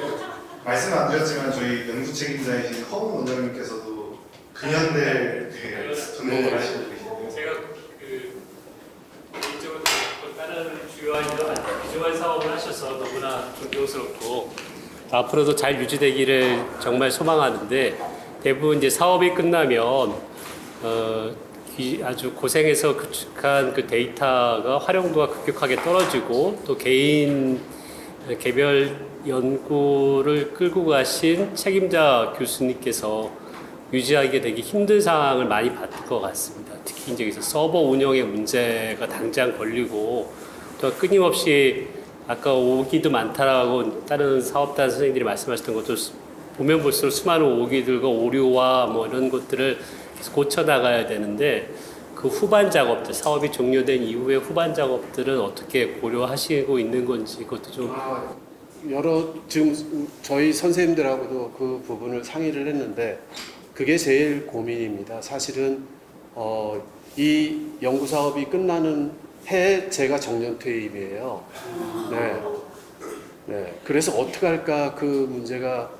S1: 말씀 안 드렸지만 저희 연구 책임자이신 허문 원장님께서도 근현대 전공을 하시고 계시는데요.
S13: 제가 개인적으로 다른 주요한 사업을 하셔서 너무나 존경스럽고 앞으로도 잘 유지되기를 정말 소망하는데 대부분 이제 사업이 끝나면 아주 고생해서 구축한 그 데이터가 활용도가 급격하게 떨어지고 또 개인 개별 연구를 끌고 가신 책임자 교수님께서 유지하게 되기 힘든 상황을 많이 받을 것 같습니다. 특히 이제 서버 운영의 문제가 당장 걸리고 또 끊임없이 아까 오기도 많다라고 다른 사업단 선생님들이 말씀하셨던 것도 보면 볼수록 수많은 오기들과 오류와 뭐 이런 것들을 고쳐 나가야 되는데 그 후반 작업들, 사업이 종료된 이후의 후반 작업들은 어떻게 고려하시고 있는 건지 그것도 좀
S10: 지금 저희 선생님들하고도 그 부분을 상의를 했는데 그게 제일 고민입니다. 사실은 이 연구 사업이 끝나는 해에 제가 정년 퇴임이에요. 네. 네. 그래서 어떻게 할까 그 문제가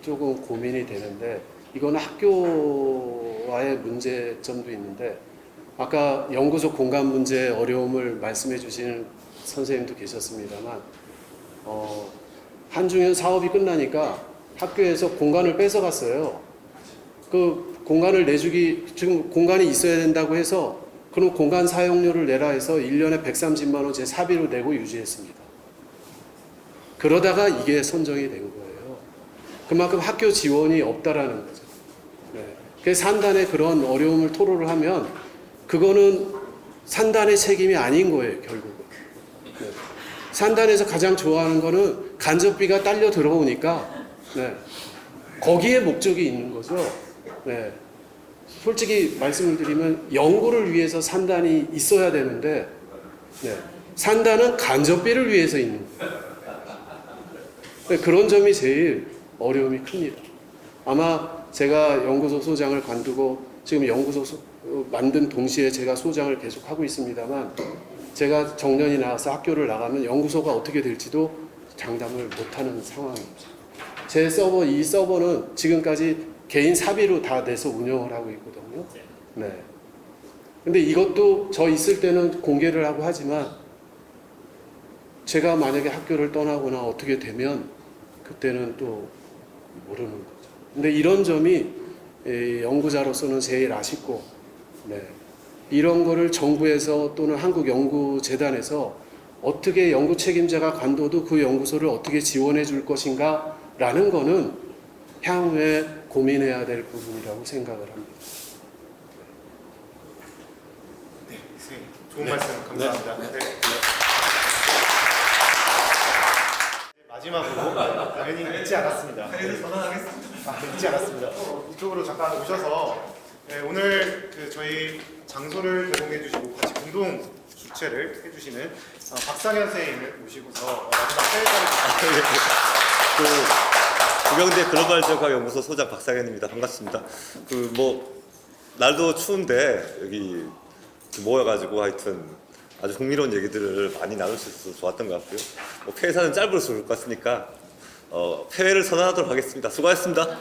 S10: 조금 고민이 되는데 이거는 학교와의 문제점도 있는데 아까 연구소 공간 문제 어려움을 말씀해 주시는 선생님도 계셨습니다만 한중현 사업이 끝나니까 학교에서 공간을 뺏어갔어요. 그 공간을 내주기 지금 공간이 있어야 된다고 해서 그럼 공간 사용료를 내라 해서 1년에 130만 원 제 사비로 내고 유지했습니다. 그러다가 이게 선정이 된 거예요. 그만큼 학교 지원이 없다라는 거죠. 네. 그래서 산단에 그런 어려움을 토로를 하면 그거는 산단의 책임이 아닌 거예요, 결국은. 네. 산단에서 가장 좋아하는 거는 간접비가 딸려 들어오니까 네. 거기에 목적이 있는 거죠. 네. 솔직히 말씀을 드리면 연구를 위해서 산단이 있어야 되는데 네. 산단은 간접비를 위해서 있는 거예요. 네. 그런 점이 제일 어려움이 큽니다. 아마 제가 연구소 소장을 관두고 지금 연구소 만든 동시에 제가 소장을 계속 하고 있습니다만 제가 정년이 나와서 학교를 나가면 연구소가 어떻게 될지도 장담을 못하는 상황입니다. 제 서버, 이 서버는 지금까지 개인 사비로 다 내서 운영을 하고 있거든요. 네. 근데 이것도 저 있을 때는 공개를 하고 하지만 제가 만약에 학교를 떠나거나 어떻게 되면 그때는 또 모르는 거죠. 근데 이런 점이 연구자로서는 제일 아쉽고, 네. 이런 거를 정부에서 또는 한국연구재단에서 어떻게 연구 책임자가 관둬도 그 연구소를 어떻게 지원해 줄 것인가 라는 거는 향후에 고민해야 될 부분이라고 생각을 합니다.
S11: 네, 선생님 좋은 말씀 감사합니다. 네. 마지막으로 당연히 잊지 않았습니다. 잊지 않았습니다. 이쪽으로 잠깐 오셔서 오늘 저희 장소를 제공해 주시고 같이 공동 주최를 해주시는 박상현 선생님을 모시고서 마지막
S6: 그 부경대 글로벌 지역학 연구소 소장 박상현입니다. 반갑습니다. 날도 추운데 여기 모여가지고 하여튼 아주 흥미로운 얘기들을 많이 나눌 수 있어서 좋았던 것 같고요. 폐회사는 짧을수록 좋을 것 같으니까 폐회를 선언하도록 하겠습니다. 수고하셨습니다.